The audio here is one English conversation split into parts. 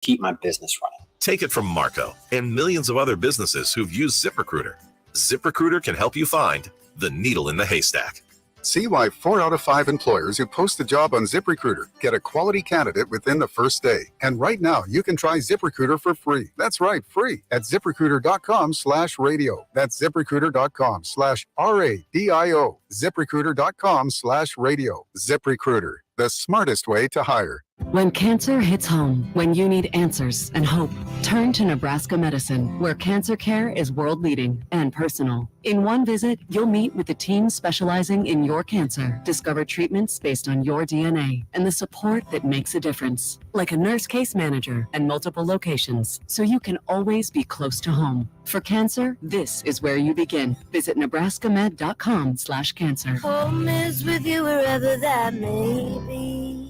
keep my business running. Take it from Marco and millions of other businesses who've used ZipRecruiter. ZipRecruiter can help you find the needle in the haystack. See why 4 out of 5 employers who post a job on ZipRecruiter get a quality candidate within the first day. And right now, you can try ZipRecruiter for free. That's right, free at ZipRecruiter.com/radio. That's ZipRecruiter.com/RADIO. ZipRecruiter.com/radio. ZipRecruiter, the smartest way to hire. When cancer hits home, when you need answers and hope, turn to Nebraska Medicine, where cancer care is world-leading and personal. In one visit, you'll meet with the team specializing in your cancer, discover treatments based on your DNA, and the support that makes a difference, like a nurse case manager and multiple locations, so you can always be close to home. For cancer, this is where you begin. Visit nebraskamed.com/cancer. Home is with you wherever that may be.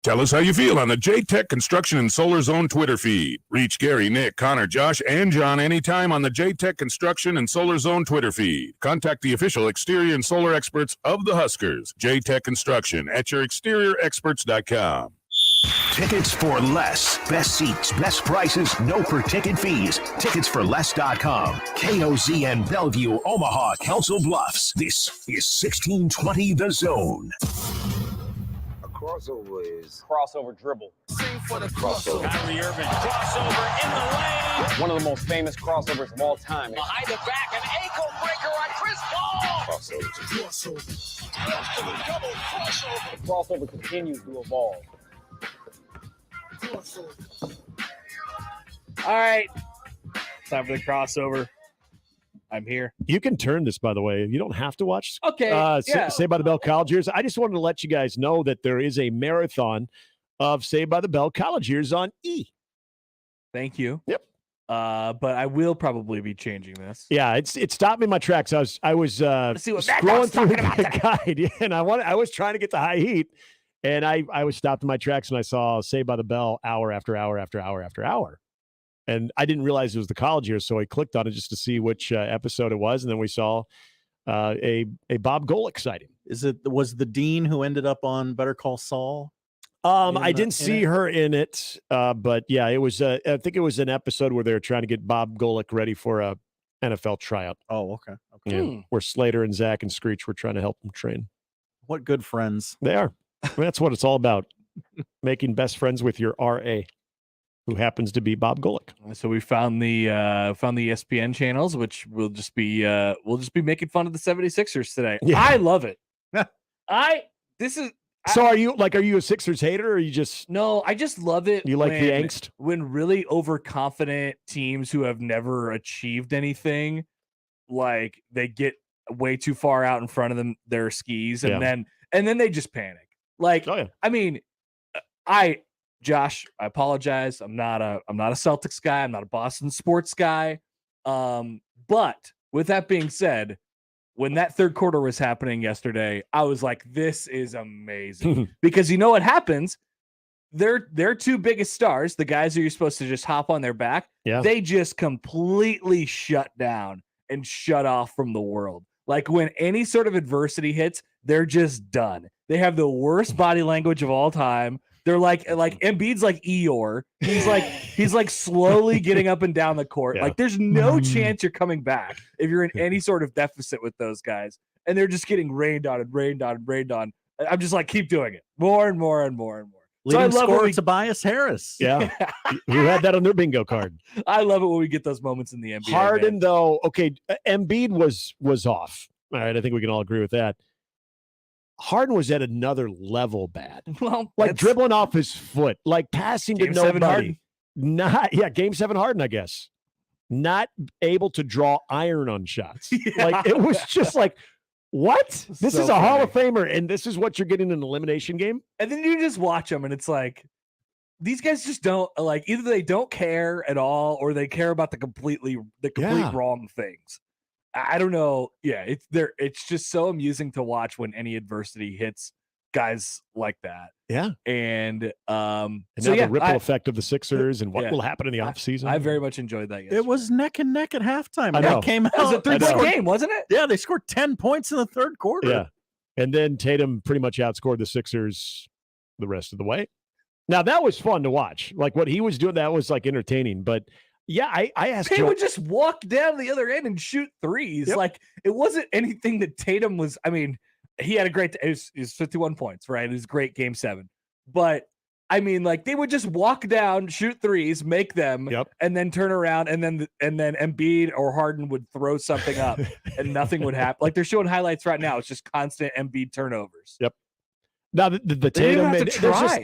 Tell us how you feel on the J-Tech Construction and Solar Zone Twitter feed. Reach Gary, Nick, Connor, Josh, and John anytime on the J-Tech Construction and Solar Zone Twitter feed. Contact the official exterior and solar experts of the Huskers, J-Tech Construction, at yourexteriorexperts.com. Tickets for less. Best seats, best prices, no per-ticket fees. Ticketsforless.com. KOZN Bellevue, Omaha, Council Bluffs. This is 1620 The Zone. Crossover is crossover dribble. Sing for the crossover. Kyrie Irving, crossover in the lane. One of the most famous crossovers of all time. Behind the back, an ankle breaker on Chris Paul. Crossover. Double crossover. The crossover continues to evolve. All right, time for the crossover. I'm here. You can turn this, by the way. You don't have to watch. Okay. Saved by the Bell College Years. I just wanted to let you guys know that there is a marathon of Saved by the Bell College Years on E. Thank you. Yep. But I will probably be changing this. Yeah, it stopped me in my tracks. I was scrolling through the guide, and I was trying to get to high heat, and I was stopped in my tracks when I saw Saved by the Bell hour after hour after hour after hour. And I didn't realize it was the college year, so I clicked on it just to see which episode it was, and then we saw a Bob Golick sighting. Was the dean who ended up on Better Call Saul? I didn't see her in it, but yeah, it was. I think it was an episode where they were trying to get Bob Golick ready for a NFL tryout. Oh, okay. Yeah, where Slater and Zach and Screech were trying to help him train. What good friends they are. I mean, that's what it's all about: making best friends with your RA. Who happens to be Bob Golick. So we found the ESPN channels, which we'll just be making fun of the 76ers today. Yeah. I love it. Are you a Sixers hater, or are you just No, I just love it. You like the angst? When really overconfident teams who have never achieved anything, like they get way too far out in front of their skis and then they just panic. Like, I mean, Josh, I apologize. I'm not a Celtics guy. I'm not a Boston sports guy. But with that being said, when that third quarter was happening yesterday, I was like, this is amazing. Because you know what happens? Their two biggest stars, the guys who you're supposed to just hop on their back, they just completely shut down and shut off from the world. Like when any sort of adversity hits, they're just done. They have the worst body language of all time. They're like Embiid's like Eeyore. He's like slowly getting up and down the court. Yeah. Like there's no chance you're coming back if you're in any sort of deficit with those guys. And they're just getting rained on and rained on and rained on. I'm just like, keep doing it more and more and more and more. Leading scorer Tobias Harris. Yeah. Who had that on their bingo card. I love it when we get those moments in the NBA. Harden, though, okay, Embiid was off. All right, I think we can all agree with that. Harden was at another level bad. Well, like dribbling off his foot, like passing to nobody. Game 7 Harden, I guess. Not able to draw iron on shots. Yeah. Like it was just like, what? This is a funny Hall of Famer, and this is what you're getting in an elimination game? And then you just watch them, and it's like, these guys just don't, like, either they don't care at all, or they care about the complete wrong things. I don't know. Yeah, it's just so amusing to watch when any adversity hits guys like that. Yeah. And the ripple effect of the Sixers and what will happen in the offseason. I very much enjoyed that yesterday. It was neck and neck at halftime. I know. That came out. It was a 3-point game, wasn't it? Yeah, they scored 10 points in the third quarter. Yeah. And then Tatum pretty much outscored the Sixers the rest of the way. Now, that was fun to watch. Like, what he was doing, that was, like, entertaining. But, yeah, I asked He would just walk down the other end and shoot threes. Yep. Like, it wasn't anything that Tatum was – I mean, he had a great – it was 51 points, right? It was a great Game 7. But, I mean, like, they would just walk down, shoot threes, make them, and then turn around, and then Embiid or Harden would throw something up, and nothing would happen. Like, they're showing highlights right now. It's just constant Embiid turnovers. Yep. Now, the Tatum,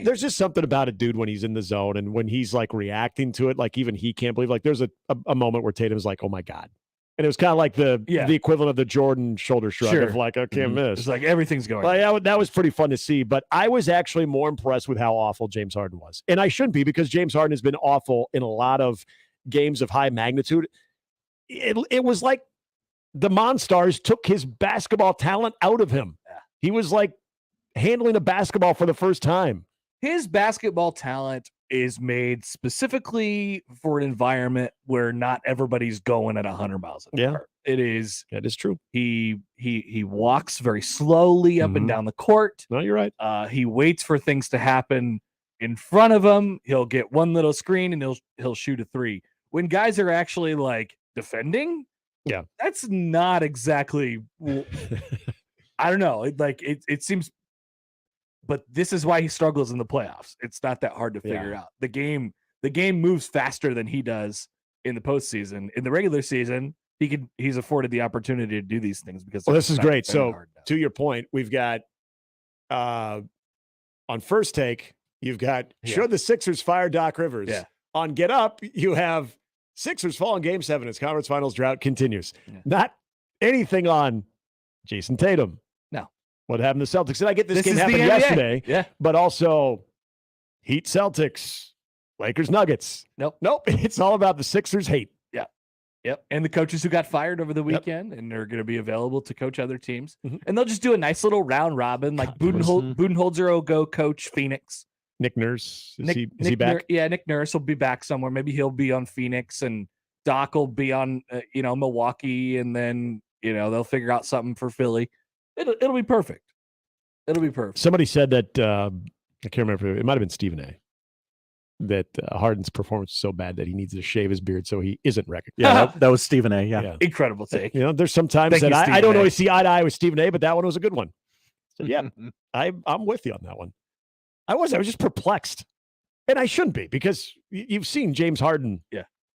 there's just something about it, dude, when he's in the zone and when he's, like, reacting to it, like, even he can't believe. Like, there's a moment where Tatum's like, oh, my God. And it was kind of like the equivalent of the Jordan shoulder shrug of, like, I can't miss. It's like everything's going that was pretty fun to see. But I was actually more impressed with how awful James Harden was. And I shouldn't be, because James Harden has been awful in a lot of games of high magnitude. It was like the Monstars took his basketball talent out of him. Yeah. He was, like, handling a basketball for the first time. His basketball talent is made specifically for an environment where not everybody's going at 100 miles an hour. That is true. He walks very slowly up and down the court. No, you're right. He waits for things to happen in front of him. He'll get one little screen and he'll shoot a three. When guys are actually, like, defending, that's not exactly I don't know. It seems. But this is why he struggles in the playoffs. It's not that hard to figure out. The game moves faster than he does in the postseason. In the regular season, he's afforded the opportunity to do these things because. Well, this is great. So to your point, we've got on First Take, you've got should the Sixers fire Doc Rivers? Yeah. On Get Up, you have Sixers fall in Game 7 as conference finals drought continues. Yeah. Not anything on Jason Tatum. What happened to Celtics? And I get this game happened yesterday, but also Heat Celtics, Lakers Nuggets. Nope. It's all about the Sixers hate. Yep. And the coaches who got fired over the weekend and are going to be available to coach other teams. And they'll just do a nice little round robin. Like Budenholzer will go coach Phoenix. Nick Nurse, is he back? Nick Nurse will be back somewhere. Maybe he'll be on Phoenix, and Doc will be on Milwaukee, and then they'll figure out something for Philly. It'll be perfect. It'll be perfect. Somebody said that I can't remember. It might have been Stephen A. That Harden's performance is so bad that he needs to shave his beard so he isn't recognized. Yeah, that was Stephen A. Yeah. Incredible take. There's some times that I don't always see eye to eye with Stephen A. But that one was a good one. So I'm with you on that one. I was just perplexed, and I shouldn't be, because you've seen James Harden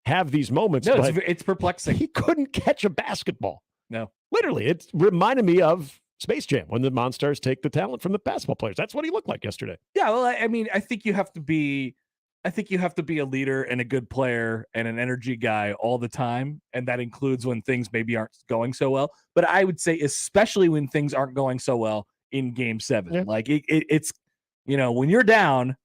have these moments. No, it's perplexing. He couldn't catch a basketball. No, literally, it reminded me of Space Jam when the Monstars take the talent from the basketball players. That's what he looked like yesterday. Yeah, well, I mean, I think you have to be a leader and a good player and an energy guy all the time, and that includes when things maybe aren't going so well. But I would say especially when things aren't going so well in Game 7. Like it's when you're down,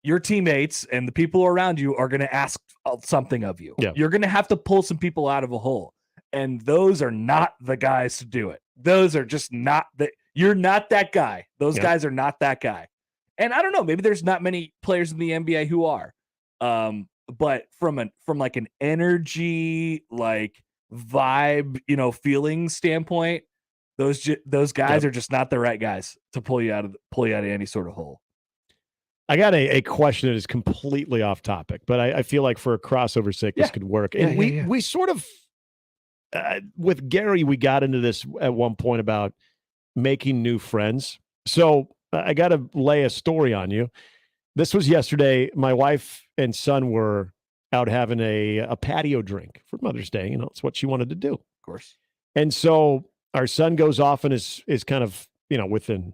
your teammates and the people around you are going to ask something of you. Yeah. You're going to have to pull some people out of a hole, and those are not the guys to do it. Those are just not that. You're not that guy. Those guys are not that guy. And I don't know, maybe there's not many players in the NBA who are. But from like an energy, like vibe, feeling standpoint, those guys are just not the right guys to pull you out of any sort of hole. I got a question that is completely off topic, but I feel like for a crossover sake, this could work. And we sort of with Gary, we got into this at one point about making new friends. So I got to lay a story on you. This was yesterday. My wife and son were out having a patio drink for Mother's Day. It's what she wanted to do. Of course. And so our son goes off and is kind of, within,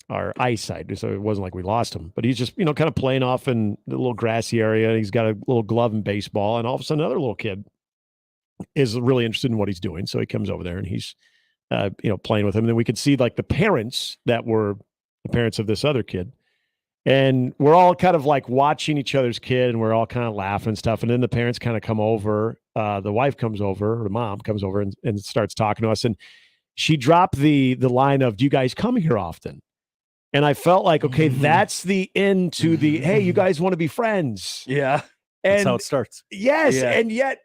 our eyesight. So it wasn't like we lost him, but he's just, kind of playing off in the little grassy area. He's got a little glove in baseball, and all of a sudden another little kid is really interested in what he's doing. So he comes over there and he's, playing with him. And then we could see like the parents that were the parents of this other kid. And we're all kind of like watching each other's kid, and we're all kind of laughing and stuff. And then the parents kind of come over. The wife comes over, or the mom comes over and starts talking to us. And she dropped the line of, "Do you guys come here often?" And I felt like, okay, that's the end to the, hey, you guys want to be friends. Yeah. And that's how it starts. Yes. Yeah. And yet,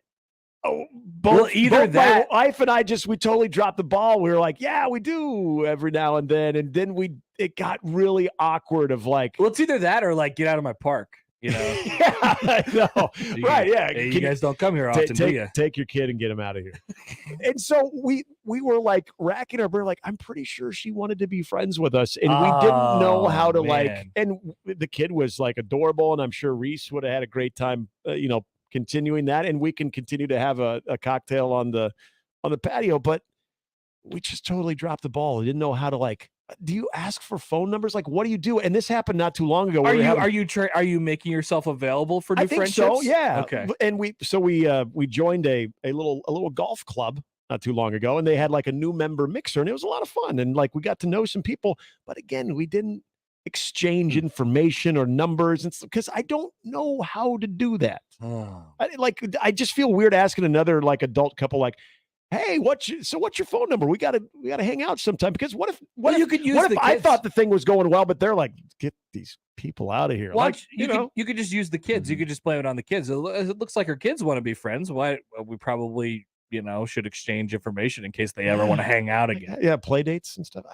both my wife and I we totally dropped the ball. We were like, yeah, we do every now and then. And then it got really awkward of like, well, it's either that or like get out of my park. You know, yeah, I know. Right? Yeah, hey, you guys don't come here often, do you? Take your kid and get him out of here. And so we were like racking our brain, like I'm pretty sure she wanted to be friends with us, and we didn't know how to like. And the kid was like adorable, and I'm sure Reese would have had a great time, continuing that, and we can continue to have a cocktail on the patio, but we just totally dropped the ball. We didn't know how to like. Do you ask for phone numbers? Like, what do you do? And this happened not too long ago. Are you making yourself available for new friendships? So, yeah. Okay. And we joined a little golf club not too long ago, and they had like a new member mixer, and it was a lot of fun. And like we got to know some people, but again, we didn't exchange information or numbers, and because I don't know how to do that. I just feel weird asking another like adult couple like, hey, what's your phone number? We gotta hang out sometime, because what if I thought the thing was going well, but they're like, get these people out of here. You could just use the kids. You could just blame it on the kids. It looks like our kids want to be friends. Why we probably should exchange information in case they ever want to hang out again. Yeah, play dates and stuff.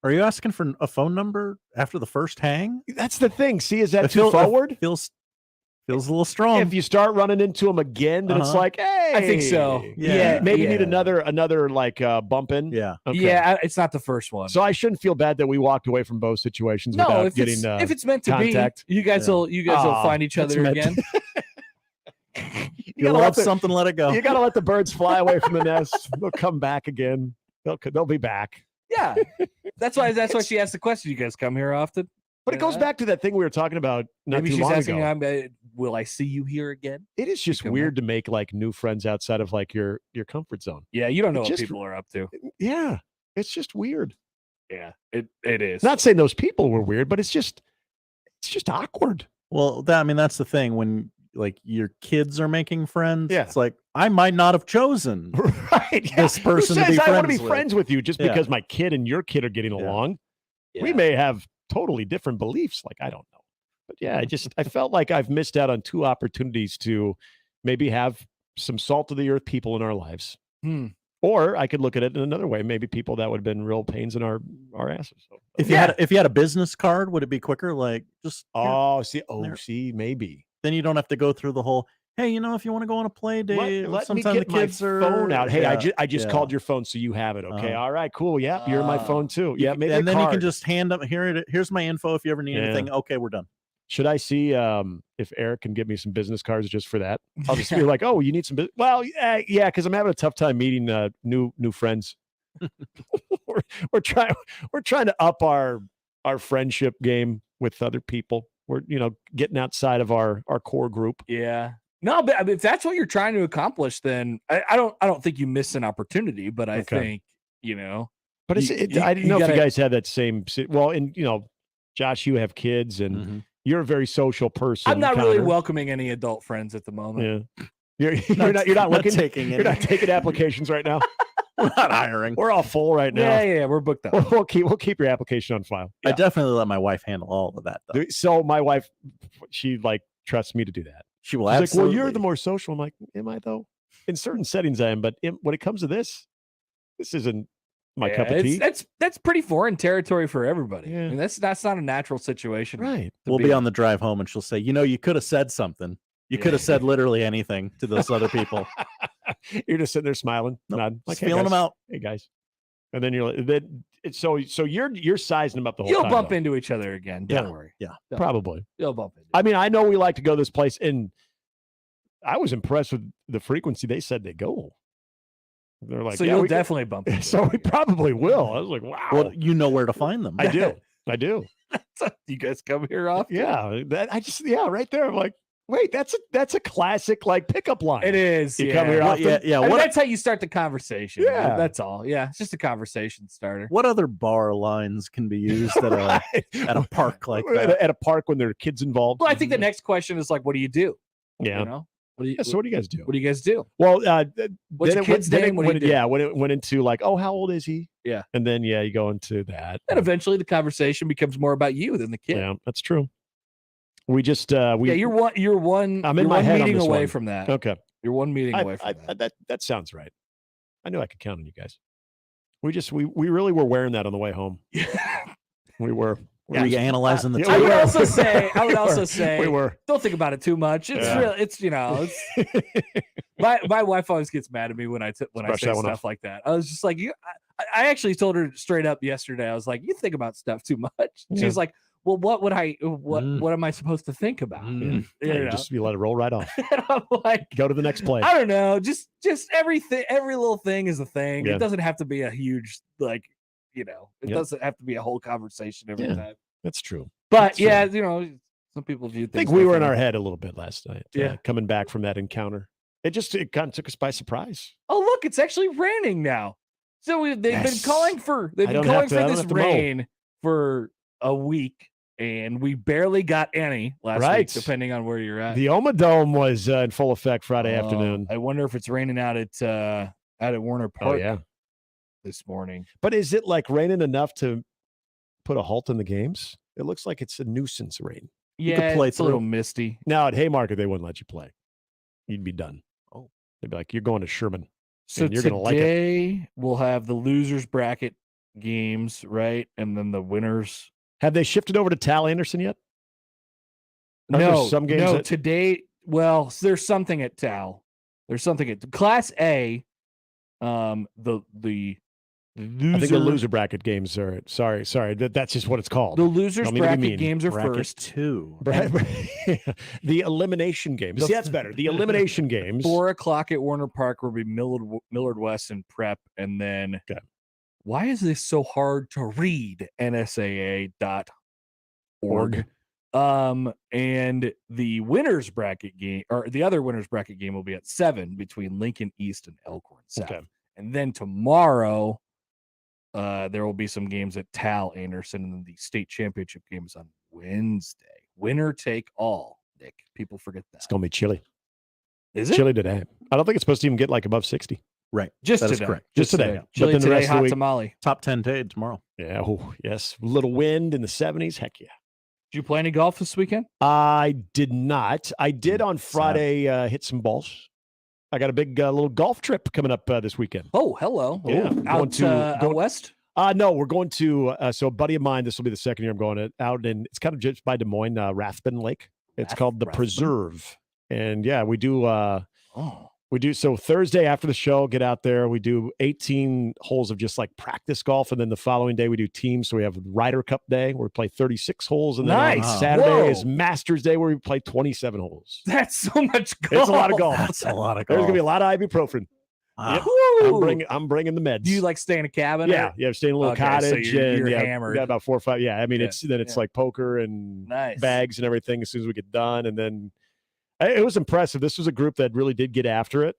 Are you asking for a phone number after the first hang? That's the thing. See, is that too forward? Feels a little strong. If you start running into them again, then it's like, hey, I think so. Yeah, maybe need another like bump in. Yeah, okay. Yeah, it's not the first one. So I shouldn't feel bad that we walked away from both situations without getting if it's meant to contact. be, you guys will find each other again. You love something, let it go. You got to let the birds fly away from the nest. They'll come back again. They'll be back. Yeah, that's why she asked the question. You guys come here often? But it goes back to that thing we were talking about not too long ago. Will I see you here again? It is just weird to make like new friends outside of like your comfort zone. Yeah, you don't know what people are up to. Yeah, it's just weird. Yeah, it is. Not saying those people were weird, but it's just awkward. Well, that's the thing when like your kids are making friends. Yeah. It's like I might not have chosen this person to be friends I want to be friends with you just because my kid and your kid are getting along. Yeah. We may have totally different beliefs. Like, I don't know. But yeah, I felt like I've missed out on two opportunities to maybe have some salt of the earth people in our lives. Or I could look at it in another way. Maybe people that would have been real pains in our asses. So, if you had a business card, would it be quicker? Like just see, maybe. Then you don't have to go through the whole, hey, if you want to go on a play date, let me sometime get the kids my phone out. Hey, I just called your phone, so you have it. Okay, all right, cool. Yeah, you're my phone too. Yeah, maybe. And then you can just hand them here's my info if you ever need anything. Okay, we're done. Should I see if Eric can get me some business cards just for that? I'll just be like, oh, you need some business? Well, yeah, because I'm having a tough time meeting new friends. we're trying to up our friendship game with other people. We're getting outside of our core group. Yeah. No, but if that's what you're trying to accomplish, then I don't think you miss an opportunity. But I think But I didn't know if you guys had that same. Well, and Josh, you have kids, and you're a very social person. I'm not really welcoming any adult friends at the moment. Yeah, you're not taking applications right now. We're not hiring. We're all full right now. Yeah, we're booked up. We'll keep your application on file. I definitely let my wife handle all of that, though. So my wife, she like trusts me to do that. She will. She's absolutely. like, well, you're the more social. I'm like, am I though? In certain settings, I am, but when it comes to this isn't my cup of tea. That's pretty foreign territory for everybody. Yeah. I mean, that's not a natural situation, right? We'll be on the drive home, and she'll say, you could have said something. You could have said literally anything to those other people. You're just sitting there smiling, nodding, like, feeling them out. Hey guys, and then you're like, so you're sizing them up the whole time. You'll bump into each other again. Don't worry. Yeah, probably. You'll bump into. I mean, I know we like to go this place, and I was impressed with the frequency they said they go. They're like, so you'll definitely bump into. So we probably will. I was like, wow. Well, you know where to find them. I do. You guys come here often? Yeah, right there. I'm like, wait, that's a classic like pickup line. It is. You come here often. Yeah. That's how you start the conversation. Yeah, that's all. Yeah, it's just a conversation starter. What other bar lines can be used at a park like that? At a park when there are kids involved. Well, I think the next question is like, what do you do? Yeah. So what do you guys do? What do you guys do? Well, what's your kid's name? When it went into like, oh, how old is he? Yeah. And then you go into that. And eventually the conversation becomes more about you than the kid. Yeah, that's true. We just you're one I'm in my head meeting on this away one. from that. Okay. You're one meeting away from that sounds right. I knew I could count on you guys. We really were wearing that on the way home. We were. Were you analyzing the? I would also say. We were. Don't think about it too much. It's real. It's my wife always gets mad at me when I say stuff like that. I was just like, I actually told her straight up yesterday. I was like, you think about stuff too much. She's like, well, what am I supposed to think about? You let it roll right off. And I'm like, go to the next play. I don't know. Just everything. Every little thing is a thing. It doesn't have to be a huge it doesn't have to be a whole conversation every time. That's true. But some people view things. I think we were in our head a little bit last night. Coming bakind from that encounter. It kind of took us by surprise. Oh, look, it's actually raining now. So they've been calling for this rain for a week, and we barely got any last week, depending on where you're at. The Oma Dome was in full effect Friday afternoon. I wonder if it's raining out at Warner Park this morning. But is it like raining enough to put a halt in the games? It looks like it's a nuisance rain. Yeah, you could play it's a little misty. Now at Haymarket, they wouldn't let you play. You'd be done. Oh, they'd be like, you're going to Sherman. So you're gonna like it. We'll have the losers bracket games, right? And then the winners. Have they shifted over to Tal Anderson yet? No, some games today. Well, there's something at Tal. There's something at Class A. I think the loser bracket games are sorry. That's just what it's called. The losers bracket games are first. 2. The elimination games. See, that's better. The elimination games. 4:00 at Warner Park will be Millard West and Prep, and then. Why is this so hard to read? NSAA.org. And the winners bracket game, or the other winners bracket game, will be at 7 between Lincoln East and Elkhorn South. Okay. And then tomorrow. There will be some games at Tal Anderson, and then the state championship game is on Wednesday. Winner take all, Nick. People forget that. It's going to be chilly. Is it? Chilly today. I don't think it's supposed to even get like above 60. Right. Just that today. Is correct. Just today. Chilly today, the rest hot tamale. Top 10 day tomorrow. Yeah. Oh, yes. A little wind in the 70s. Heck yeah. Did you play any golf this weekend? I did not. I did on Friday hit some balls. I got a big little golf trip coming up this weekend. Oh, hello. Yeah. Out west? No, we're going to, so a buddy of mine, this will be the second year I'm going out, and it's kind of just by Des Moines, Rathbun Lake. It's called the Preserve. And yeah, we do, so Thursday after the show, get out there, we do 18 holes of just like practice golf. And then the following day we do teams. So we have Ryder Cup Day where we play 36 holes. And then on Saturday is Masters Day where we play 27 holes. That's so much golf. It's a lot of golf. That's a lot of golf. There's going to be a lot of ibuprofen. Yep. I'm bringing the meds. Do you like stay in a cabin? Yeah, stay in a little cottage. So you're and hammered. We got about 4 or 5. Yeah, I mean, it's like poker and bags and everything as soon as we get done. And then it was impressive. This was a group that really did get after it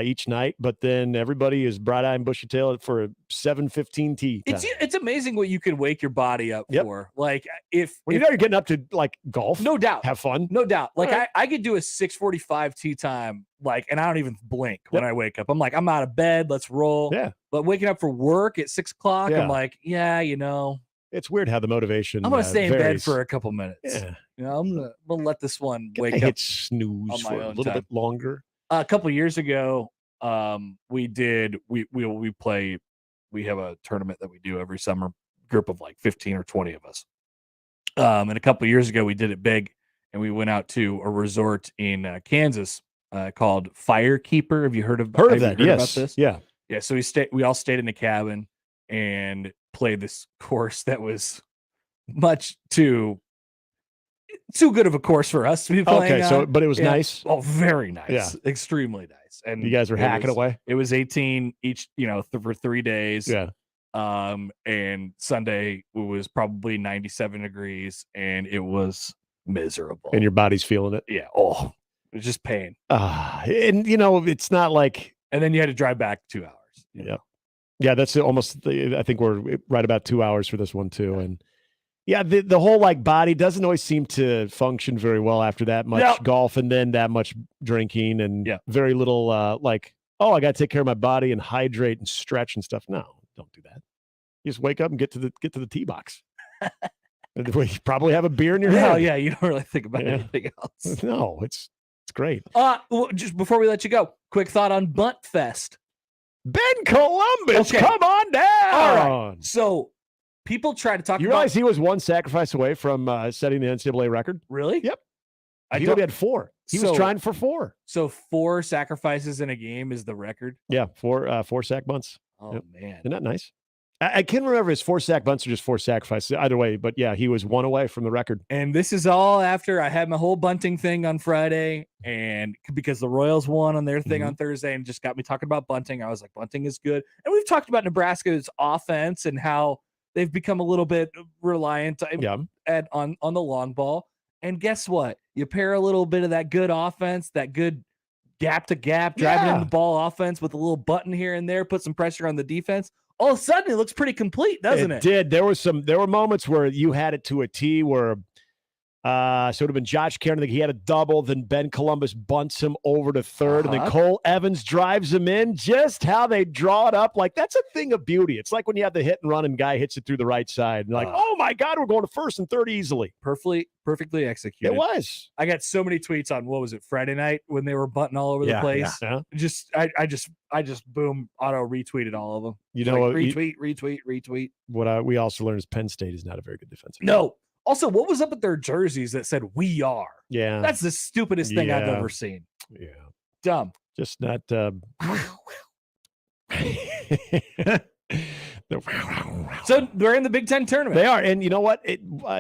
each night, but then everybody is bright-eyed and bushy-tailed for a 7:15 tee time. It's amazing what you can wake your body up for. Like when you know you're getting up to like golf, no doubt, have fun, no doubt. Like I could do a 6:45 tee time, like, and I don't even blink when I wake up. I'm like, I'm out of bed, let's roll. Yeah, but waking up for work at 6 o'clock, I'm like, it's weird how the motivation. I'm gonna stay in bed for a couple minutes. Yeah, I'm gonna let this one wake up. Hit snooze for a little bit longer. A couple of years ago, we have a tournament that we do every summer, group of like 15 or 20 of us. And a couple of years ago, we did it big, and we went out to a resort in Kansas called Firekeeper. Have you heard of that? Yes. About this? Yeah. Yeah. So we all stayed in the cabin and played this course that was much too good of a course for us to be playing. Okay, but it was nice. Oh, very nice. Extremely nice. And you guys were hacking away. It was 18 each, for 3 days. Yeah. And Sunday it was probably 97 degrees, and it was miserable. And your body's feeling it. Yeah. Oh, it was just pain. And it's not like. And then you had to drive back 2 hours. Yeah. Yeah, that's almost. I think we're right about 2 hours for this one too, and. Yeah, the whole like body doesn't always seem to function very well after that much golf and then that much drinking and very little I got to take care of my body and hydrate and stretch and stuff. No, don't do that. You just wake up and get to the tee box. You probably have a beer in your hand. Oh yeah, you don't really think about anything else. No, it's great. Well, just before we let you go, quick thought on Bunt Fest. Ben Columbus, Okay. come on down. All right. So people try to talk You about. realize he was one sacrifice away from setting the NCAA record? Really? Yep. I He don't- only had 4. He was trying for 4. So 4 sacrifices in a game is the record? Yeah, 4 sack bunts. Oh, Yep. man. Isn't that nice? I can't remember if it's 4 sack bunts or just 4 sacrifices. Either way, but yeah, he was 1 away from the record. And this is all after I had my whole bunting thing on Friday, and because the Royals won on their thing on Thursday and just got me talking about bunting, I was like, bunting is good. And we've talked about Nebraska's offense and how they've become a little bit reliant on the long ball. And guess what? You pair a little bit of that good offense, that good gap to gap, driving in the ball offense with a little button here and there, put some pressure on the defense. All of a sudden, it looks pretty complete, doesn't it? It did. There were moments where you had it to a T where so it would have been Josh Caron. I think he had a double. Then Ben Columbus bunts him over to third. And then Cole Evans drives him in. Just how they draw it up. Like, that's a thing of beauty. It's like when you have the hit and run and guy hits it through the right side. And like, oh my God, we're going to first and third easily. Perfectly executed. It was. I got so many tweets on, what was it, Friday night when they were bunting all over the place. Yeah. I just boom, auto retweeted all of them. You know what? Retweet. What we also learned is Penn State is not a very good defensive team. No. Also, what was up with their jerseys that said "We are"? Yeah, that's the stupidest thing I've ever seen. Yeah, dumb. Just not. So they're in the Big Ten tournament. They are, and you know what?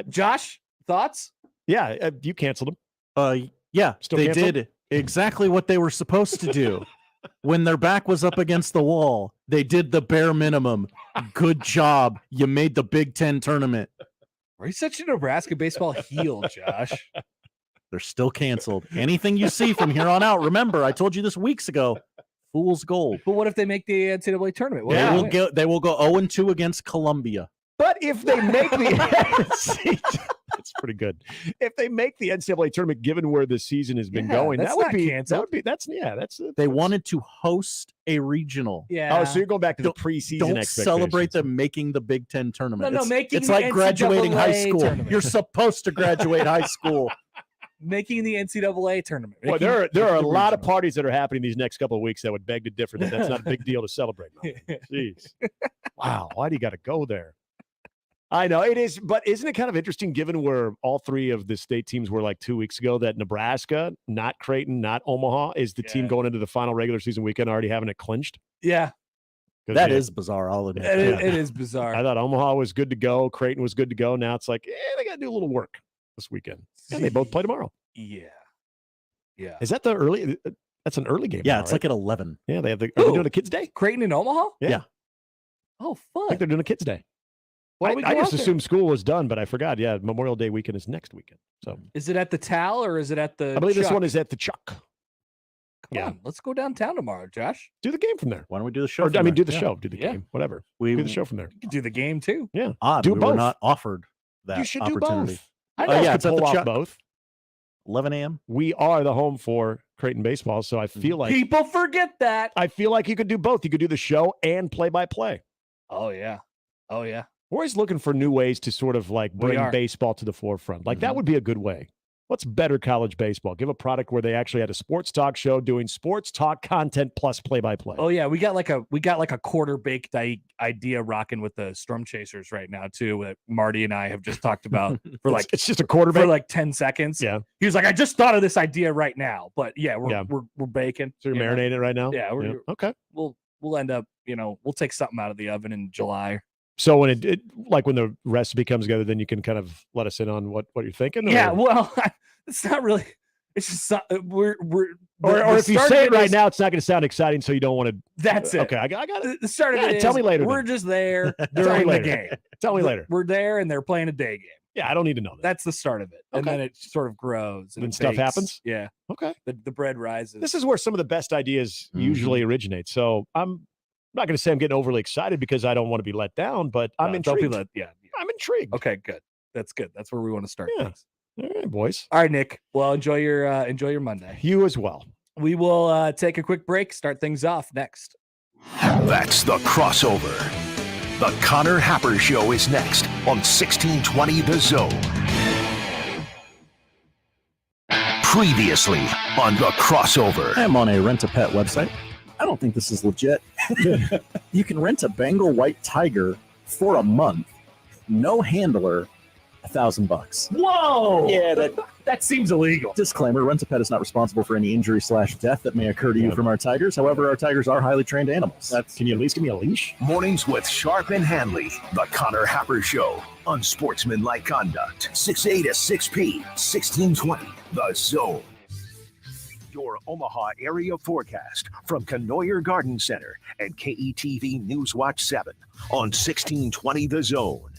Josh, thoughts? Yeah, you canceled them. Yeah, Still they canceled? did exactly what they were supposed to do. When their back was up against the wall, they did the bare minimum. Good job. You made the Big Ten tournament. Are you such a Nebraska baseball heel, Josh? They're still canceled. Anything you see from here on out, remember, I told you this weeks ago, fool's gold. But what if they make the NCAA tournament? They will go 0-2 against Columbia. But if they make the that's pretty good. If they make the NCAA tournament, given where the season has been going, that would be canceled. They wanted to host a regional. Yeah. Oh, so you're going back to the preseason. Don't celebrate them making the Big Ten tournament. No, making it's the like graduating NCAA high school. tournament. You're supposed to graduate high school. Making the NCAA tournament. Well, there are a lot of parties that are happening these next couple of weeks that would beg to differ. That's not a big deal to celebrate. Jeez. Wow. Why do you got to go there? I know it is, but isn't it kind of interesting given where all 3 of the state teams were like 2 weeks ago that Nebraska, not Creighton, not Omaha, is the team going into the final regular season weekend already having it clinched? Yeah. That is bizarre. I'll admit. It is bizarre. I thought Omaha was good to go. Creighton was good to go. Now it's like, they got to do a little work this weekend. And they both play tomorrow. Yeah. Is that the early? That's an early game. Yeah, now, it's right? like at 11. Yeah, are they doing a kids' day? Creighton and Omaha? Yeah. Oh, I fun. think they're doing a kids' day. Why don't we I go just out there? assumed school was done, but I forgot. Yeah, Memorial Day weekend is next weekend. So Is it at the Tal or is it at the I believe this Chuck? one is at the Chuck. Come on, let's go downtown tomorrow, Josh. Do the game from there. Why don't we do the show? Or, from I mean, there? do the show. Do the game. Whatever. We do the show from there. You can do the game too. Yeah. Odd. Do we both. were not offered that You should opportunity. do both. I know yeah, you it's could at the pull off Chuck. both. 11 a.m. We are the home for Creighton baseball, so I feel like People forget that. I feel like you could do both. You could do the show and play-by-play. Oh yeah. We're always looking for new ways to sort of like We bring are. baseball to the forefront. Like that would be a good way. What's better college baseball? Give a product where they actually had a sports talk show doing sports talk content plus play-by-play. Oh yeah, we got like a quarter baked idea rocking with the Storm Chasers right now too. That Marty and I have just talked about for like it's just a quarterback for like 10 seconds. Yeah. He was like, I just thought of this idea right now, but yeah, we're baking. So you're you know? marinating it right now? Yeah, okay. We'll end up, we'll take something out of the oven in July. So when it like when the recipe comes together, then you can kind of let us in on what you're thinking. Yeah, or? well, it's not really. It's just we're or if you say it right now, it's not going to sound exciting, so you don't want to. That's it. Okay, I got it. The start of it. Tell me later. We're just there Tell me during the later. game. Tell me later. We're there, and they're playing a day game. Yeah, I don't need to know that. That's the start of it, and then it sort of grows. And Then it stuff bakes. happens? Yeah. Okay. The bread rises. This is where some of the best ideas usually originate. So I'm not going to say I'm getting overly excited because I don't want to be let down, but I'm Don't be intrigued. let. I'm intrigued. Okay, good. That's good. That's where we want to start Yeah. things. All right, boys. All right, Nick. Well, enjoy your Monday. You as well. We will take a quick break. Start things off next. That's the crossover. The Connor Happer Show is next on 1620 The Zone. Previously on the crossover. I'm on a rent-a-pet website. I don't think this is legit. You can rent a Bengal white tiger for a month, no handler, $1,000. Whoa! Yeah, that seems illegal. Disclaimer, Rent-A-Pet is not responsible for any injury/death that may occur to you from our tigers. However, our tigers are highly trained animals. Can you at least give me a leash? Mornings with Sharp and Hanley, the Connor Happer Show, unsportsmanlike conduct, 6A to 6P, 1620, The Zone. Your Omaha area forecast from Canoyer Garden Center and KETV Newswatch 7 on 1620 The Zone.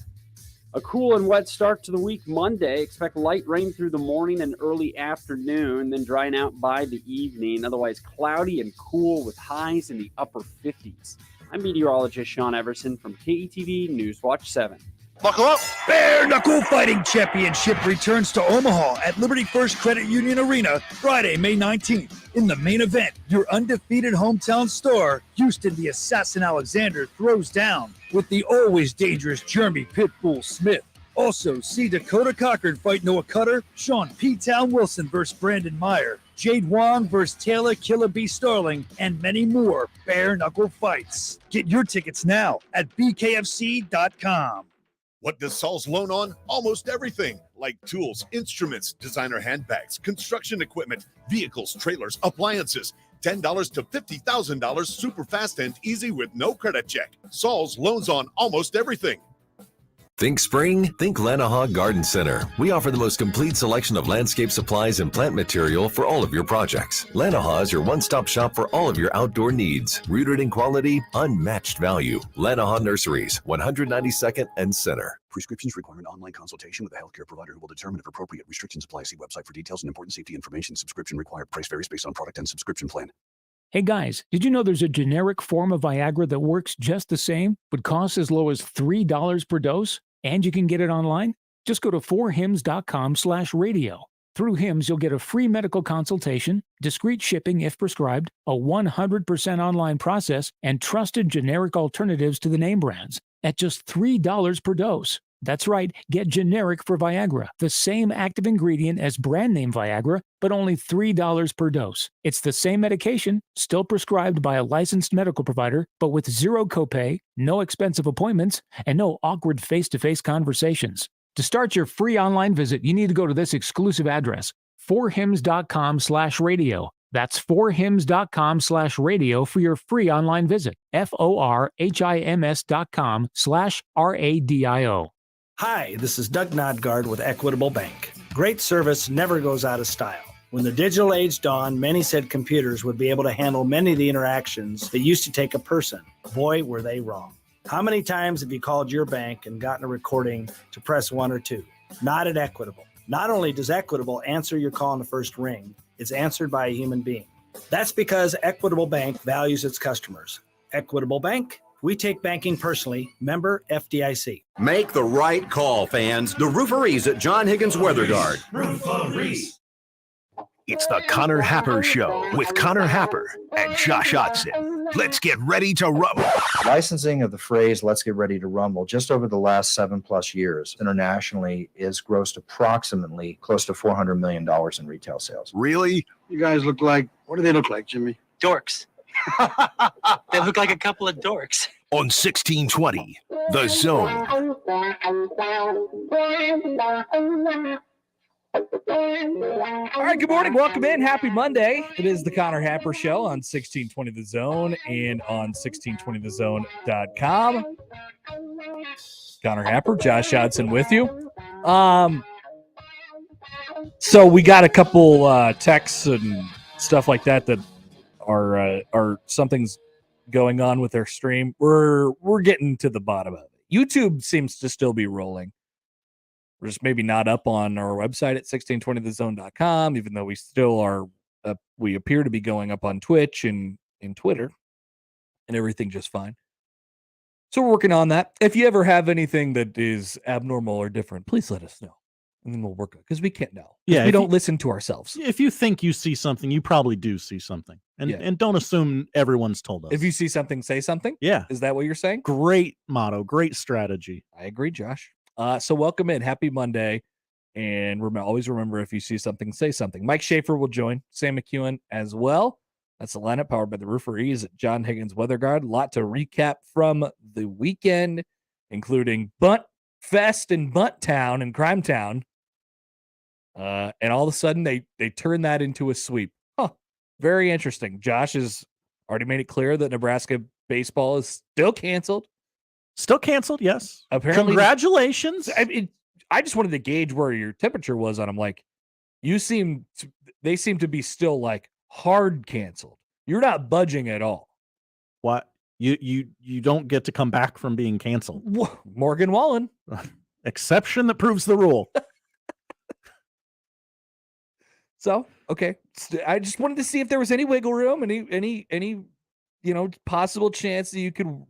A cool and wet start to the week Monday. Expect light rain through the morning and early afternoon, then drying out by the evening. Otherwise cloudy and cool with highs in the upper 50s. I'm meteorologist Sean Everson from KETV Newswatch 7. Buckle up. Bare Knuckle Fighting Championship returns to Omaha at Liberty First Credit Union Arena Friday, May 19th. In the main event, your undefeated hometown star, Houston the Assassin Alexander, throws down with the always dangerous Jeremy Pitbull Smith. Also, see Dakota Cochran fight Noah Cutter, Sean P-Town Wilson versus Brandon Meyer, Jade Wong versus Taylor Killer B. Starling, and many more bare knuckle fights. Get your tickets now at bkfc.com. What does Saul's loan on? Almost everything, like tools, instruments, designer handbags, construction equipment, vehicles, trailers, appliances. $10 to $50,000 super fast and easy with no credit check. Saul's loans on almost everything. Think spring? Think Lanahaw Garden Center. We offer the most complete selection of landscape supplies and plant material for all of your projects. Lanahaw is your one-stop shop for all of your outdoor needs. Rooted in quality, unmatched value. Lanahaw Nurseries, 192nd and Center. Prescriptions require an online consultation with a healthcare provider who will determine if appropriate. Restrictions apply. See website for details and important safety information. Subscription required. Price varies based on product and subscription plan. Hey guys, did you know there's a generic form of Viagra that works just the same, but costs as low as $3 per dose? And you can get it online? Just go to 4hims.com/radio. Through Hims, you'll get a free medical consultation, discreet shipping if prescribed, a 100% online process, and trusted generic alternatives to the name brands at just $3 per dose. That's right, get generic for Viagra, the same active ingredient as brand name Viagra, but only $3 per dose. It's the same medication, still prescribed by a licensed medical provider, but with zero copay, no expensive appointments, and no awkward face-to-face conversations. To start your free online visit, you need to go to this exclusive address, 4hims.com/radio. That's 4hims.com/radio for your free online visit. FORHIMS.com/RADIO. Hi, this is Doug Nodgard with Equitable Bank. Great service never goes out of style. When the digital age dawned, many said computers would be able to handle many of the interactions that used to take a person. Boy, were they wrong. How many times have you called your bank and gotten a recording to press 1 or 2? Not at Equitable. Not only does Equitable answer your call on the first ring, it's answered by a human being. That's because Equitable Bank values its customers. Equitable Bank, we take banking personally. Member FDIC. Make the right call, fans. The Rooferees at John Higgins Weather Guard. Rooferees. It's the Connor Happer Show with Connor Happer and Josh Otson. Let's get ready to rumble. Licensing of the phrase "let's get ready to rumble" just over the last 7+ years internationally is grossed approximately close to $400 million in retail sales. Really? You guys look like, what do they look like, Jimmy? Dorks. They look like a couple of dorks. On 1620, The Zone. All right, good morning. Welcome in. Happy Monday. It is the Connor Happer Show on 1620 The Zone and on 1620thezone.com. Connor Happer, Josh Hodson with you. So we got a couple texts and stuff like that are something's going on with our stream. We're getting to the bottom of it. YouTube seems to still be rolling. We're just maybe not up on our website at 1620thezone.com, even though we still are we appear to be going up on Twitch and Twitter and everything just fine. So we're working on that. If you ever have anything that is abnormal or different, please let us know. And then we'll work it because we can't know. Yeah, we don't listen to ourselves. If you think you see something, you probably do see something. And don't assume everyone's told us. If you see something, say something. Yeah. Is that what you're saying? Great motto. Great strategy. I agree, Josh. So welcome in. Happy Monday. And always remember, if you see something, say something. Mike Schaefer will join. Sam McKewon as well. That's the lineup powered by the Rooferees at John Higgins Weather Guard. A lot to recap from the weekend, including Bunt Fest in Bunt Town and Crime Town. And all of a sudden, they turn that into a sweep. Huh. Very interesting. Josh has already made it clear that Nebraska baseball is still canceled. Still canceled, yes. Apparently, congratulations. I just wanted to gauge where your temperature was on them. Like, they seem to be still like hard canceled. You're not budging at all. What? You don't get to come back from being canceled. Morgan Wallen. Exception that proves the rule. So, okay. I just wanted to see if there was any wiggle room, any possible chance that you could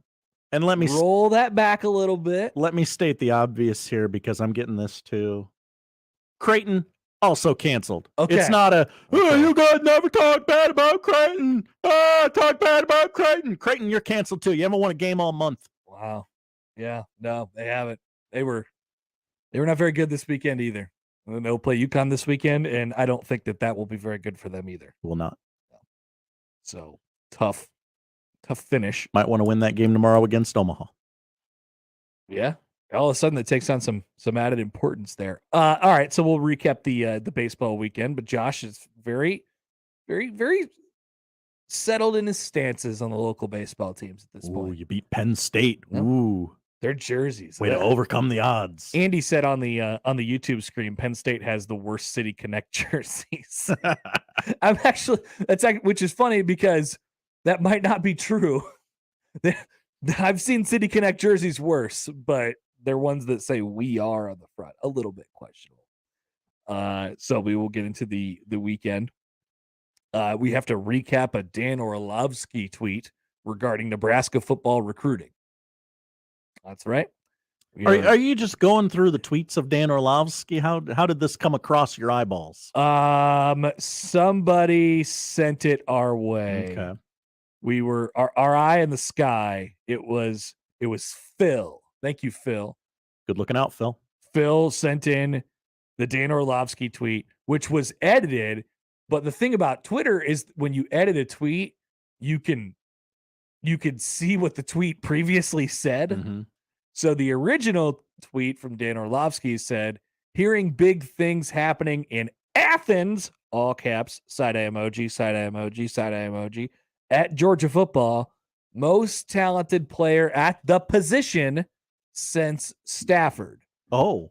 and let me roll that back a little bit. Let me state the obvious here because I'm getting this too. Creighton also canceled. Okay. It's not you guys never talk bad about Creighton. Talk bad about Creighton. Creighton, you're canceled too. You haven't won a game all month. Wow. Yeah. No, they haven't. They were not very good this weekend either. And they'll play UConn this weekend, and I don't think that will be very good for them either. Will not. So tough finish. Might want to win that game tomorrow against Omaha. Yeah. All of a sudden, it takes on some added importance there. All right, so we'll recap the baseball weekend. But Josh is very, very, very settled in his stances on the local baseball teams at this point. You beat Penn State. Yep. Ooh, their jerseys. Way to overcome the odds. Andy said on the YouTube screen, Penn State has the worst City Connect jerseys. Which is funny because that might not be true. I've seen City Connect jerseys worse, but they're ones that say "we are" on the front. A little bit questionable. So we will get into the weekend. We have to recap a Dan Orlovsky tweet regarding Nebraska football recruiting. That's right. Are you just going through the tweets of Dan Orlovsky? How did this come across your eyeballs? Somebody sent it our way. Okay. We were our eye in the sky. It was Phil. Thank you, Phil. Good looking out, Phil. Phil sent in the Dan Orlovsky tweet, which was edited. But the thing about Twitter is when you edit a tweet, you can see what the tweet previously said. Mm-hmm. So the original tweet from Dan Orlovsky said, "Hearing big things happening in Athens," all caps, side-eye emoji, side-eye emoji, side-eye emoji, "at Georgia football, most talented player at the position since Stafford." Oh.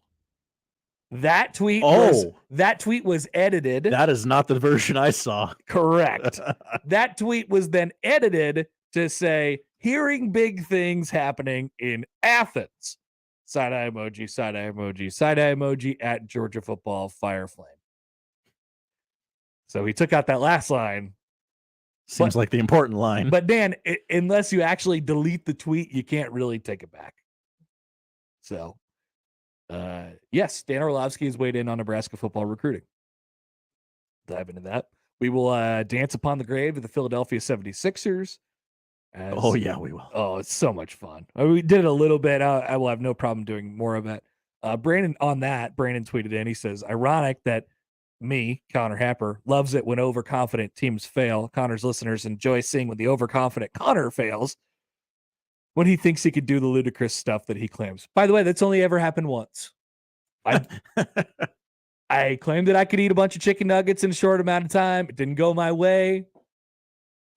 That tweet was edited. That is not the version I saw. Correct. That tweet was then edited to say, "Hearing big things happening in Athens." Side-eye emoji, side-eye emoji, side-eye emoji, "at Georgia football, fire flame." So he took out that last line. Seems like the important line. But Dan, unless you actually delete the tweet, you can't really take it back. So, yes, Dan Orlovsky has weighed in on Nebraska football recruiting. Dive into that. We will dance upon the grave of the Philadelphia 76ers. Oh, yeah, we will. Oh, it's so much fun. We did it a little bit. I will have no problem doing more of it. Brandon tweeted in. He says, "Ironic that me, Connor Happer, loves it when overconfident teams fail. Connor's listeners enjoy seeing when the overconfident Connor fails when he thinks he could do the ludicrous stuff that he claims." By the way, that's only ever happened once. I claimed that I could eat a bunch of chicken nuggets in a short amount of time. It didn't go my way.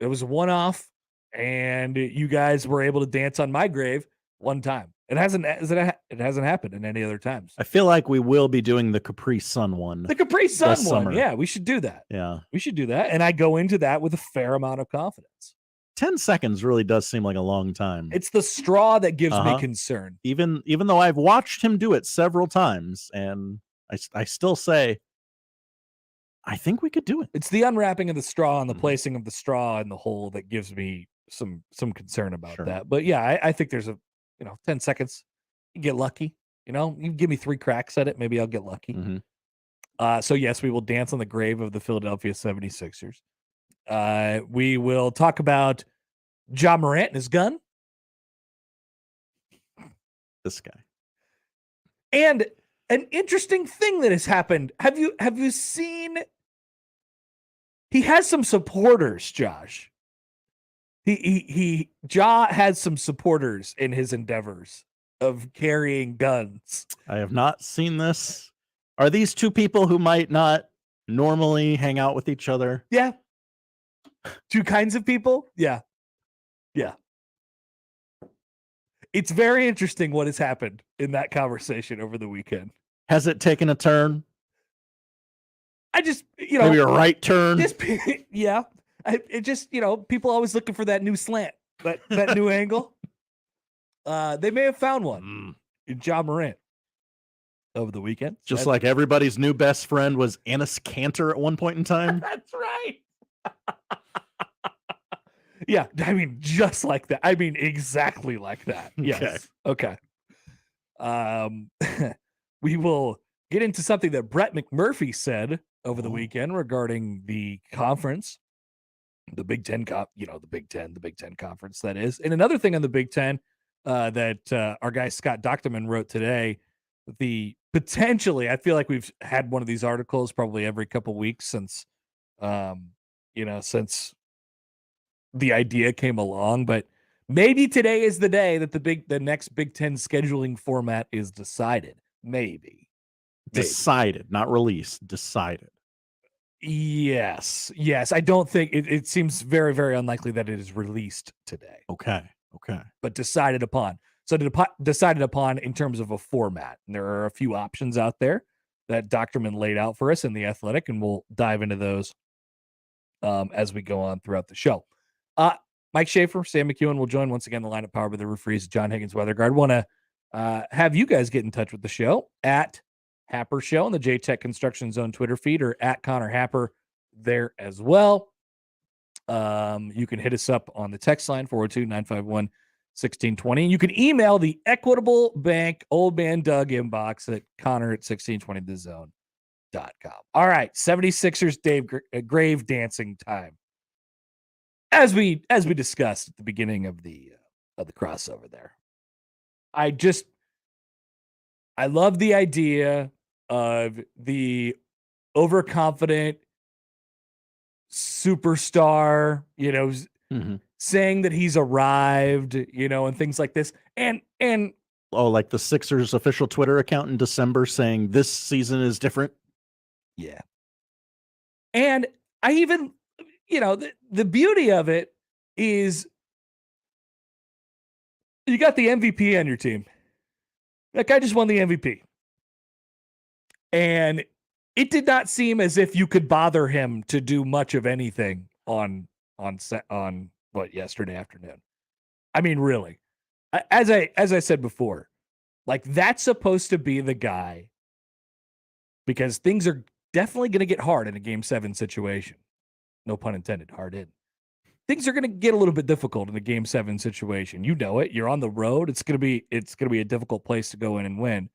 It was a one-off, and you guys were able to dance on my grave one time. It hasn't happened in any other times. I feel like we will be doing the Capri Sun one. The Capri Sun one. Summer. Yeah, we should do that. Yeah. We should do that. And I go into that with a fair amount of confidence. 10 seconds really does seem like a long time. It's the straw that gives me concern. Even though I've watched him do it several times, and I still say, I think we could do it. It's the unwrapping of the straw and the placing of the straw in the hole that gives me some concern about that. But yeah, I think there's 10 seconds. You get lucky. You give me 3 cracks at it. Maybe I'll get lucky. Mm-hmm. So yes, we will dance on the grave of the Philadelphia 76ers. We will talk about Ja Morant and his gun. This guy. And an interesting thing that has happened. Have you seen He has some supporters, Josh. Ja has some supporters in his endeavors of carrying guns. I have not seen this. Are these two people who might not normally hang out with each other? Yeah. Two kinds of people? Yeah. Yeah. It's very interesting what has happened in that conversation over the weekend. Has it taken a turn? I just, maybe a right turn. Yeah. It just, people always looking for that new slant, that new angle. They may have found one in Ja Morant over the weekend. Just like everybody's new best friend was Enes Kanter at one point in time. That's right. Yeah, I mean, just like that. I mean, exactly like that. Yes. Okay. We will get into something that Brett McMurphy said over the weekend regarding the conference, the Big Ten, the Big Ten conference, that is. And another thing on the Big Ten that our guy Scott Dochterman wrote today, potentially, I feel like we've had one of these articles probably every couple weeks since the idea came along, but maybe today is the day that the next Big Ten scheduling format is decided. Maybe. Decided, not released. Decided. Yes. I don't think it seems very, very unlikely that it is released today. Okay. But decided upon. So decided upon in terms of a format. And there are a few options out there that Dochterman laid out for us in The Athletic, and we'll dive into those as we go on throughout the show. Mike Schaefer, Sam McKewon will join once again the lineup powered by the referees, John Higgins Weather Guard. Want to have you guys get in touch with the show at Happer Show on the J-Tech Construction Zone Twitter feed, or at Connor Happer there as well. You can hit us up on the text line 402-951-1620. You can email the Equitable Bank Old Man Doug inbox at Connor@1620thezone.com. All right, 76ers grave dancing time. As we discussed at the beginning of the crossover there. I love the idea of the overconfident superstar, saying that he's arrived, and things like this. And like the Sixers official Twitter account in December saying this season is different. Yeah. And I even, the beauty of it is you got the MVP on your team. That guy just won the MVP. And it did not seem as if you could bother him to do much of anything on yesterday afternoon. I mean, really. As I said before, like, that's supposed to be the guy, because things are definitely going to get hard in a Game 7 situation. No pun intended, hard in. Things are going to get a little bit difficult in a Game 7 situation. You know it. You're on the road. It's going to be a difficult place to go in and win.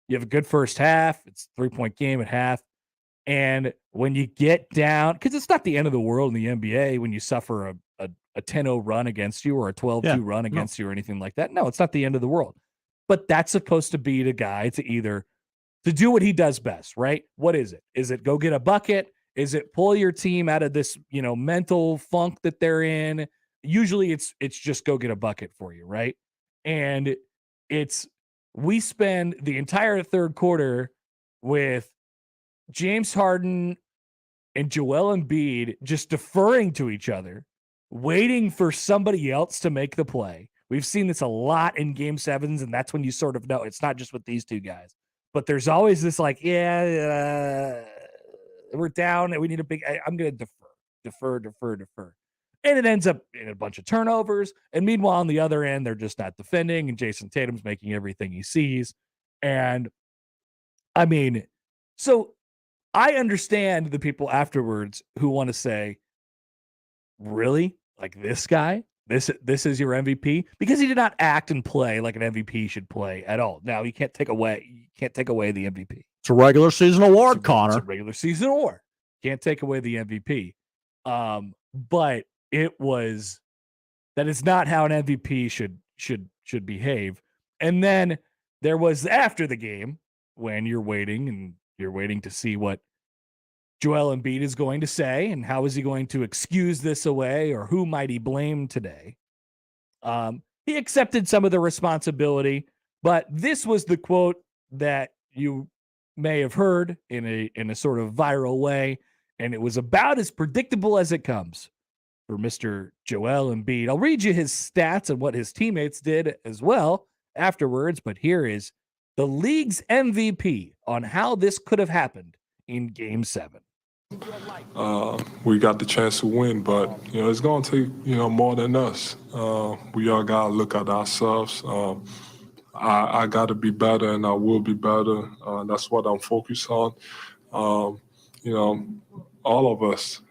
You have a good first half. It's a 3-point game at half. And when you get down, because it's not the end of the world in the NBA when you suffer a 10-0 run against you or a 12-2 run against you or anything like that. No, it's not the end of the world. But that's supposed to be the guy to do what he does best, right? What is it? Is it go get a bucket? Is it pull your team out of this, mental funk that they're in? Usually it's just go get a bucket for you, right? And we spend the entire third quarter with James Harden and Joel Embiid just deferring to each other, waiting for somebody else to make the play. We've seen this a lot in Game 7s, and that's when you sort of know it's not just with these two guys. But there's always this we're down and we need I'm going to defer. And it ends up in a bunch of turnovers. And meanwhile, on the other end, they're just not defending, and Jason Tatum's making everything he sees. And I mean, so I understand the people afterwards who want to say, really? Like, this guy? This is your MVP? Because he did not act and play like an MVP should play at all. Now, you can't take away the MVP. It's a regular season award, Connor. It's a regular season award. Can't take away the MVP. But that is not how an MVP should behave. And then there was after the game when you're waiting to see what Joel Embiid is going to say, and how is he going to excuse this away, or who might he blame today? He accepted some of the responsibility, but this was the quote that you may have heard in a sort of viral way, and it was about as predictable as it comes for Mr. Joel Embiid. I'll read you his stats and what his teammates did as well afterwards, but here is the league's MVP on how this could have happened in Game 7. We got the chance to win, but it's going to take more than us. We all got to look at ourselves. I got to be better, and I will be better. That's what I'm focused on. All of us,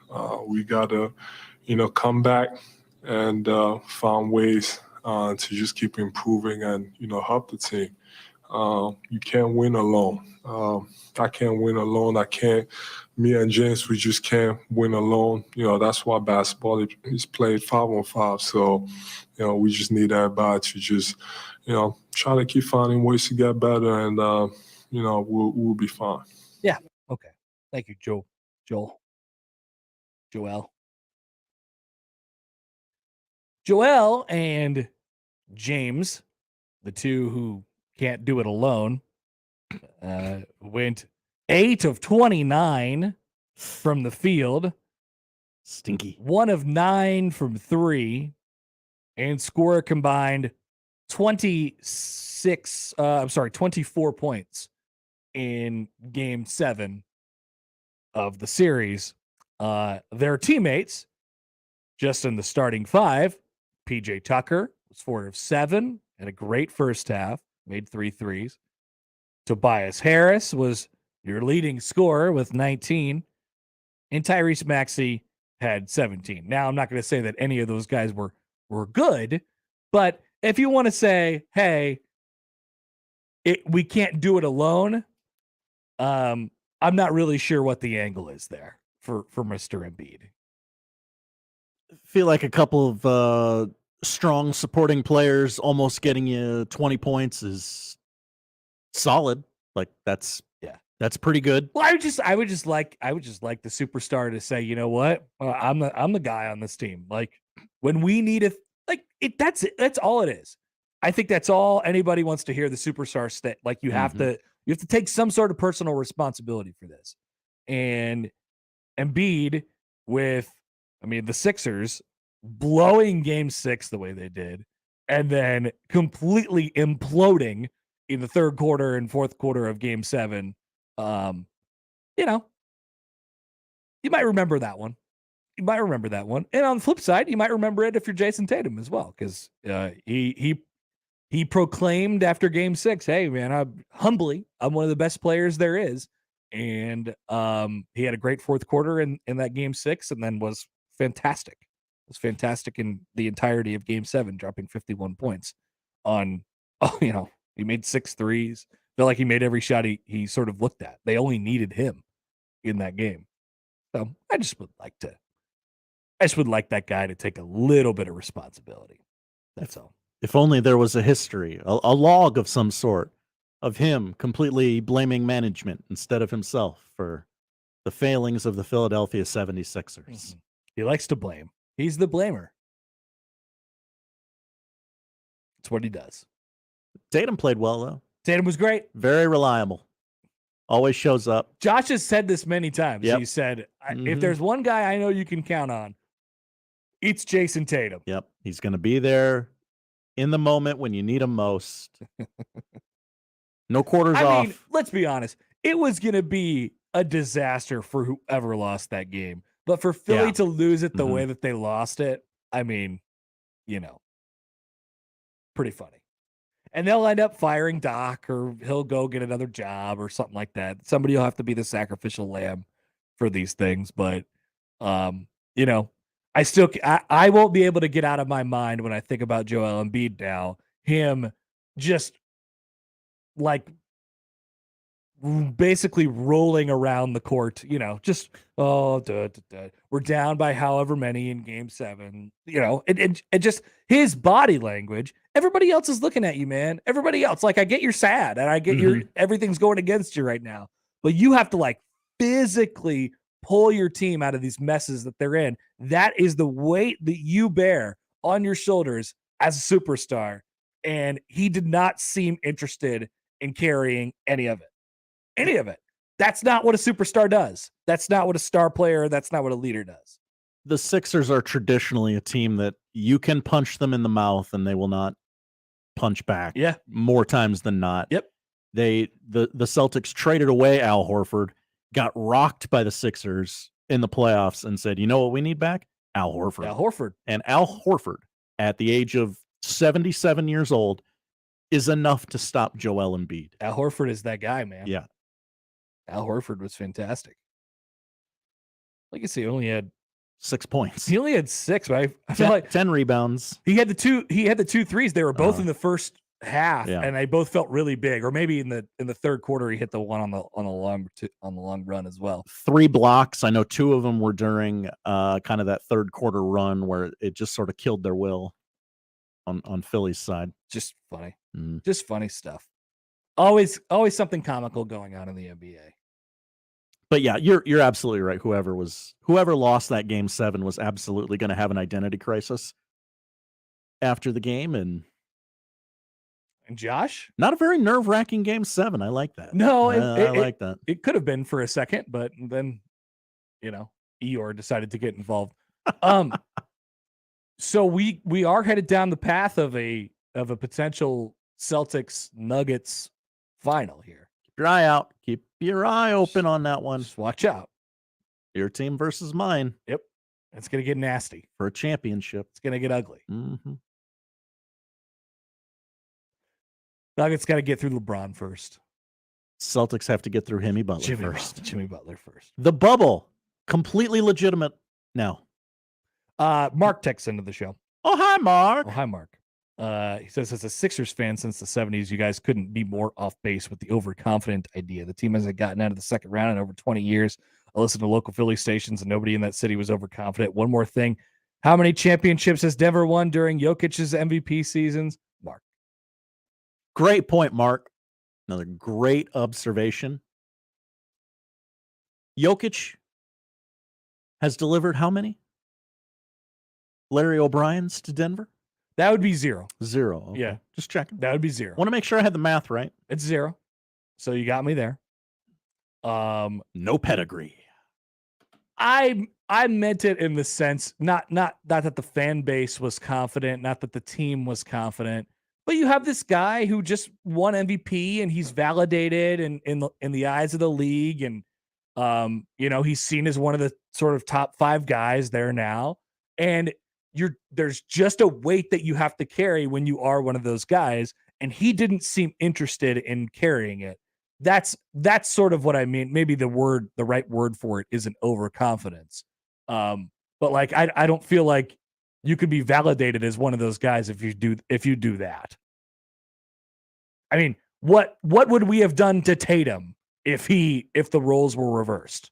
we got to come back and find ways to just keep improving and help the team. You can't win alone. I can't win alone. Me and James, we just can't win alone. That's why basketball is played 5-on-5. So, we just need everybody to just, try to keep finding ways to get better, and we'll be fine. Yeah. Okay. Thank you, Joel. Joel and James, the two who can't do it alone, went 8 of 29 from the field. Stinky. 1 of 9 from 3, and score a combined 24 points in Game 7 of the series. Their teammates, just in the starting 5, PJ Tucker was 4 of 7, had a great first half, made 3 threes. Tobias Harris was your leading scorer with 19, and Tyrese Maxey had 17. Now, I'm not going to say that any of those guys were good, but if you want to say, hey, we can't do it alone, I'm not really sure what the angle is there for Mr. Embiid. Feel like a couple of strong supporting players almost getting you 20 points is solid. Like that's pretty good. Well, I would just like the superstar to say, you know what, I'm the guy on this team. Like when we need that's it. That's all it is. I think that's all anybody wants to hear. The superstar state. Like you have to take some sort of personal responsibility for this. And Embiid with, the Sixers blowing Game 6 the way they did, and then completely imploding in the third quarter and fourth quarter of Game 7. You might remember that one. And on the flip side, you might remember it if you're Jason Tatum as well, because he proclaimed after Game 6, "Hey man, I'm one of the best players there is," and he had a great fourth quarter in that Game 6, and then was fantastic. It was fantastic in the entirety of Game 7, dropping 51 points on. He made 6 threes. Felt like he made every shot he sort of looked at. They only needed him in that game. So I just would like that guy to take a little bit of responsibility. That's all. If only there was a history, a log of some sort of him completely blaming management instead of himself for the failings of the Philadelphia 76ers. Mm-hmm. He likes to blame. He's the blamer. That's what he does. Tatum played well, though. Tatum was great. Very reliable. Always shows up. Josh has said this many times. Yep. He said, if there's one guy I know you can count on, it's Jason Tatum. Yep. He's going to be there in the moment when you need him most. No quarters off. Let's be honest. It was going to be a disaster for whoever lost that game. But for Philly to lose it the way that they lost it, pretty funny. And they'll end up firing Doc, or he'll go get another job or something like that. Somebody will have to be the sacrificial lamb for these things. But, I won't be able to get out of my mind when I think about Joel Embiid now, him just like basically rolling around the court, we're down by however many in Game 7, and just his body language. Everybody else is looking at you, man. Everybody else, like, I get you're sad and I get everything's going against you right now, but you have to like physically pull your team out of these messes that they're in. That is the weight that you bear on your shoulders as a superstar. And he did not seem interested in carrying any of it. Any of it. That's not what a superstar does. That's not what a star player, that's not what a leader does. The Sixers are traditionally a team that you can punch them in the mouth and they will not punch back. Yeah. More times than not. Yep. The Celtics traded away Al Horford, got rocked by the Sixers in the playoffs, and said, you know what we need back? Al Horford. Al Horford. And Al Horford, at the age of 77 years old, is enough to stop Joel Embiid. Al Horford is that guy, man. Yeah. Al Horford was fantastic. Like I say, he only had 6 points. He only had 6, but I feel like 10 rebounds. He had the two threes. They were both in the first half, and they both felt really big. Or maybe in the third quarter, he hit the one on the long run as well. 3 blocks. I know 2 of them were during kind of that third quarter run where it just sort of killed their will on Philly's side. Just funny. Just funny stuff. Always something comical going on in the NBA. But yeah, you're absolutely right. Whoever lost that game 7 was absolutely going to have an identity crisis after the game. And Josh, not a very nerve-wracking game 7. I like that. No, I like that. It could have been for a second, but then Eeyore decided to get involved. So we are headed down the path of a potential Celtics Nuggets final here. Keep your eye out. Keep your eye open on that one. Just watch out. Your team versus mine. Yep. It's going to get nasty. For a championship. It's going to get ugly. Mm-hmm. Nuggets got to get through LeBron first. Celtics have to get through Jimmy Butler first. Jimmy Butler first. The bubble, completely legitimate now. Mark texts into the show. Oh, hi, Mark. Oh, hi, Mark. He says, as a Sixers fan since the 70s, you guys couldn't be more off base with the overconfident idea. The team hasn't gotten out of the second round in over 20 years. I listened to local Philly stations, and nobody in that city was overconfident. One more thing. How many championships has Denver won during Jokic's MVP seasons? Mark. Great point, Mark. Another great observation. Jokic has delivered how many? Larry O'Brien's to Denver? That would be 0. 0. Okay. Yeah. Just checking. That would be 0. Want to make sure I had the math right. It's 0. So you got me there. No pedigree. I meant it in the sense, not that the fan base was confident, not that the team was confident, but you have this guy who just won MVP and he's validated in the eyes of the league. And, he's seen as one of the sort of top 5 guys there now. And there's just a weight that you have to carry when you are one of those guys. And he didn't seem interested in carrying it. That's sort of what I mean. Maybe the right word for it isn't overconfidence. But like, I don't feel like you could be validated as one of those guys if you do that. I mean, what would we have done to Tatum if the roles were reversed,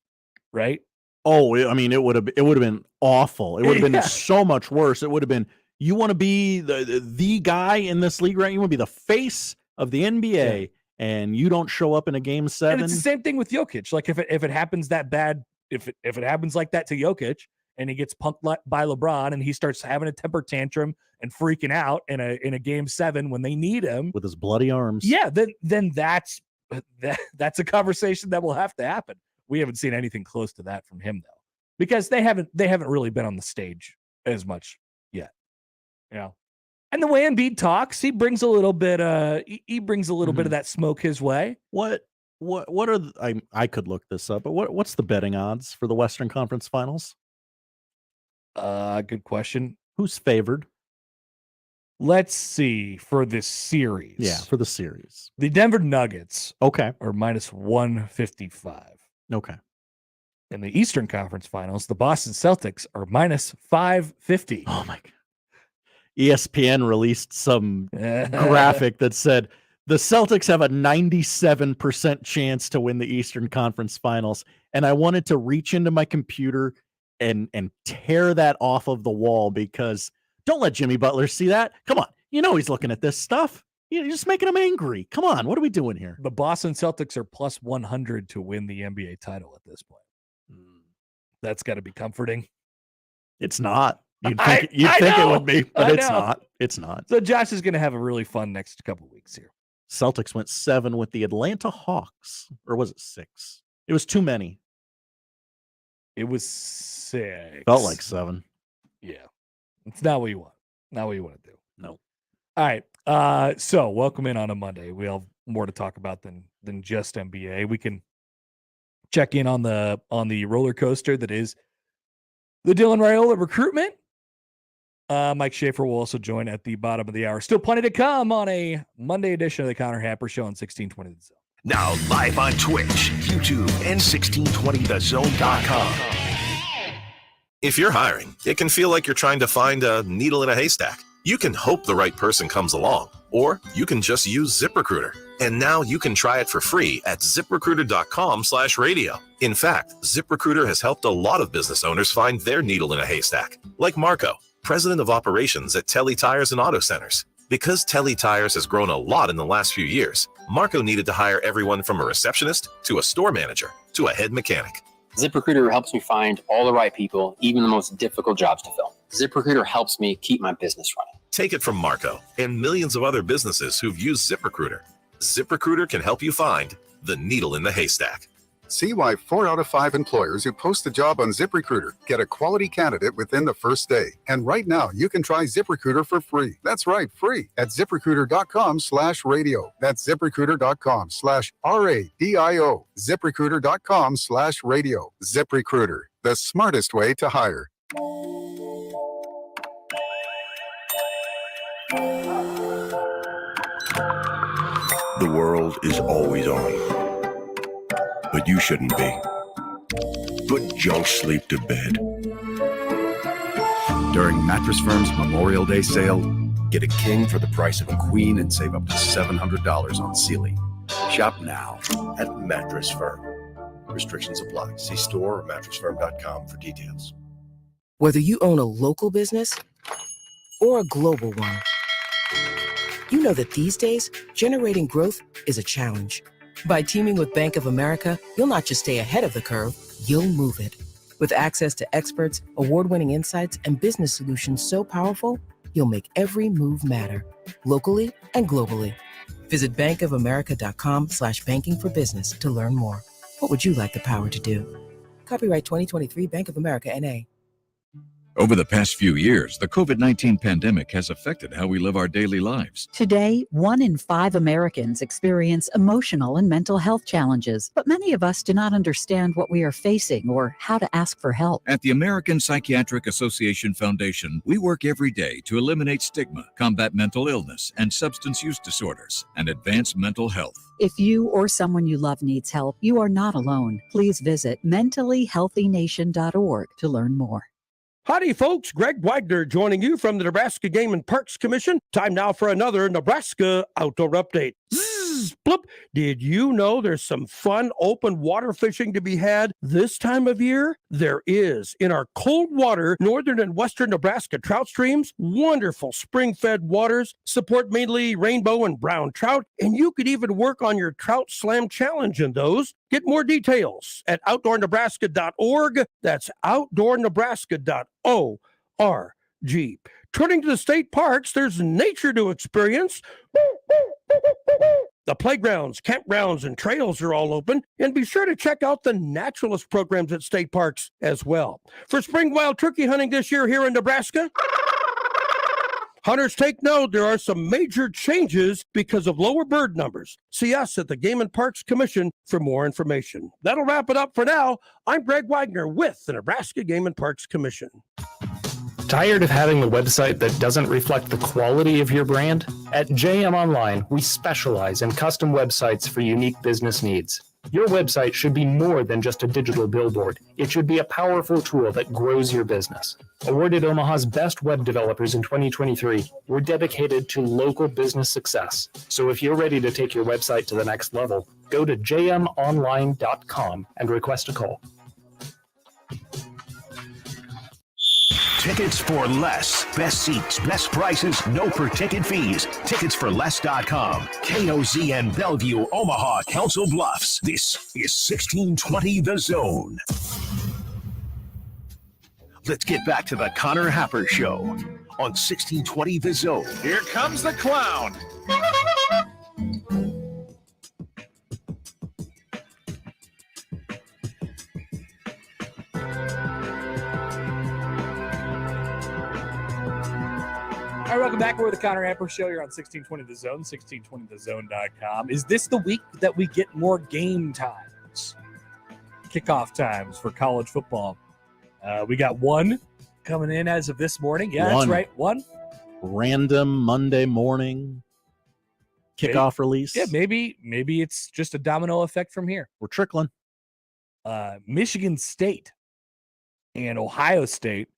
right? Oh, I mean, it would have been awful. It would have been so much worse. It would have been, you want to be the guy in this league, right? You want to be the face of the NBA, and you don't show up in a game 7. And it's the same thing with Jokic. Like if it happens that bad, if it happens like that to Jokic, and he gets punked by LeBron, and he starts having a temper tantrum and freaking out in a game 7 when they need him with his bloody arms. Yeah, then that's a conversation that will have to happen. We haven't seen anything close to that from him though, because they haven't really been on the stage as much yet. And the way Embiid talks, he brings a little bit bit of that smoke his way. What are I could look this up, but what's the betting odds for the Western Conference Finals? Good question. Who's favored? Let's see for this series. Yeah, for the series. The Denver Nuggets are -155. Okay. In the Eastern Conference Finals, the Boston Celtics are -550. Oh my God. ESPN released some graphic that said the Celtics have a 97% chance to win the Eastern Conference Finals. And I wanted to reach into my computer and tear that off of the wall, because don't let Jimmy Butler see that. Come on. He's looking at this stuff. You're just making him angry. Come on. What are we doing here? The Boston Celtics are +100 to win the NBA title at this point. That's got to be comforting. It's not. You'd think it would be, but it's not. It's not. So Josh is going to have a really fun next couple weeks here. Celtics went 7 with the Atlanta Hawks, or was it 6? It was too many. It was 6. Felt like 7. Yeah. It's not what you want. Not what you want to do. No. All right. So welcome in on a Monday. We have more to talk about than just NBA. We can check in on the roller coaster that is the Dylan Raiola recruitment. Mike Schaefer will also join at the bottom of the hour. Still plenty to come on a Monday edition of the Connor Happer Show on 1620 The Zone. Now live on Twitch, YouTube, and 1620thezone.com. If you're hiring, it can feel like you're trying to find a needle in a haystack. You can hope the right person comes along, or you can just use ZipRecruiter. And now you can try it for free at ZipRecruiter.com/radio. In fact, ZipRecruiter has helped a lot of business owners find their needle in a haystack, like Marco, president of operations at Telly Tires and Auto Centers. Because Telly Tires has grown a lot in the last few years, Marco needed to hire everyone from a receptionist to a store manager to a head mechanic. ZipRecruiter helps me find all the right people, even the most difficult jobs to fill. ZipRecruiter helps me keep my business running. Take it from Marco and millions of other businesses who've used ZipRecruiter. ZipRecruiter can help you find the needle in the haystack. See why 4 out of 5 employers who post a job on ZipRecruiter get a quality candidate within the first day. And right now, you can try ZipRecruiter for free. That's right, free at ZipRecruiter.com/radio. That's ZipRecruiter.com/RADIO. ZipRecruiter.com/radio. ZipRecruiter, the smartest way to hire. The world is always on. But you shouldn't be. Put junk sleep to bed. During Mattress Firm's Memorial Day sale, get a king for the price of a queen and save up to $700 on Sealy. Shop now at Mattress Firm. Restrictions apply. See store or mattressfirm.com for details. Whether you own a local business or a global one, you know that these days, generating growth is a challenge. By teaming with Bank of America, you'll not just stay ahead of the curve, you'll move it. With access to experts, award-winning insights, and business solutions so powerful, you'll make every move matter, locally and globally. Visit bankofamerica.com/banking for business to learn more. What would you like the power to do? Copyright 2023 Bank of America, N.A. Over the past few years, the COVID-19 pandemic has affected how we live our daily lives. Today, 1 in 5 Americans experience emotional and mental health challenges, but many of us do not understand what we are facing or how to ask for help. At the American Psychiatric Association Foundation, we work every day to eliminate stigma, combat mental illness and substance use disorders, and advance mental health. If you or someone you love needs help, you are not alone. Please visit mentallyhealthynation.org to learn more. Howdy, folks. Greg Wagner joining you from the Nebraska Game and Parks Commission. Time now for another Nebraska Outdoor Update. Zzz, bloop. Did you know there's some fun open water fishing to be had this time of year? There is. In our cold water, northern and western Nebraska trout streams, wonderful spring-fed waters, support mainly rainbow and brown trout, and you could even work on your Trout Slam Challenge in those. Get more details at outdoornebraska.org. That's outdoornebraska.org. Turning to the state parks, there's nature to experience. The playgrounds, campgrounds, and trails are all open. And be sure to check out the naturalist programs at state parks as well. For spring wild turkey hunting this year here in Nebraska, hunters, take note, there are some major changes because of lower bird numbers. See us at the Game and Parks Commission for more information. That'll wrap it up for now. I'm Greg Wagner with the Nebraska Game and Parks Commission. Tired of having a website that doesn't reflect the quality of your brand? At JM Online, we specialize in custom websites for unique business needs. Your website should be more than just a digital billboard. It should be a powerful tool that grows your business. Awarded Omaha's best web developers in 2023, we're dedicated to local business success. So if you're ready to take your website to the next level, go to jmonline.com and request a call. Tickets for less. Best seats, best prices, no per-ticket fees. Ticketsforless.com. KOZN Bellevue, Omaha, Council Bluffs. This is 1620 The Zone. Let's get back to the Connor Happer Show on 1620 The Zone. Here comes the clown. All right, welcome back. We're the Connor Happer Show. You're on 1620 The Zone, 1620thezone.com. Is this the week that we get more game times? Kickoff times for college football. We got one coming in as of this morning. Yeah, that's right. One. Random Monday morning kickoff release. Yeah, maybe it's just a domino effect from here. We're trickling. Michigan State and Ohio State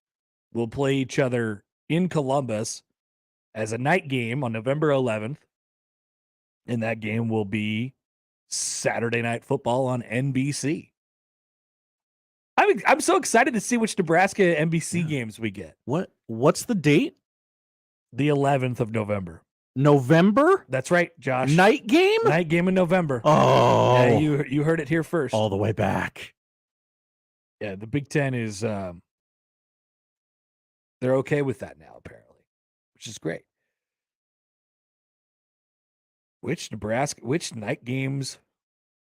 will play each other in Columbus as a night game on November 11th. And that game will be Saturday Night Football on NBC. I'm so excited to see which Nebraska NBC games we get. What's the date? The 11th of November. November? That's right, Josh. Night game? Night game in November. Oh. Yeah, you heard it here first. All the way back. Yeah, the Big Ten is they're okay with that now, apparently, which is great. Which night games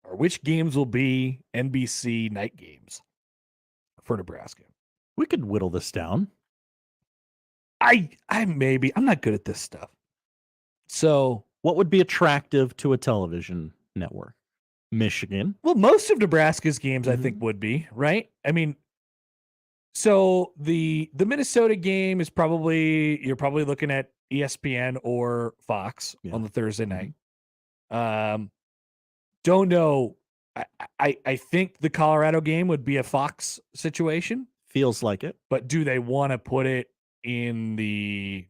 or which games will be NBC night games for Nebraska? We could whittle this down. I'm not good at this stuff. So what would be attractive to a television network? Michigan. Well, most of Nebraska's games, I think, would be, right? I mean, so the Minnesota game is you're probably looking at ESPN or Fox on the Thursday night. Don't know. I think the Colorado game would be a Fox situation. Feels like it. But do they want to put it in the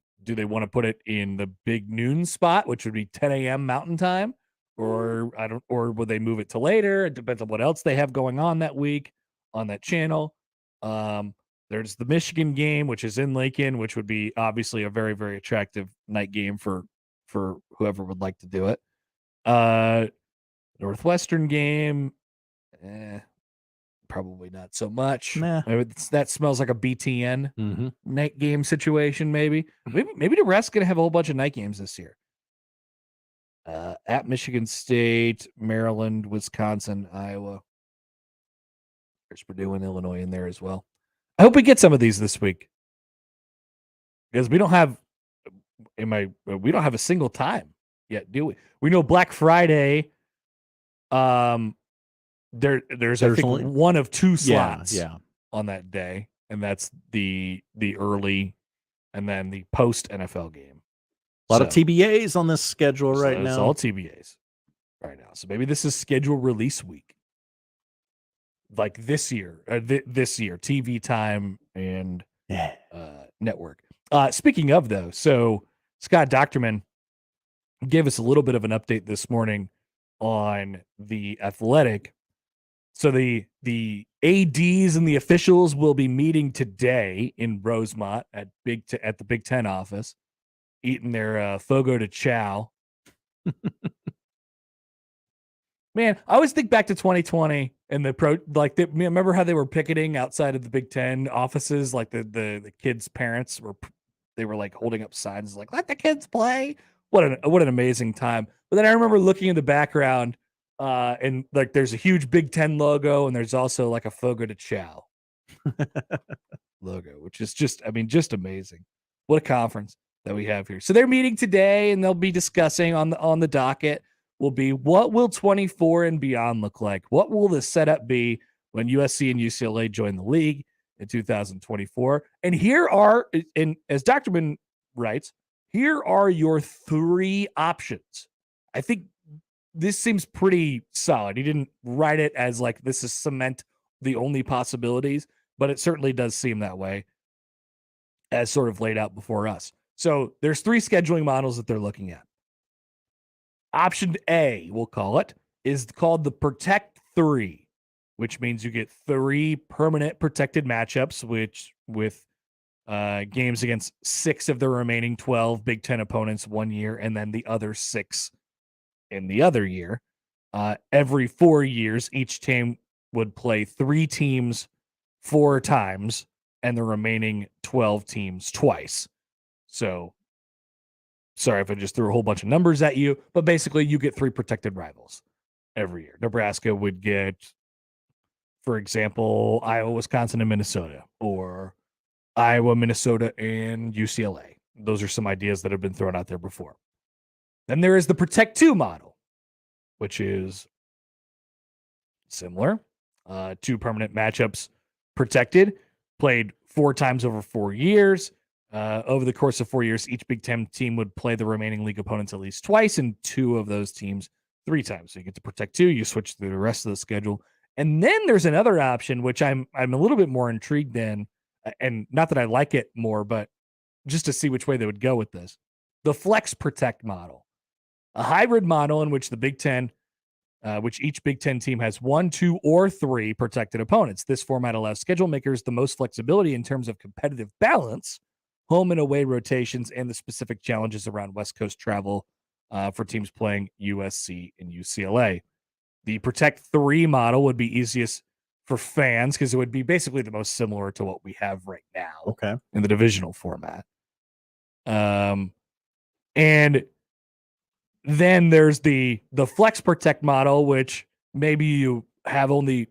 big noon spot, which would be 10 a.m. Mountain Time? Or would they move it to later? It depends on what else they have going on that week on that channel. There's the Michigan game, which is in Lincoln, which would be obviously a very, very attractive night game for whoever would like to do it. Northwestern game, probably not so much. Nah. That smells like a BTN night game situation. Maybe Nebraska's gonna have a whole bunch of night games this year. At Michigan State, Maryland, Wisconsin, Iowa. There's Purdue and Illinois in there as well. I hope we get some of these this week because we don't have a single time yet, do we? We know Black Friday. There's I think only one of two slots on that day, and that's the early and then the post NFL game. A lot of TBAs on this schedule right now. It's all TBAs right now. So maybe this is schedule release week. Like this year, TV time and network. Speaking of though, so Scott Docterman gave us a little bit of an update this morning on the Athletic. So the ADs and the officials will be meeting today in Rosemont at the Big Ten office, eating their fogo de chao. Man, I always think back to 2020 and remember how they were picketing outside of the Big Ten offices, like the kids' parents were like holding up signs like "Let the kids play." What an amazing time! But then I remember looking in the background, and like there's a huge Big Ten logo, and there's also like a fogo de chao logo, which is just amazing. What a conference that we have here. So they're meeting today, and they'll be discussing on the docket will be what will 24 and beyond look like? What will the setup be when USC and UCLA join the league in 2024? And as Docterman writes, here are your three options. I think this seems pretty solid. He didn't write it as like this is cement the only possibilities, but it certainly does seem that way as sort of laid out before us. So there's three scheduling models that they're looking at. Option A, we'll call it, is called the Protect 3, which means you get 3 permanent protected matchups, with games against 6 of the remaining 12 Big Ten opponents one year, and then the other 6 in the other year. Every 4 years, each team would play 3 teams 4 times and the remaining 12 teams twice. So, sorry if I just threw a whole bunch of numbers at you, but basically you get 3 protected rivals every year. Nebraska would get, for example, Iowa, Wisconsin, and Minnesota, or Iowa, Minnesota, and UCLA. Those are some ideas that have been thrown out there before. Then there is the Protect 2 model, which is similar. 2 permanent matchups protected, played 4 times over 4 years. Over the course of 4 years, each Big Ten team would play the remaining league opponents at least twice, and 2 of those teams 3 times. So you get to Protect 2, you switch through the rest of the schedule. And then there's another option, which I'm a little bit more intrigued in, and not that I like it more, but just to see which way they would go with this. The Flex Protect model, a hybrid model in which the Big Ten, which each Big Ten team has 1, 2, or 3 protected opponents. This format allows schedule makers the most flexibility in terms of competitive balance, home and away rotations, and the specific challenges around West Coast travel for teams playing USC and UCLA. The Protect 3 model would be easiest for fans because it would be basically the most similar to what we have right now in the divisional format. And then there's the Flex Protect model, which maybe you have only,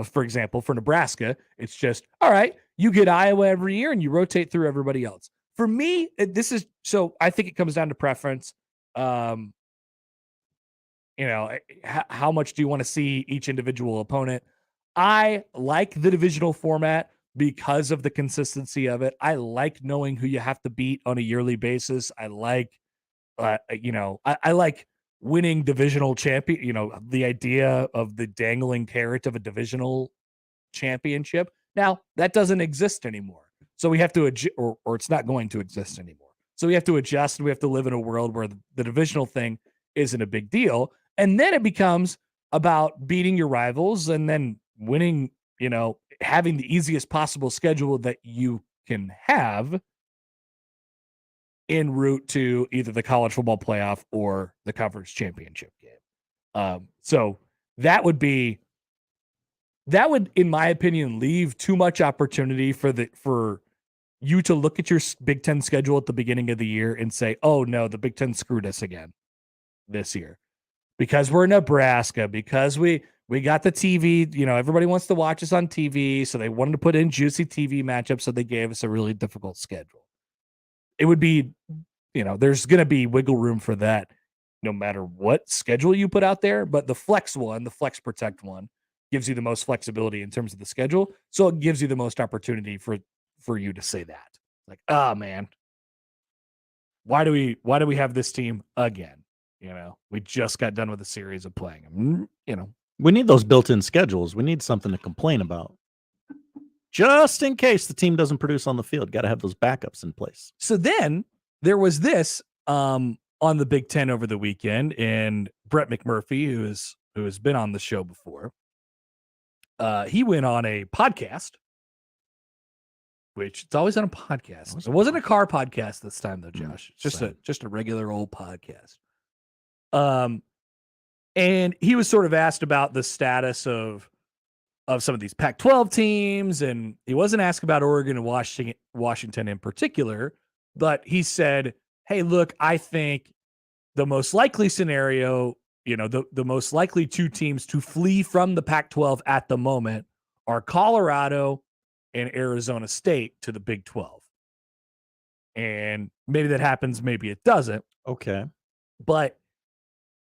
for example, for Nebraska, it's just, all right, you get Iowa every year and you rotate through everybody else. For me, I think it comes down to preference. How much do you want to see each individual opponent? I like the divisional format because of the consistency of it. I like knowing who you have to beat on a yearly basis. I like, I like winning divisional champion, the idea of the dangling carrot of a divisional championship. Now, that doesn't exist anymore. So we have to adjust, or it's not going to exist anymore. So we have to adjust, and we have to live in a world where the divisional thing isn't a big deal. And then it becomes about beating your rivals and then winning, having the easiest possible schedule that you can have en route to either the college football playoff or the conference championship game. So that would, in my opinion, leave too much opportunity for you to look at your Big Ten schedule at the beginning of the year and say, oh no, the Big Ten screwed us again this year because we're Nebraska, because we got the TV, everybody wants to watch us on TV. So they wanted to put in juicy TV matchups. So they gave us a really difficult schedule. It would be, there's going to be wiggle room for that no matter what schedule you put out there. But the Flex Protect one gives you the most flexibility in terms of the schedule. So it gives you the most opportunity for you to say that. Like, man, why do we have this team again? We just got done with a series of playing them. We need those built-in schedules. We need something to complain about. Just in case the team doesn't produce on the field. Got to have those backups in place. So then there was this on the Big Ten over the weekend, and Brett McMurphy, who has been on the show before, he went on a podcast, which it's always on a podcast. It wasn't a car podcast this time though, Josh. It's just a regular old podcast. And he was sort of asked about the status of some of these Pac-12 teams, and he wasn't asked about Oregon and Washington in particular, but he said, hey, look, I think the most likely scenario, the most likely 2 teams to flee from the Pac-12 at the moment are Colorado and Arizona State to the Big 12. And maybe that happens, maybe it doesn't. Okay.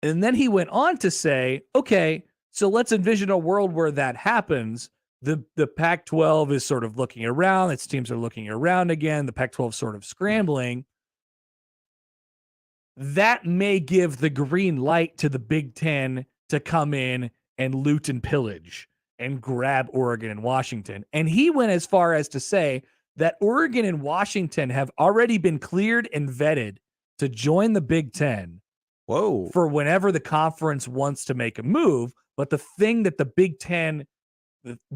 And then he went on to say, okay, so let's envision a world where that happens. The Pac-12 is sort of looking around. Its teams are looking around again. The Pac-12 sort of scrambling. That may give the green light to the Big Ten to come in and loot and pillage and grab Oregon and Washington. And he went as far as to say that Oregon and Washington have already been cleared and vetted to join the Big Ten. Whoa. For whenever the conference wants to make a move. But the thing that the Big Ten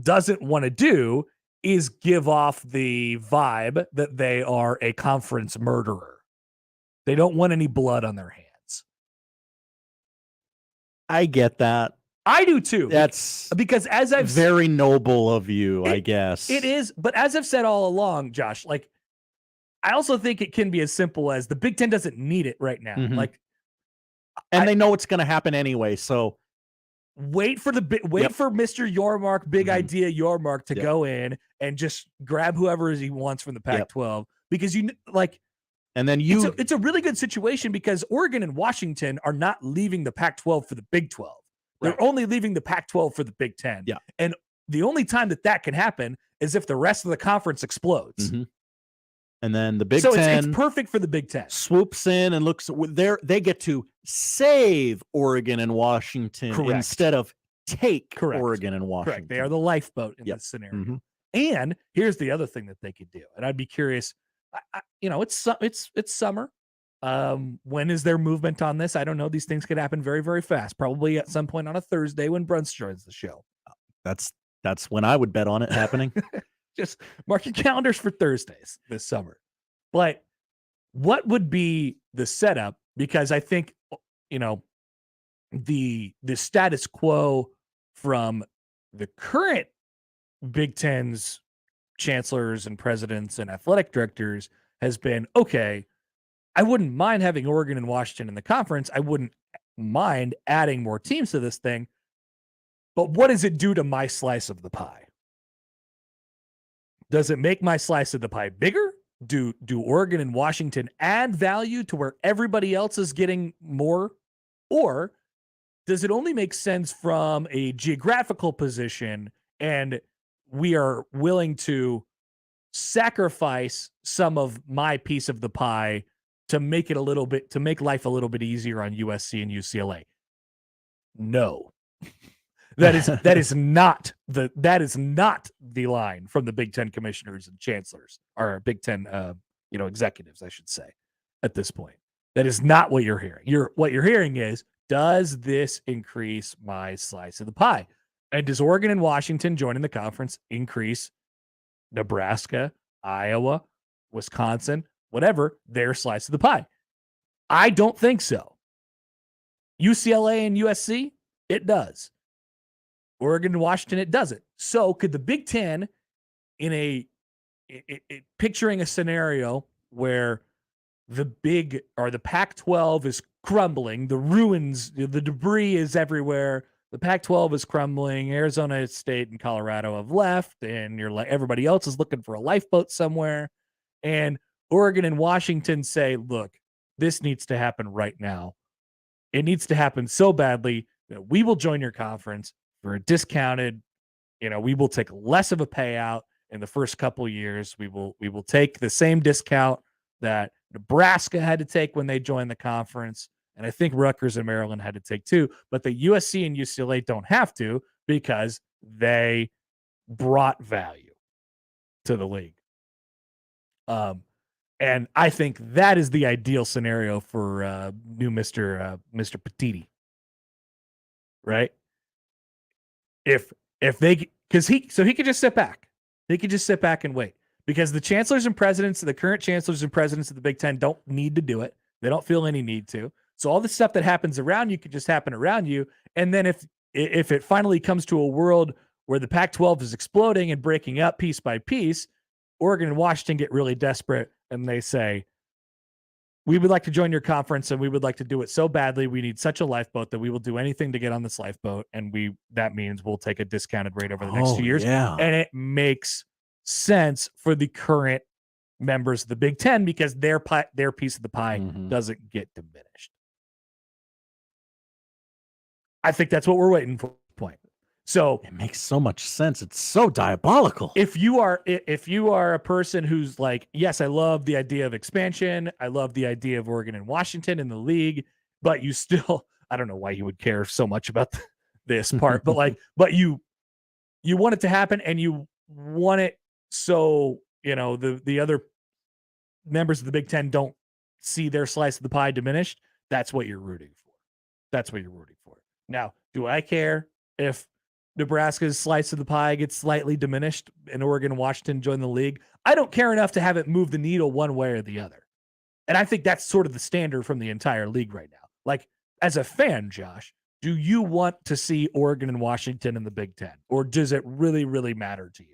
doesn't want to do is give off the vibe that they are a conference murderer. They don't want any blood on their hands. I get that. I do too. That's because as I've very noble of you, I guess. It is, but as I've said all along, Josh, like I also think it can be as simple as the Big Ten doesn't need it right now. Like, and they know it's going to happen anyway. So wait for Mr. Yormark, big idea Yormark to go in and just grab whoever he wants from the Pac-12 because and then it's a really good situation because Oregon and Washington are not leaving the Pac-12 for the Big 12. They're only leaving the Pac-12 for the Big 10. Yeah. And the only time that can happen is if the rest of the conference explodes. And then the Big Ten, it's perfect for the Big Ten. Swoops in and looks there. They get to save Oregon and Washington instead of take Oregon and Washington. Correct. They are the lifeboat in this scenario. And here's the other thing that they could do. And I'd be curious. It's summer. When is their movement on this? I don't know. These things could happen very, very fast. Probably at some point on a Thursday when Brunch joins the show. That's when I would bet on it happening. Just mark your calendars for Thursdays this summer. But what would be the setup? Because I think, the status quo from the current Big Ten's chancellors and presidents and athletic directors has been, okay, I wouldn't mind having Oregon and Washington in the conference. I wouldn't mind adding more teams to this thing. But what does it do to my slice of the pie? Does it make my slice of the pie bigger? Do Oregon and Washington add value to where everybody else is getting more? Or does it only make sense from a geographical position and we are willing to sacrifice some of my piece of the pie to make life a little bit easier on USC and UCLA? No. That is not the line from the Big Ten commissioners and chancellors, or Big Ten executives, I should say, at this point. That is not what you're hearing. What you're hearing is, does this increase my slice of the pie? And does Oregon and Washington joining the conference increase Nebraska, Iowa, Wisconsin, whatever, their slice of the pie? I don't think so. UCLA and USC, it does. Oregon and Washington, it doesn't. So could the Big Ten, picturing a scenario where the Pac-12 is crumbling, the ruins, the debris is everywhere, the Pac-12 is crumbling, Arizona State and Colorado have left, and everybody else is looking for a lifeboat somewhere, and Oregon and Washington say, look, this needs to happen right now. It needs to happen so badly that we will join your conference for a discounted, we will take less of a payout in the first couple of years. We will take the same discount that Nebraska had to take when they joined the conference. And I think Rutgers and Maryland had to take too, but the USC and UCLA don't have to because they brought value to the league. And I think that is the ideal scenario for new Mr. Petiti, right? If they, because he could just sit back. They could just sit back and wait because the chancellors and presidents, the current chancellors and presidents of the Big Ten don't need to do it. They don't feel any need to. So all the stuff that happens around you could just happen around you. And then if it finally comes to a world where the Pac-12 is exploding and breaking up piece by piece, Oregon and Washington get really desperate and they say, we would like to join your conference and we would like to do it so badly. We need such a lifeboat that we will do anything to get on this lifeboat. And that means we'll take a discounted rate over the next 2 years. Yeah. And it makes sense for the current members of the Big Ten because their piece of the pie doesn't get diminished. I think that's what we're waiting for. Point. So it makes so much sense. It's so diabolical. If you are a person who's like, yes, I love the idea of expansion. I love the idea of Oregon and Washington in the league, but you still, I don't know why you would care so much about this part, but you want it to happen and you want it so, the other members of the Big Ten don't see their slice of the pie diminished. That's what you're rooting for. Now, do I care if Nebraska's slice of the pie gets slightly diminished and Oregon and Washington join the league? I don't care enough to have it move the needle one way or the other. And I think that's sort of the standard from the entire league right now. Like, as a fan, Josh, do you want to see Oregon and Washington in the Big Ten, or does it really, really matter to you?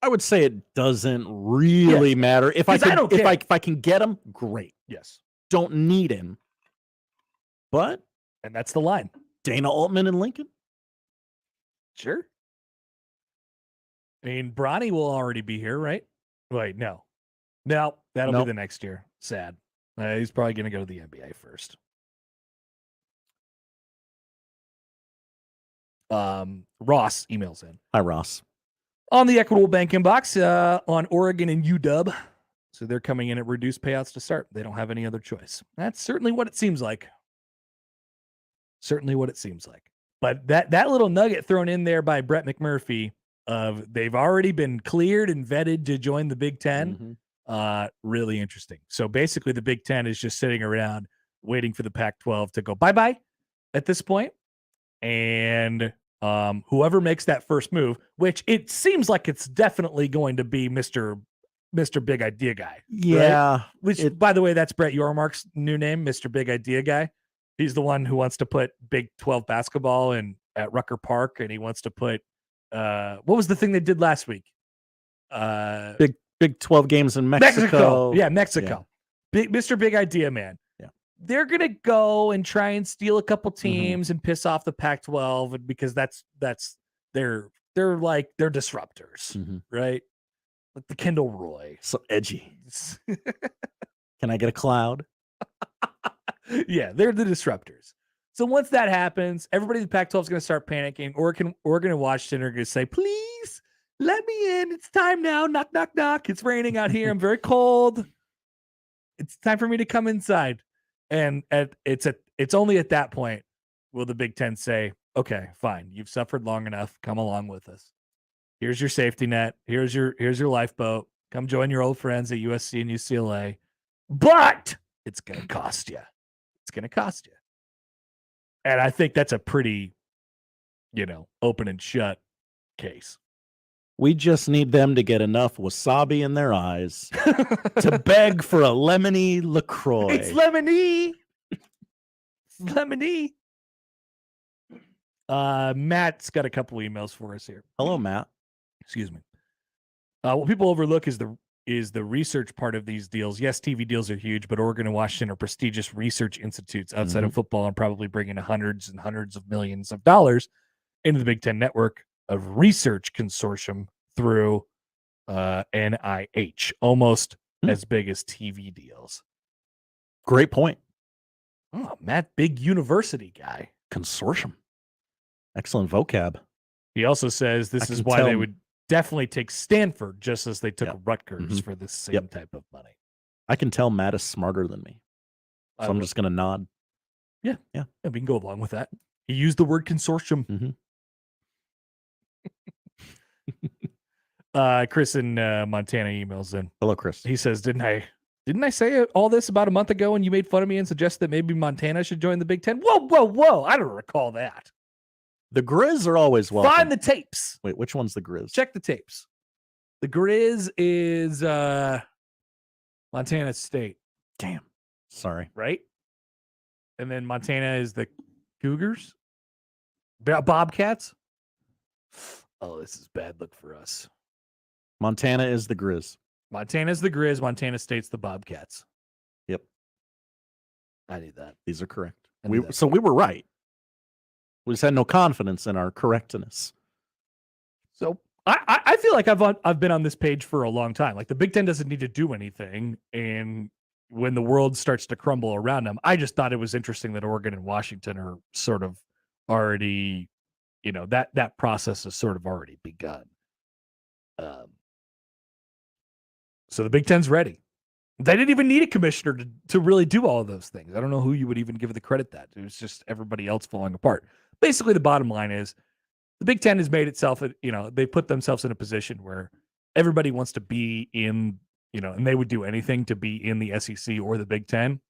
I would say it doesn't really matter. If I can get him, great. Yes. Don't need him. But and that's the line. Dana Altman and Lincoln. Sure. I mean, Bronny will already be here, right? Wait, no, that'll be the next year. Sad. He's probably going to go to the NBA first. Ross emails in. Hi, Ross. On the Equitable Bank inbox on Oregon and UW. So they're coming in at reduced payouts to start. They don't have any other choice. That's certainly what it seems like. Certainly what it seems like. But that little nugget thrown in there by Brett McMurphy of they've already been cleared and vetted to join the Big Ten. Really interesting. So basically the Big Ten is just sitting around waiting for the Pac-12 to go bye-bye at this point. And whoever makes that first move, which it seems like it's definitely going to be Mr. Big Idea Guy. Yeah. Right? Which, by the way, that's Brett Yormark's new name, Mr. Big Idea Guy. He's the one who wants to put Big 12 basketball at Rucker Park, and he wants to put what was the thing they did last week? Big 12 games in Mexico. Yeah, Mexico. Yeah. Mr. Big Idea Man. Yeah. They're gonna go and try and steal a couple teams and piss off the Pac-12 because that's they're disruptors, right? Like the Kendall Roy. So edgy. Can I get a cloud? Yeah, they're the disruptors. So once that happens, everybody in the Pac-12 is going to start panicking. Oregon and Washington are going to say, please, let me in. It's time now. Knock, knock, knock. It's raining out here. I'm very cold. It's time for me to come inside. And it's only at that point will the Big Ten say, okay, fine. You've suffered long enough. Come along with us. Here's your safety net. Here's your lifeboat. Come join your old friends at USC and UCLA. But it's going to cost you. It's going to cost you. And I think that's a pretty, open and shut case. We just need them to get enough wasabi in their eyes to beg for a lemony LaCroix. It's lemony. It's lemony. Matt's got a couple emails for us here. Hello, Matt. Excuse me. What people overlook is the research part of these deals. Yes, TV deals are huge, but Oregon and Washington are prestigious research institutes outside of football and probably bringing hundreds and hundreds of millions of dollars into the Big Ten network of research consortium through NIH, almost as big as TV deals. Great point. Oh, Matt, big university guy. Consortium. Excellent vocab. He also says this is why they would definitely take Stanford just as they took Rutgers for the same type of money. I can tell Matt is smarter than me. So I'm just going to nod. Yeah, we can go along with that. He used the word consortium. Chris in Montana emails in. Hello, Chris. He says, didn't I say all this about a month ago when you made fun of me and suggested that maybe Montana should join the Big Ten? Whoa. I don't recall that. The Grizz are always welcome. Find the tapes. Wait, which one's the Grizz? Check the tapes. The Grizz is Montana State. Damn. Sorry. Right? And then Montana is the Cougars? Bobcats? Oh, this is bad look for us. Montana is the Grizz. Montana's the Grizz. Montana State's the Bobcats. Yep. I knew that. These are correct. That. So we were right. We just had no confidence in our correctness. So I feel like I've been on this page for a long time. Like the Big Ten doesn't need to do anything, and when the world starts to crumble around them, I just thought it was interesting that Oregon and Washington are sort of already, that process has sort of already begun. So the Big Ten's ready. They didn't even need a commissioner to really do all of those things. I don't know who you would even give the credit that. It was just everybody else falling apart. Basically, the bottom line is the Big Ten has made itself, they put themselves in a position where everybody wants to be in, and they would do anything to be in the SEC or the Big Ten.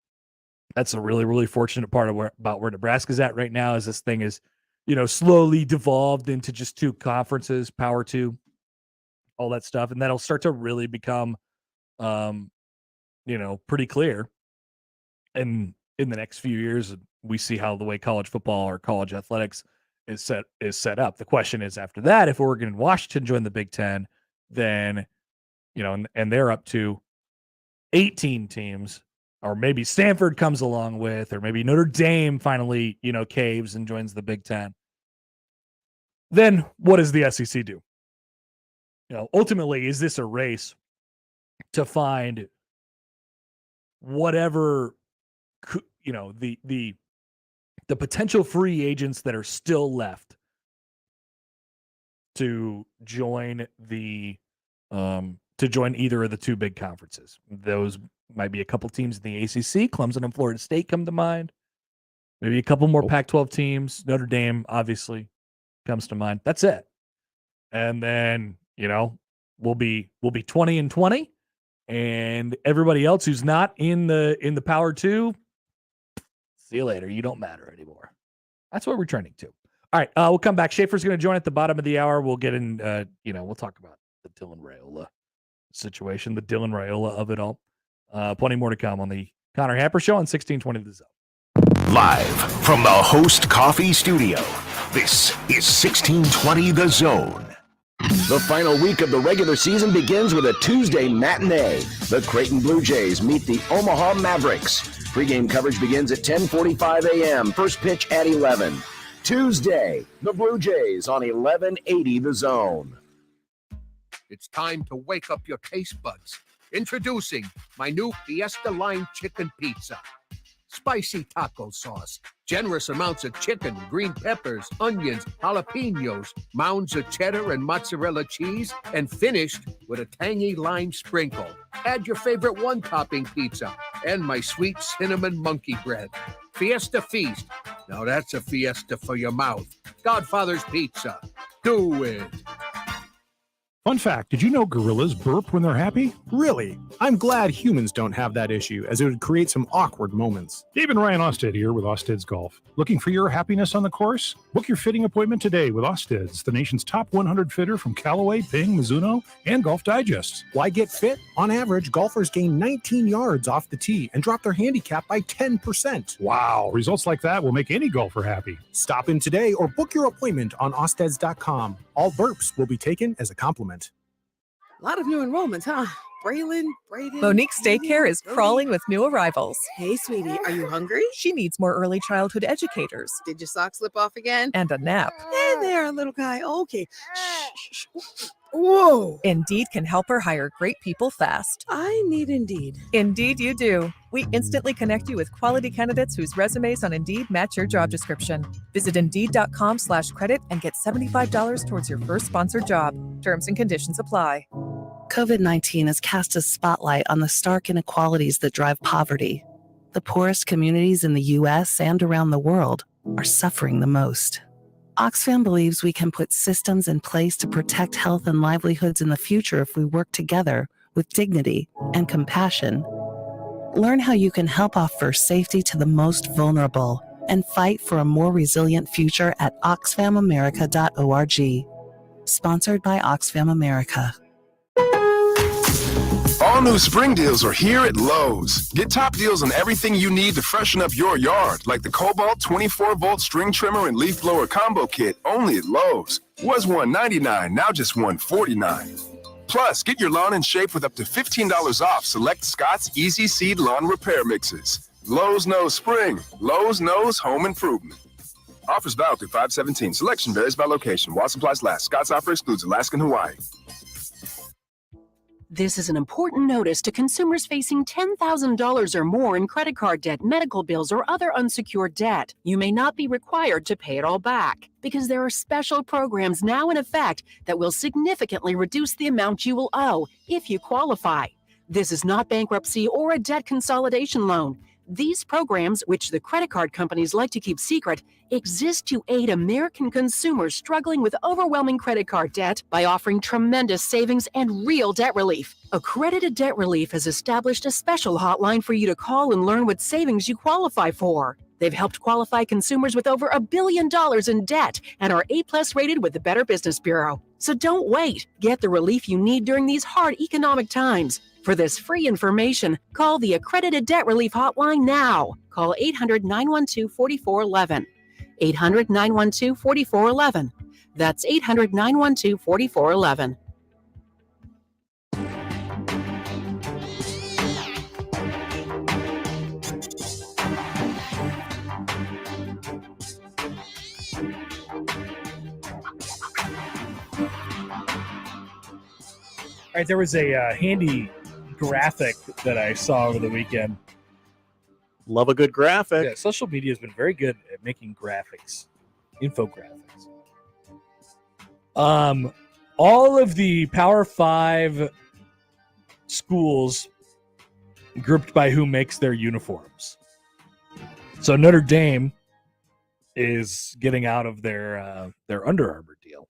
That's a really, really fortunate part about where Nebraska's at right now is this thing is, slowly devolved into just two conferences, Power 2, all that stuff. And that'll start to really become, pretty clear in the next few years, we see how the way college football or college athletics is set up. The question is, after that, if Oregon and Washington join the Big Ten, then, and they're up to 18 teams, or maybe Stanford comes along with, or maybe Notre Dame finally, caves and joins the Big Ten. Then what does the SEC do? Ultimately, is this a race to find whatever, the potential free agents that are still left to join either of the two big conferences? Those might be a couple teams in the ACC. Clemson and Florida State come to mind. Maybe a couple more Pac-12 teams. Notre Dame obviously comes to mind. That's it. And then, we'll be 20-20, and everybody else who's not in the Power 2, see you later. You don't matter anymore. That's what we're trending to. All right, we'll come back. Schaefer's going to join at the bottom of the hour. We'll get in, we'll talk about the Dylan Raiola situation, the Dylan Raiola of it all. Plenty more to come on the Connor Happer Show on 1620 The Zone. Live from the Host Coffee Studio, this is 1620 The Zone. The final week of the regular season begins with a Tuesday matinee. The Creighton Blue Jays meet the Omaha Mavericks. Pre-game coverage begins at 10:45 a.m. First pitch at 11. Tuesday, the Blue Jays on 1180 The Zone. It's time to wake up your taste buds. Introducing my new Fiesta Line Chicken Pizza. Spicy taco sauce, generous amounts of chicken, green peppers, onions, jalapenos, mounds of cheddar and mozzarella cheese, and finished with a tangy lime sprinkle. Add your favorite one-topping pizza and my sweet cinnamon monkey bread. Fiesta Feast. Now that's a fiesta for your mouth. Godfather's Pizza. Do it. Fun fact, did you know gorillas burp when they're happy? Really? I'm glad humans don't have that issue, as it would create some awkward moments. Dave and Ryan Osted here with Osted's Golf. Looking for your happiness on the course? Book your fitting appointment today with Osted's, the nation's top 100 fitter from Callaway, Ping, Mizuno, and Golf Digest. Why get fit? On average, golfers gain 19 yards off the tee and drop their handicap by 10%. Wow, results like that will make any golfer happy. Stop in today or book your appointment on Osteds.com. All burps will be taken as a compliment. A lot of new enrollments, huh? Braylon, Brayden. Monique's daycare is crawling with new arrivals. Hey, sweetie, are you hungry? She needs more early childhood educators. Did your sock slip off again? And a nap. Hey there, little guy. Okay. Shh. Whoa. Indeed can help her hire great people fast. I need Indeed. Indeed you do. We instantly connect you with quality candidates whose resumes on Indeed match your job description. Visit Indeed.com/credit and get $75 towards your first sponsored job. Terms and conditions apply. COVID-19 has cast a spotlight on the stark inequalities that drive poverty. The poorest communities in the U.S. and around the world are suffering the most. Oxfam believes we can put systems in place to protect health and livelihoods in the future if we work together with dignity and compassion. Learn how you can help offer safety to the most vulnerable and fight for a more resilient future at oxfamamerica.org. Sponsored by Oxfam America. All new spring deals are here at Lowe's. Get top deals on everything you need to freshen up your yard, like the Cobalt 24-volt string trimmer and leaf blower combo kit, only at Lowe's. Was $199, now just $149. Plus, get your lawn in shape with up to $15 off select Scott's Easy Seed Lawn Repair Mixes. Lowe's knows spring. Lowe's knows home improvement. Offers valid through 5/17. Selection varies by location. While supplies last. Scott's offer excludes Alaska and Hawaii. This is an important notice to consumers facing $10,000 or more in credit card debt, medical bills, or other unsecured debt. You may not be required to pay it all back because there are special programs now in effect that will significantly reduce the amount you will owe if you qualify. This is not bankruptcy or a debt consolidation loan. These programs, which the credit card companies like to keep secret, exist to aid American consumers struggling with overwhelming credit card debt by offering tremendous savings and real debt relief. Accredited Debt Relief has established a special hotline for you to call and learn what savings you qualify for. They've helped qualify consumers with over $1 billion in debt and are A+ rated with the Better Business Bureau. So don't wait. Get the relief you need during these hard economic times. For this free information, call the Accredited Debt Relief Hotline now. Call 800-912-4411. 800-912-4411. That's 800-912-4411. All right, there was a handy graphic that I saw over the weekend. Love a good graphic. Yeah, social media has been very good at making graphics, infographics. All of the Power 5 schools grouped by who makes their uniforms. So Notre Dame is getting out of their Under Armour deal.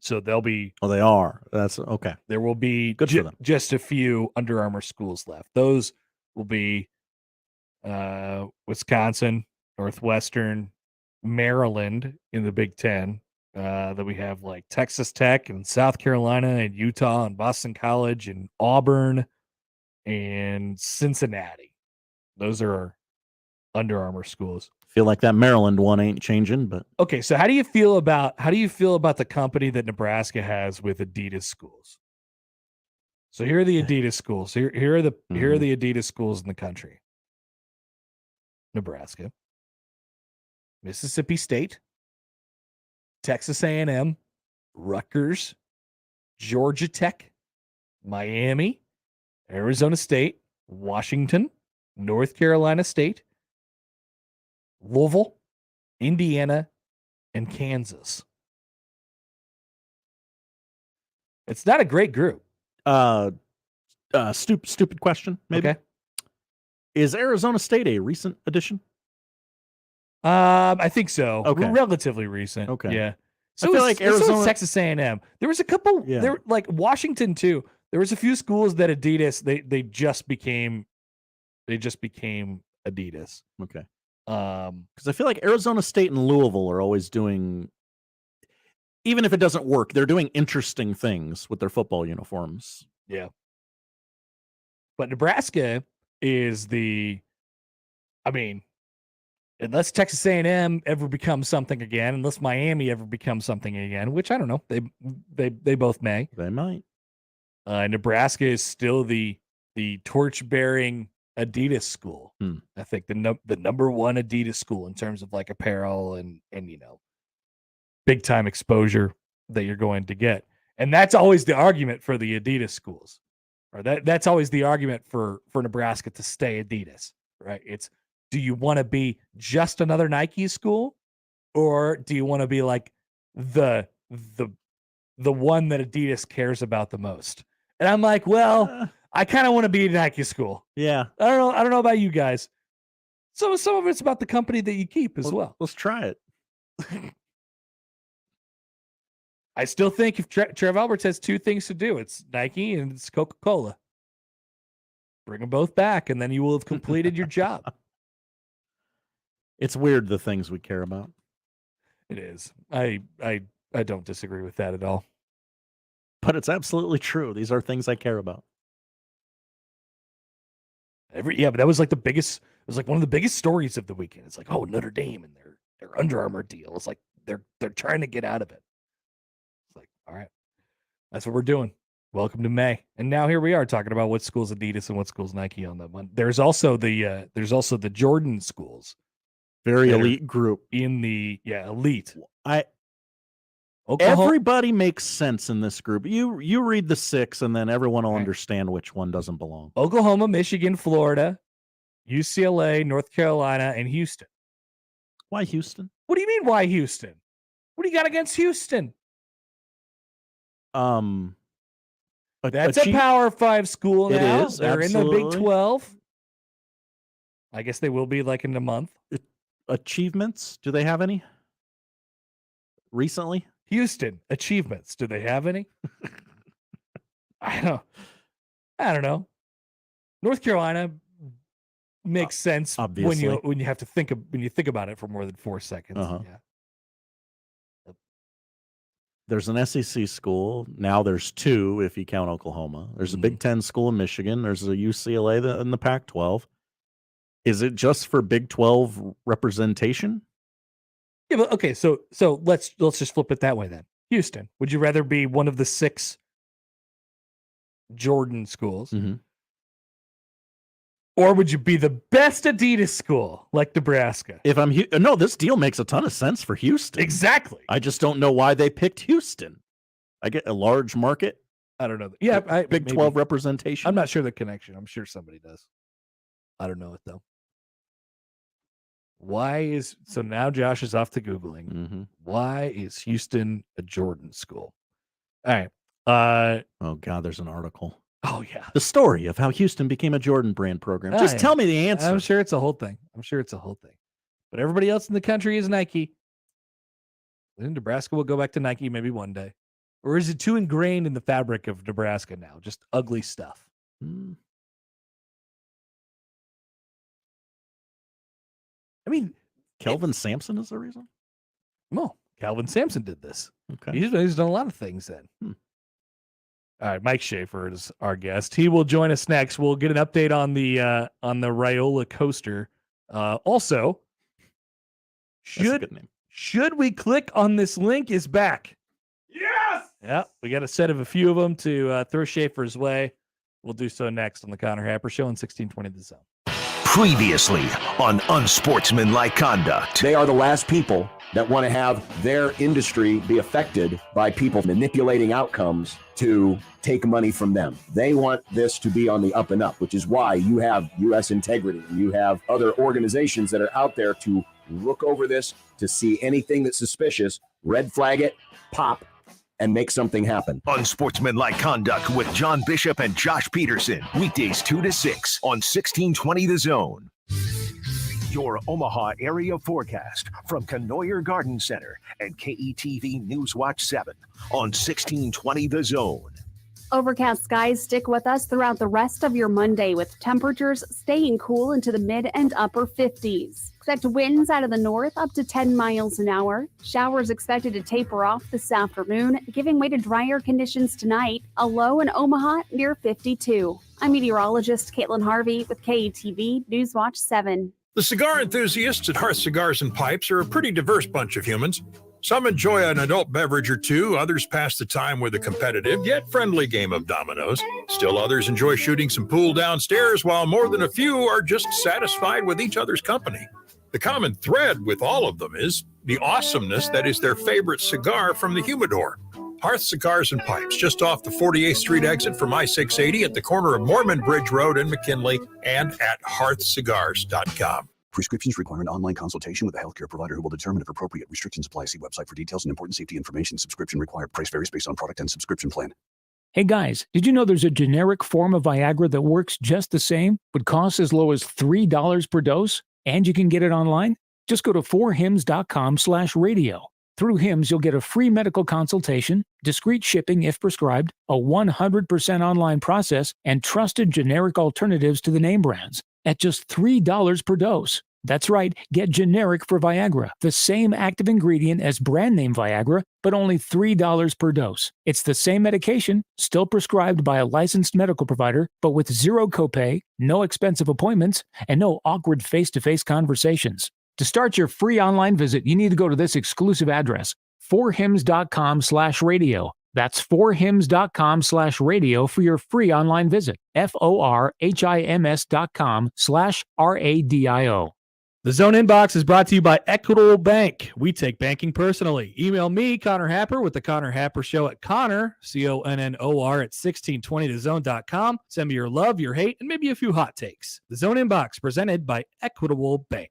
So they'll be. Oh, they are. That's okay. There will be good for them. Just a few Under Armour schools left. Those will be Wisconsin, Northwestern, Maryland in the Big Ten. Then we have like Texas Tech and South Carolina and Utah and Boston College and Auburn and Cincinnati. Those are our Under Armour schools. Feel like that Maryland one ain't changing, but okay. So how do you feel about the company that Nebraska has with Adidas schools? So here are the Adidas schools. Here are the Adidas schools in the country. Nebraska, Mississippi State, Texas A&M, Rutgers, Georgia Tech, Miami, Arizona State, Washington, North Carolina State, Louisville, Indiana, and Kansas. It's not a great group. Stupid question, maybe. Okay. Is Arizona State a recent addition? I think so. Okay. Relatively recent. Okay. Yeah. I feel like Arizona, so Texas A&M. There was a couple. Yeah. There, like Washington too. There was a few schools that Adidas they just became Adidas. Okay. Because I feel like Arizona State and Louisville are always doing, even if it doesn't work, they're doing interesting things with their football uniforms. Yeah. But Nebraska is unless Texas A&M ever becomes something again, unless Miami ever becomes something again, which I don't know, they both may. They might. Nebraska is still the torch-bearing Adidas school. I think the number one Adidas school in terms of like apparel and big time exposure that you're going to get. And that's always the argument for the Adidas schools. Or that's always the argument for Nebraska to stay Adidas, right? It's, do you want to be just another Nike school, or do you want to be like the one that Adidas cares about the most? And I'm like, well, I kind of want to be a Nike school. Yeah. I don't know about you guys. So some of it's about the company that you keep as well. Let's try it. I still think if Trev Alberts has two things to do, it's Nike and it's Coca-Cola. Bring them both back, and then you will have completed your job. It's weird, the things we care about. It is. I don't disagree with that at all. But it's absolutely true. These are things I care about. But that was like the biggest. It was like one of the biggest stories of the weekend. It's like, oh, Notre Dame and their Under Armour deal. It's like they're trying to get out of it. It's like, all right, that's what we're doing. Welcome to May. And now here we are talking about what school's Adidas and what school's Nike on that one. There's also the Jordan schools. Very elite group. In the elite. Everybody makes sense in this group. You read the six, and then everyone will understand which one doesn't belong. Oklahoma, Michigan, Florida, UCLA, North Carolina, and Houston. Why Houston? What do you mean, why Houston? What do you got against Houston? That's a Power 5 school now. It is. They're absolutely. in the Big 12. I guess they will be like in a month. Achievements? Do they have any? Recently? Houston, achievements. Do they have any? I don't know. North Carolina makes sense obviously. when you have to think about it for more than 4 seconds. Uh-huh. Yeah. There's an SEC school. Now there's 2 if you count Oklahoma. There's a Big Ten school in Michigan. There's a UCLA in the Pac-12. Is it just for Big 12 representation? Yeah, but okay, so let's just flip it that way then. Houston, would you rather be one of the 6 Jordan schools? Mm-hmm. Or would you be the best Adidas school like Nebraska? If I'm no, this deal makes a ton of sense for Houston. Exactly. I just don't know why they picked Houston. I get a large market. I don't know. Yeah, Big 12 representation. I'm not sure the connection. I'm sure somebody does. I don't know it though. So now Josh is off to Googling. Mm-hmm. Why is Houston a Jordan school? All right. Oh God, there's an article. Oh yeah. The story of how Houston became a Jordan brand program. Just tell me the answer. I'm sure it's a whole thing. But everybody else in the country is Nike. Then Nebraska will go back to Nike maybe one day. Or is it too ingrained in the fabric of Nebraska now? Just ugly stuff. I mean, Kelvin Sampson is the reason? No, Calvin Sampson did this. Okay. He's done a lot of things then. All right, Mike Schaefer is our guest. He will join us next. We'll get an update on the Riola coaster. Also, should we click on this link is back? Yes! Yeah, we got a set of a few of them to throw Schaefer's way. We'll do so next on the Connor Happer Show on 1620 The Zone. Previously on Unsportsmanlike Conduct. They are the last people that want to have their industry be affected by people manipulating outcomes to take money from them. They want this to be on the up and up, which is why you have U.S. Integrity and you have other organizations that are out there to look over this, to see anything that's suspicious, red flag it, pop, and make something happen. Unsportsmanlike Conduct with John Bishop and Josh Peterson. Weekdays 2 to 6 on 1620 The Zone. Your Omaha area forecast from Canoyer Garden Center and KETV Newswatch 7 on 1620 The Zone. Overcast skies stick with us throughout the rest of your Monday, with temperatures staying cool into the mid and upper 50s. Expect winds out of the north up to 10 miles an hour. Showers expected to taper off this afternoon, giving way to drier conditions tonight. A low in Omaha near 52. I'm meteorologist Caitlin Harvey with KETV Newswatch 7. The cigar enthusiasts at Hearth Cigars and Pipes are a pretty diverse bunch of humans. Some enjoy an adult beverage or two, others pass the time with a competitive yet friendly game of dominoes. Still others enjoy shooting some pool downstairs, while more than a few are just satisfied with each other's company. The common thread with all of them is the awesomeness that is their favorite cigar from the humidor. Hearth Cigars and Pipes, just off the 48th Street exit from I-680 at the corner of Mormon Bridge Road in McKinley, and at hearthcigars.com. Prescriptions require an online consultation with a healthcare provider who will determine if appropriate. Restrictions apply. See website for details and important safety information. Subscription required. Price varies based on product and subscription plan. Hey guys, did you know there's a generic form of Viagra that works just the same, but costs as low as $3 per dose? And you can get it online? Just go to 4hims.com/radio. Through Hims, you'll get a free medical consultation, discreet shipping if prescribed, a 100% online process, and trusted generic alternatives to the name brands at just $3 per dose. That's right, get generic for Viagra, the same active ingredient as brand name Viagra, but only $3 per dose. It's the same medication, still prescribed by a licensed medical provider, but with zero copay, no expensive appointments, and no awkward face-to-face conversations. To start your free online visit, you need to go to this exclusive address, 4hims.com/radio. That's 4hims.com/radio for your free online visit. FORHIMS.com/RADIO. The Zone Inbox is brought to you by Equitable Bank. We take banking personally. Email me, Connor Happer, with the Connor Happer Show at Connor, CONNOR, at 1620thezone.com. Send me your love, your hate, and maybe a few hot takes. The Zone Inbox, presented by Equitable Bank.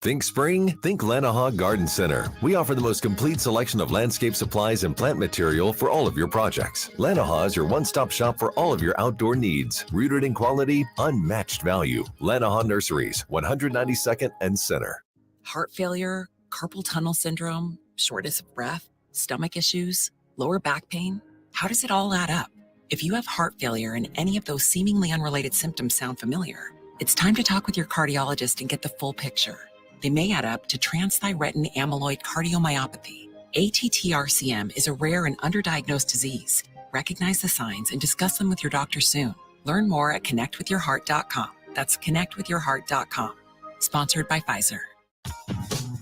Think spring? Think Lanahaw Garden Center. We offer the most complete selection of landscape supplies and plant material for all of your projects. Lanahaw is your one-stop shop for all of your outdoor needs. Rooted in quality, unmatched value. Lanahaw Nurseries, 192nd and Center. Heart failure, carpal tunnel syndrome, shortness of breath, stomach issues, lower back pain. How does it all add up? If you have heart failure and any of those seemingly unrelated symptoms sound familiar, it's time to talk with your cardiologist and get the full picture. They may add up to transthyretin amyloid cardiomyopathy. ATTRCM is a rare and underdiagnosed disease. Recognize the signs and discuss them with your doctor soon. Learn more at connectwithyourheart.com. That's connectwithyourheart.com. Sponsored by Pfizer.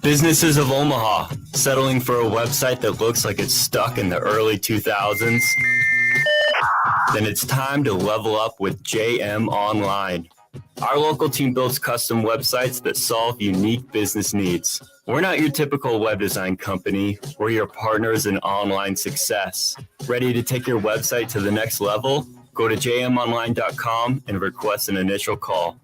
Businesses of Omaha, settling for a website that looks like it's stuck in the early 2000s? Then it's time to level up with JM Online. Our local team builds custom websites that solve unique business needs. We're not your typical web design company. We're your partners in online success. Ready to take your website to the next level? Go to jmonline.com and request an initial call.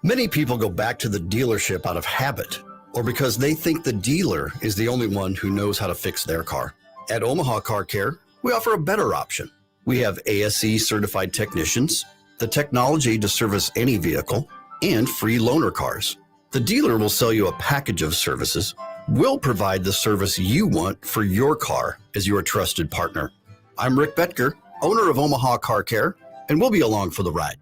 Many people go back to the dealership out of habit or because they think the dealer is the only one who knows how to fix their car. At Omaha Car Care, we offer a better option. We have ASE certified technicians, the technology to service any vehicle, and free loaner cars. The dealer will sell you a package of services. We'll provide the service you want for your car as your trusted partner. I'm Rick Betker, owner of Omaha Car Care, and we'll be along for the ride.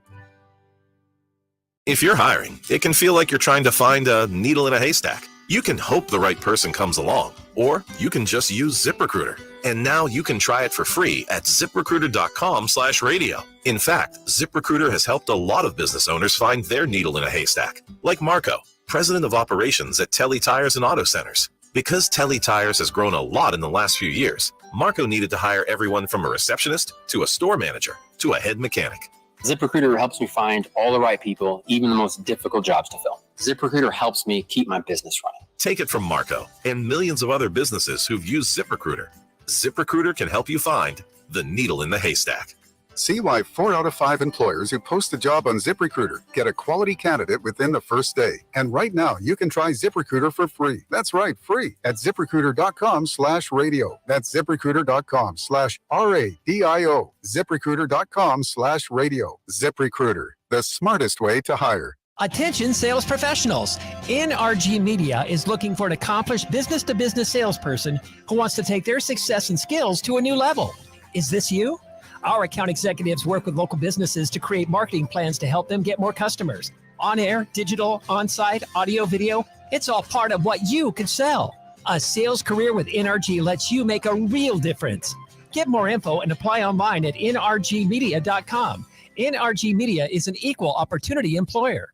If you're hiring, it can feel like you're trying to find a needle in a haystack. You can hope the right person comes along, or you can just use ZipRecruiter. And now you can try it for free at ziprecruiter.com/radio. In fact, ZipRecruiter has helped a lot of business owners find their needle in a haystack, like Marco, president of operations at Telly Tires and Auto Centers. Because Telly Tires has grown a lot in the last few years, Marco needed to hire everyone from a receptionist to a store manager to a head mechanic. ZipRecruiter helps me find all the right people, even the most difficult jobs to fill. ZipRecruiter helps me keep my business running. Take it from Marco and millions of other businesses who've used ZipRecruiter. ZipRecruiter can help you find the needle in the haystack. See why 4 out of 5 employers who post a job on ZipRecruiter get a quality candidate within the first day. And right now, you can try ZipRecruiter for free. That's right, free at ZipRecruiter.com/radio. That's ZipRecruiter.com/RADIO. ZipRecruiter.com/radio. ZipRecruiter, the smartest way to hire. Attention sales professionals. NRG Media is looking for an accomplished business-to-business salesperson who wants to take their success and skills to a new level. Is this you? Our account executives work with local businesses to create marketing plans to help them get more customers. On air, digital, on-site, audio, video, it's all part of what you can sell. A sales career with NRG lets you make a real difference. Get more info and apply online at nrgmedia.com. NRG Media is an equal opportunity employer.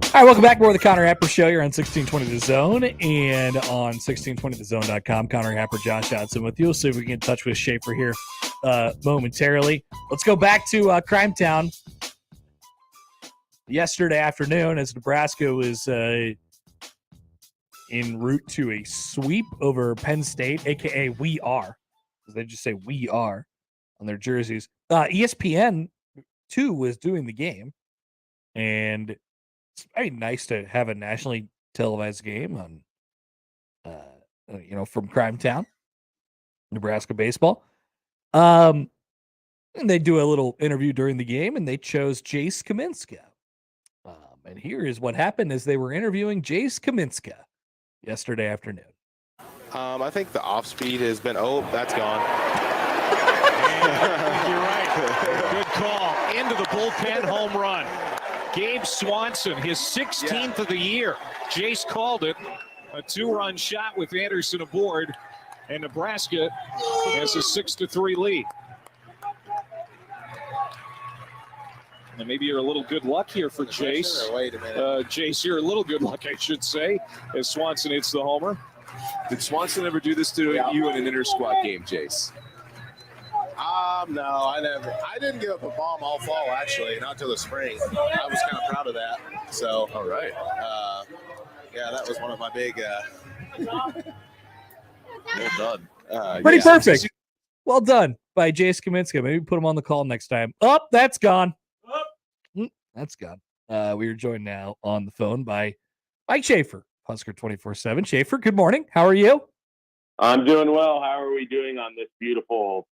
All right, welcome back. More of the Connor Happer Show. You're on 1620 The Zone and on 1620thezone.com. Connor Happer, Josh Hodson with you. We'll see if we can get in touch with Schaefer here momentarily. Let's go back to Crime Town. Yesterday afternoon, as Nebraska was en route to a sweep over Penn State, a.k.a. We Are, because they just say We Are on their jerseys. ESPN, too, was doing the game, and it's very nice to have a nationally televised game on, from Crime Town, Nebraska baseball. And they do a little interview during the game, and they chose Jace Kaminska. And here is what happened as they were interviewing Jace Kaminska yesterday afternoon. I think the off speed has been. Oh, that's gone. You're right. Good call. Into the bullpen home run. Gabe Swanson, his 16th of the year. Jace called it. A 2-run shot with Anderson aboard. And Nebraska has a 6-3 lead. And maybe you're a little good luck here for Jace. Wait a minute. Jace, you're a little good luck, I should say, as Swanson hits the homer. Did Swanson ever do this to you in an inter-squad game, Jace? No, I never. I didn't give up a bomb all fall, actually, not till the spring. I was kind of proud of that. So, all right. Yeah, that was one of my big. Well done. Pretty perfect. Well done by Jace Kaminska. Maybe put him on the call next time. Oh, that's gone. That's gone. We are joined now on the phone by Mike Schaefer, Husker 24/7. Schaefer, good morning. How are you? I'm doing well. How are we doing on this beautiful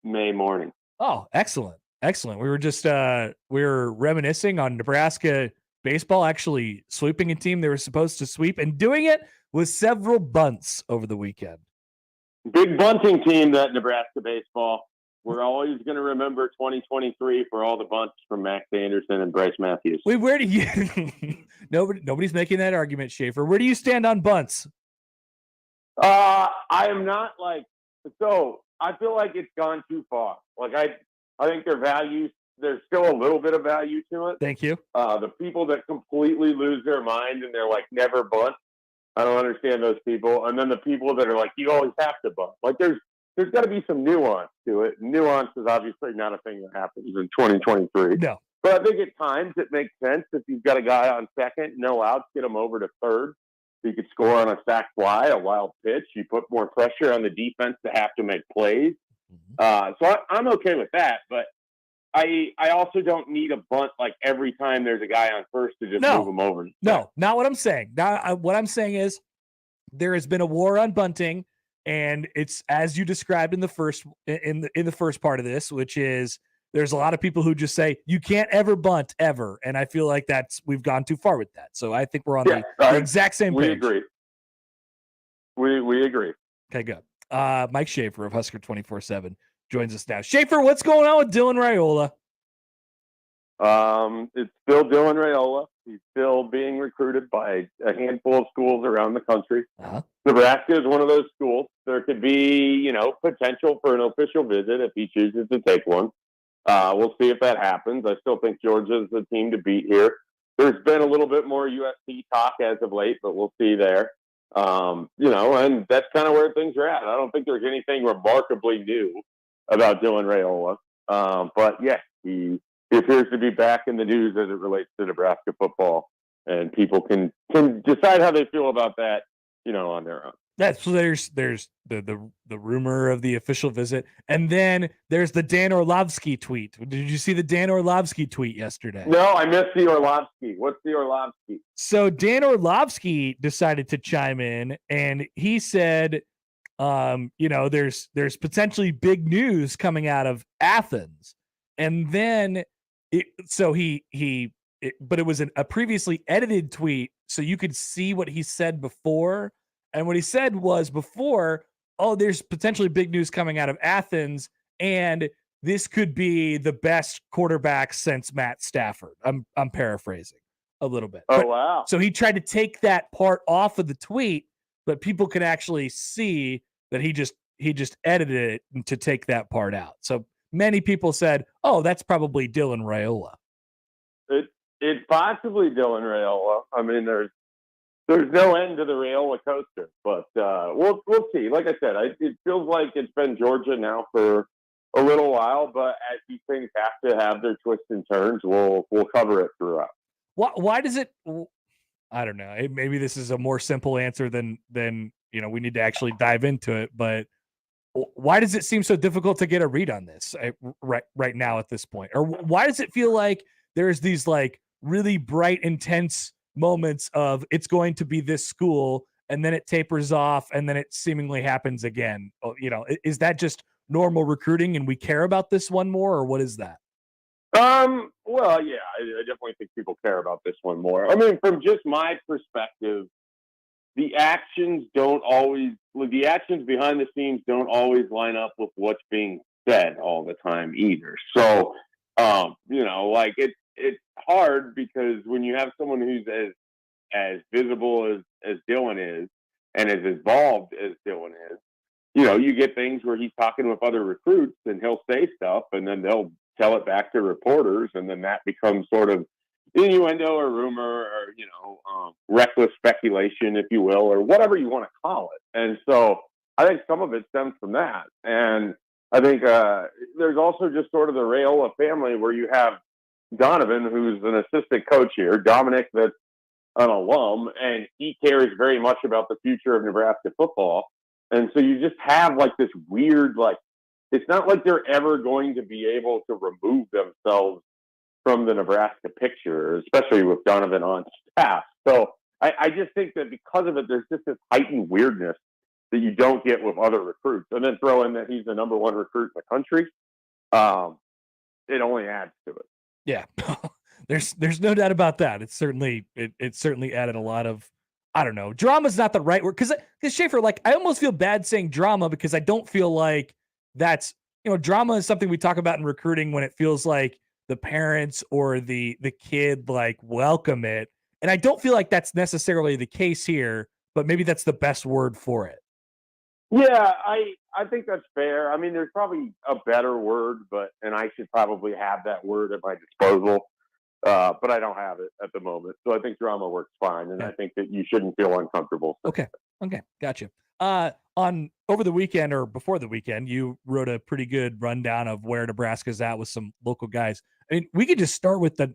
May morning? Oh, excellent. Excellent. We were just we were reminiscing on Nebraska baseball actually sweeping a team they were supposed to sweep and doing it with several bunts over the weekend. Big bunting team, that Nebraska baseball. We're always going to remember 2023 for all the bunts from Max Anderson and Bryce Matthews. Wait, where do you? Nobody's making that argument, Schaefer. Where do you stand on bunts? I am not so. I feel like it's gone too far. Like I think their values. There's still a little bit of value to it. Thank you. The people that completely lose their mind and they're like never bunt. I don't understand those people. And then the people that are like, you always have to bunt. Like there's got to be some nuance to it. Nuance is obviously not a thing that happens in 2023. No. But I think at times it makes sense if you've got a guy on second, no outs, get him over to third. So you could score on a sac fly, a wild pitch. You put more pressure on the defense to have to make plays. So I'm okay with that. But I also don't need a bunt like every time there's a guy on first to just move him over. No, not what I'm saying. Now, what I'm saying is there has been a war on bunting, and it's as you described in the first part of this, which is there's a lot of people who just say you can't ever bunt ever, and I feel like we've gone too far with that. So I think we're on the exact same page. We agree. Okay, good. Mike Schaefer of Husker 24/7 joins us now. Schaefer, what's going on with Dylan Raiola? It's still Dylan Raiola. He's still being recruited by a handful of schools around the country. Nebraska is one of those schools. There could be, potential for an official visit if he chooses to take one. We'll see if that happens. I still think Georgia's the team to beat here. There's been a little bit more USC talk as of late, but we'll see there. And that's kind of where things are at. I don't think there's anything remarkably new about Dylan Raiola. But yeah, he appears to be back in the news as it relates to Nebraska football, and people can decide how they feel about that, on their own. So there's the rumor of the official visit, and then there's the Dan Orlovsky tweet. Did you see the Dan Orlovsky tweet yesterday? No, I missed the Orlovsky. What's the Orlovsky? So Dan Orlovsky decided to chime in, and he said, there's potentially big news coming out of Athens, and then but it was a previously edited tweet, so you could see what he said before. And what he said was before, there's potentially big news coming out of Athens, and this could be the best quarterback since Matt Stafford. I'm paraphrasing a little bit. Wow. So he tried to take that part off of the tweet, but people could actually see that he just edited it to take that part out. So many people said, that's probably Dylan Raiola. It's possibly Dylan Raiola. I mean, there's no end to the Raiola coaster, but we'll see. Like I said, it feels like it's been Georgia now for a little while, but as these things have to have their twists and turns, we'll cover it throughout. Why does it? I don't know. Maybe this is a more simple answer than we need to actually dive into it. But why does it seem so difficult to get a read on this right now at this point? Or why does it feel like there's these like really bright, intense moments of it's going to be this school, and then it tapers off, and then it seemingly happens again? Is that just normal recruiting and we care about this one more, or what is that? Well, yeah, I definitely think people care about this one more. I mean, from just my perspective, the actions behind the scenes don't always line up with what's being said all the time either. So, it's hard because when you have someone who's as visible as Dylan is and as involved as Dylan is, you get things where he's talking with other recruits and he'll say stuff and then they'll tell it back to reporters, and then that becomes sort of innuendo or rumor or, reckless speculation, if you will, or whatever you want to call it. And so I think some of it stems from that. And I think there's also just sort of the Raiola family where you have Donovan, who's an assistant coach here, Dominic, that's an alum, and he cares very much about the future of Nebraska football. And so you just have like this weird, it's not like they're ever going to be able to remove themselves from the Nebraska picture, especially with Donovan on staff. So I just think that because of it, there's just this heightened weirdness that you don't get with other recruits. And then throw in that he's the number one recruit in the country. it only adds to it. Yeah, there's no doubt about that. It's certainly it certainly added a lot of, I don't know, drama's not the right word, because Schaefer, like, I almost feel bad saying drama because I don't feel like that's, drama is something we talk about in recruiting when it feels like the parents or the kid like welcome it, and I don't feel like that's necessarily the case here, but maybe that's the best word for it. Yeah, I think that's fair. I mean, there's probably a better word, and I should probably have that word at my disposal, but I don't have it at the moment. So I think drama works fine, and I think that you shouldn't feel uncomfortable. Okay, gotcha. On over the weekend or before the weekend, you wrote a pretty good rundown of where Nebraska's at with some local guys. I mean, we could just start with the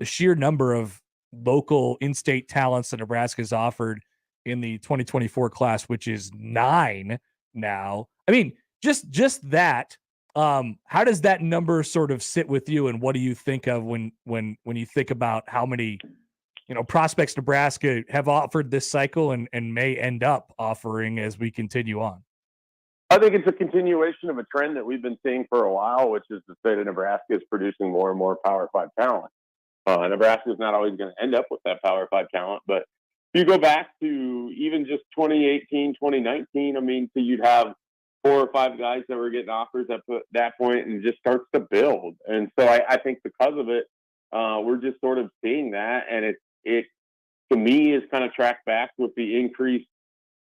sheer number of local in-state talents that Nebraska's offered in the 2024 class, which is 9 now. I mean, just that. How does that number sort of sit with you, and what do you think of when you think about how many prospects Nebraska have offered this cycle and may end up offering as we continue on? I think it's a continuation of a trend that we've been seeing for a while, which is the state of Nebraska is producing more and more Power 5 talent. Nebraska is not always going to end up with that Power 5 talent, but if you go back to even just 2018, 2019, I mean, so you'd have 4 or 5 guys that were getting offers at that point, and it just starts to build. And so I think because of it, we're just sort of seeing that, and it to me is kind of tracked back with the increase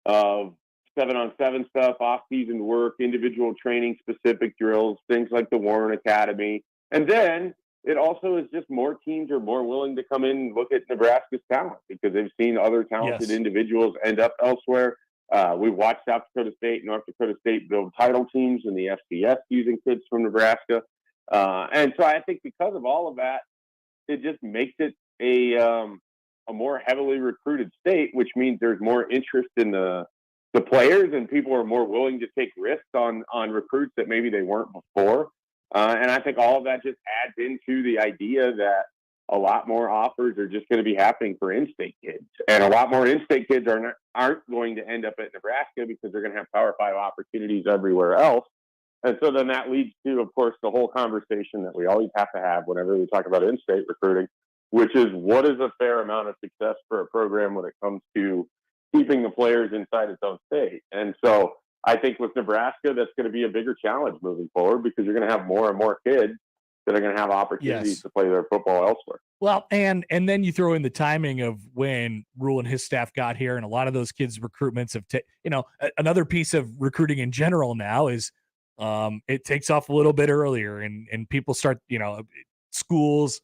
of 7-on-7 stuff, off-season work, individual training, specific drills, things like the Warren Academy. And then it also is just more teams are more willing to come in and look at Nebraska's talent because they've seen other talented individuals end up elsewhere. We watched South Dakota State, North Dakota State build title teams in the FCS using kids from Nebraska. And so I think because of all of that, it just makes it a more heavily recruited state, which means there's more interest in the players, and people are more willing to take risks on recruits that maybe they weren't before. And I think all of that just adds into the idea that a lot more offers are just going to be happening for in-state kids, and a lot more in-state kids aren't going to end up at Nebraska because they're going to have Power 5 opportunities everywhere else. And so then that leads to, of course, the whole conversation that we always have to have whenever we talk about in-state recruiting, which is what is a fair amount of success for a program when it comes to keeping the players inside its own state. And so I think with Nebraska, that's going to be a bigger challenge moving forward because you're going to have more and more kids that are going to have opportunities to play their football elsewhere. Well, and then you throw in the timing of when Rule and his staff got here, and a lot of those kids' recruitments have, another piece of recruiting in general now is it takes off a little bit earlier, and people start, schools,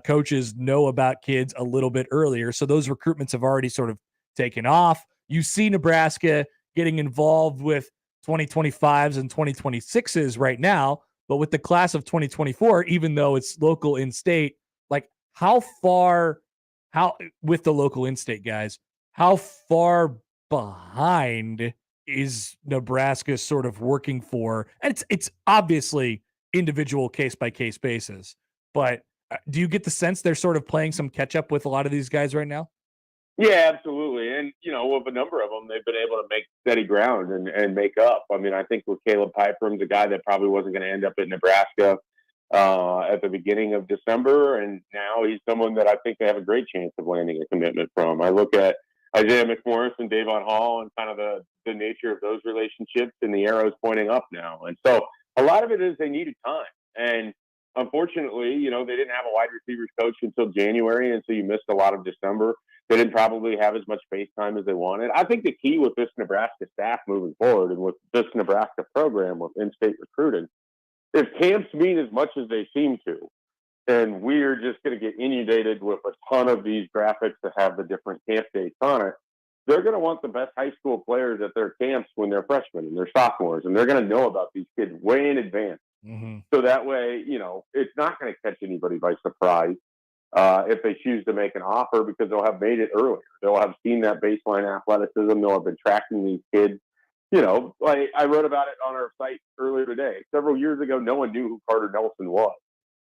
coaches know about kids a little bit earlier. So those recruitments have already sort of taken off. You see Nebraska getting involved with 2025s and 2026s right now, but with the class of 2024, even though it's local in-state, like how with the local in-state guys, how far behind is Nebraska sort of working for? And it's obviously individual case-by-case basis, but do you get the sense they're sort of playing some catch-up with a lot of these guys right now? Yeah, absolutely. And, with a number of them, they've been able to make steady ground and make up. I mean, I think with Caleb Piper's a guy that probably wasn't going to end up in Nebraska at the beginning of December, and now he's someone that I think they have a great chance of landing a commitment from. I look at Isaiah McMorris and Davon Hall and kind of the nature of those relationships, and the arrow's pointing up now. And so a lot of it is they needed time. And unfortunately, they didn't have a wide receivers coach until January, and so you missed a lot of December. They didn't probably have as much face time as they wanted. I think the key with this Nebraska staff moving forward and with this Nebraska program with in-state recruiting, if camps mean as much as they seem to, and we're just going to get inundated with a ton of these graphics that have the different camp dates on it, they're going to want the best high school players at their camps when they're freshmen and they're sophomores, and they're going to know about these kids way in advance. Mm-hmm. So that way, it's not going to catch anybody by surprise if they choose to make an offer, because they'll have made it earlier. They'll have seen that baseline athleticism. They'll have been tracking these kids. Like I wrote about it on our site earlier today. Several years ago, no one knew who Carter Nelson was.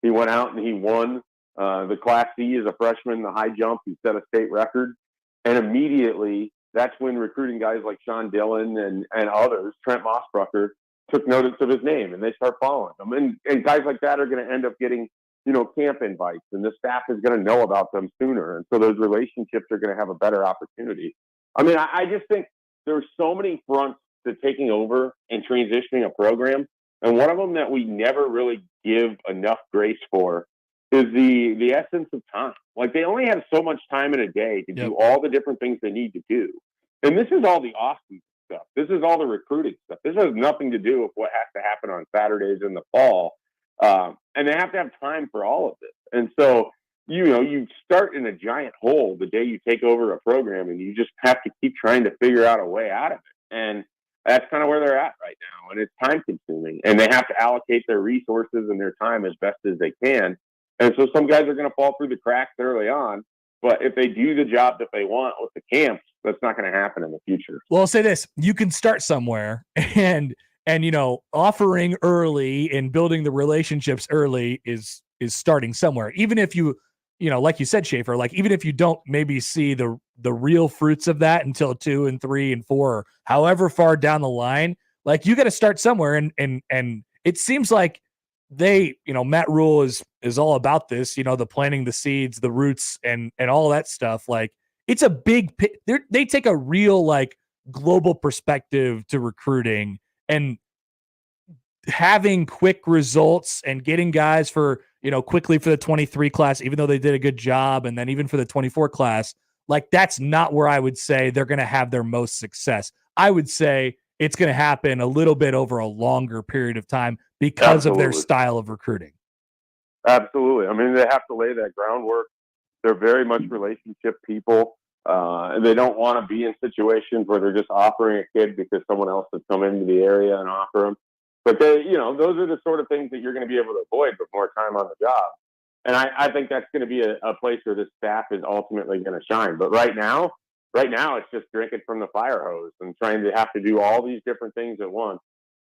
He went out and he won the Class C as a freshman, the high jump. He set a state record. And immediately, that's when recruiting guys like Sean Dillon and others, Trent Mossbrucker, took notice of his name and they start following him. And guys like that are going to end up getting, camp invites, and the staff is going to know about them sooner. And so those relationships are going to have a better opportunity. I mean, I just think there's so many fronts to taking over and transitioning a program. And one of them that we never really give enough grace for is the essence of time. Like, they only have so much time in a day to do all the different things they need to do. And this is all the off-season stuff. This is all the recruiting stuff. This has nothing to do with what has to happen on Saturdays in the fall. And they have to have time for all of this. And so, you start in a giant hole the day you take over a program, and you just have to keep trying to figure out a way out of it. And that's kind of where they're at right now. And it's time consuming, and they have to allocate their resources and their time as best as they can. And so some guys are going to fall through the cracks early on, but if they do the job that they want with the camps, that's not going to happen in the future. Well, I'll say this, you can start somewhere, and offering early and building the relationships early is starting somewhere. Even if you like you said, Schaefer, like, even if you don't maybe see the real fruits of that until 2 and 3 and 4, or however far down the line, like, you got to start somewhere. And it seems like Matt Rule is all about this, the planting the seeds, the roots, and all that stuff. Like, it's a big, they take a real, like, global perspective to recruiting, and having quick results and getting guys for, quickly for the 23 class, even though they did a good job. And then even for the 24 class, like, that's not where I would say they're going to have their most success. I would say it's going to happen a little bit over a longer period of time because of their style of recruiting. Absolutely. I mean, they have to lay that groundwork. They're very much relationship people. And they don't want to be in situations where they're just offering a kid because someone else has come into the area and offer them. But those are the sort of things that you're going to be able to avoid with more time on the job. And I think that's going to be a place where this staff is ultimately going to shine. But right now it's just drinking from the fire hose and trying to have to do all these different things at once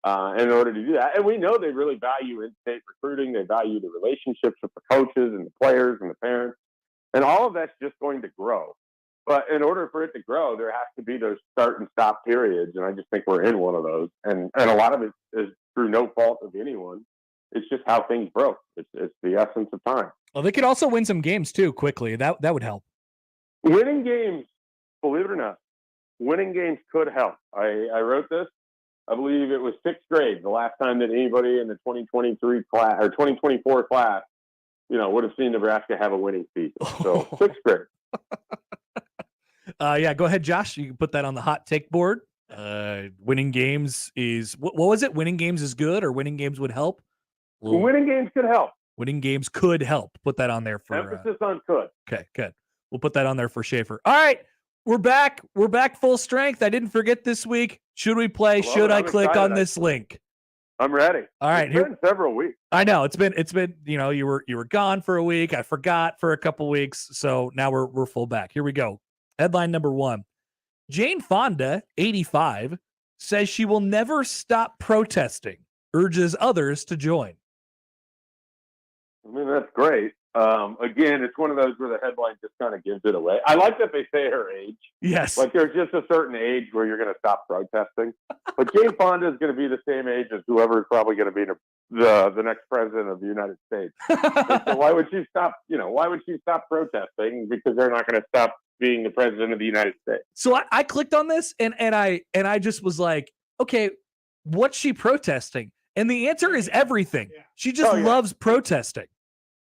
in order to do that. And we know they really value in-state recruiting. They value the relationships with the coaches and the players and the parents. And all of that's just going to grow. But in order for it to grow, there has to be those start and stop periods. And I just think we're in one of those. And a lot of it is through no fault of anyone. It's just how things broke. It's the essence of time. Well, they could also win some games too quickly. That would help. Winning games, believe it or not, winning games could help. I wrote this. I believe it was 6th grade, the last time that anybody in the 2023 class or 2024 class, would have seen Nebraska have a winning season. So 6th grade. Yeah, go ahead, Josh. You can put that on the hot take board. Winning games is what was it? Winning games is good, or winning games would help? Winning games could help. Winning games could help. Put that on there for emphasis on could. Okay, good. We'll put that on there for Schaefer. All right, we're back. We're back full strength. I didn't forget this week. Should we play? Should I click on this link? I'm ready. All right, it's been several weeks. I know it's been. You were gone for a week. I forgot for a couple weeks. So now we're full back. Here we go. Headline number 1. Jane Fonda, 85, says she will never stop protesting, urges others to join. I mean, that's great. Again, it's one of those where the headline just kind of gives it away. I like that they say her age. Yes. Like, there's just a certain age where you're going to stop protesting. But Jane Fonda is going to be the same age as whoever is probably going to be the next president of the United States. So why would she stop? Why would she stop protesting? Because they're not going to stop being the president of the United States. So I clicked on this and I just was like, okay, what's she protesting? And the answer is everything. She just loves protesting.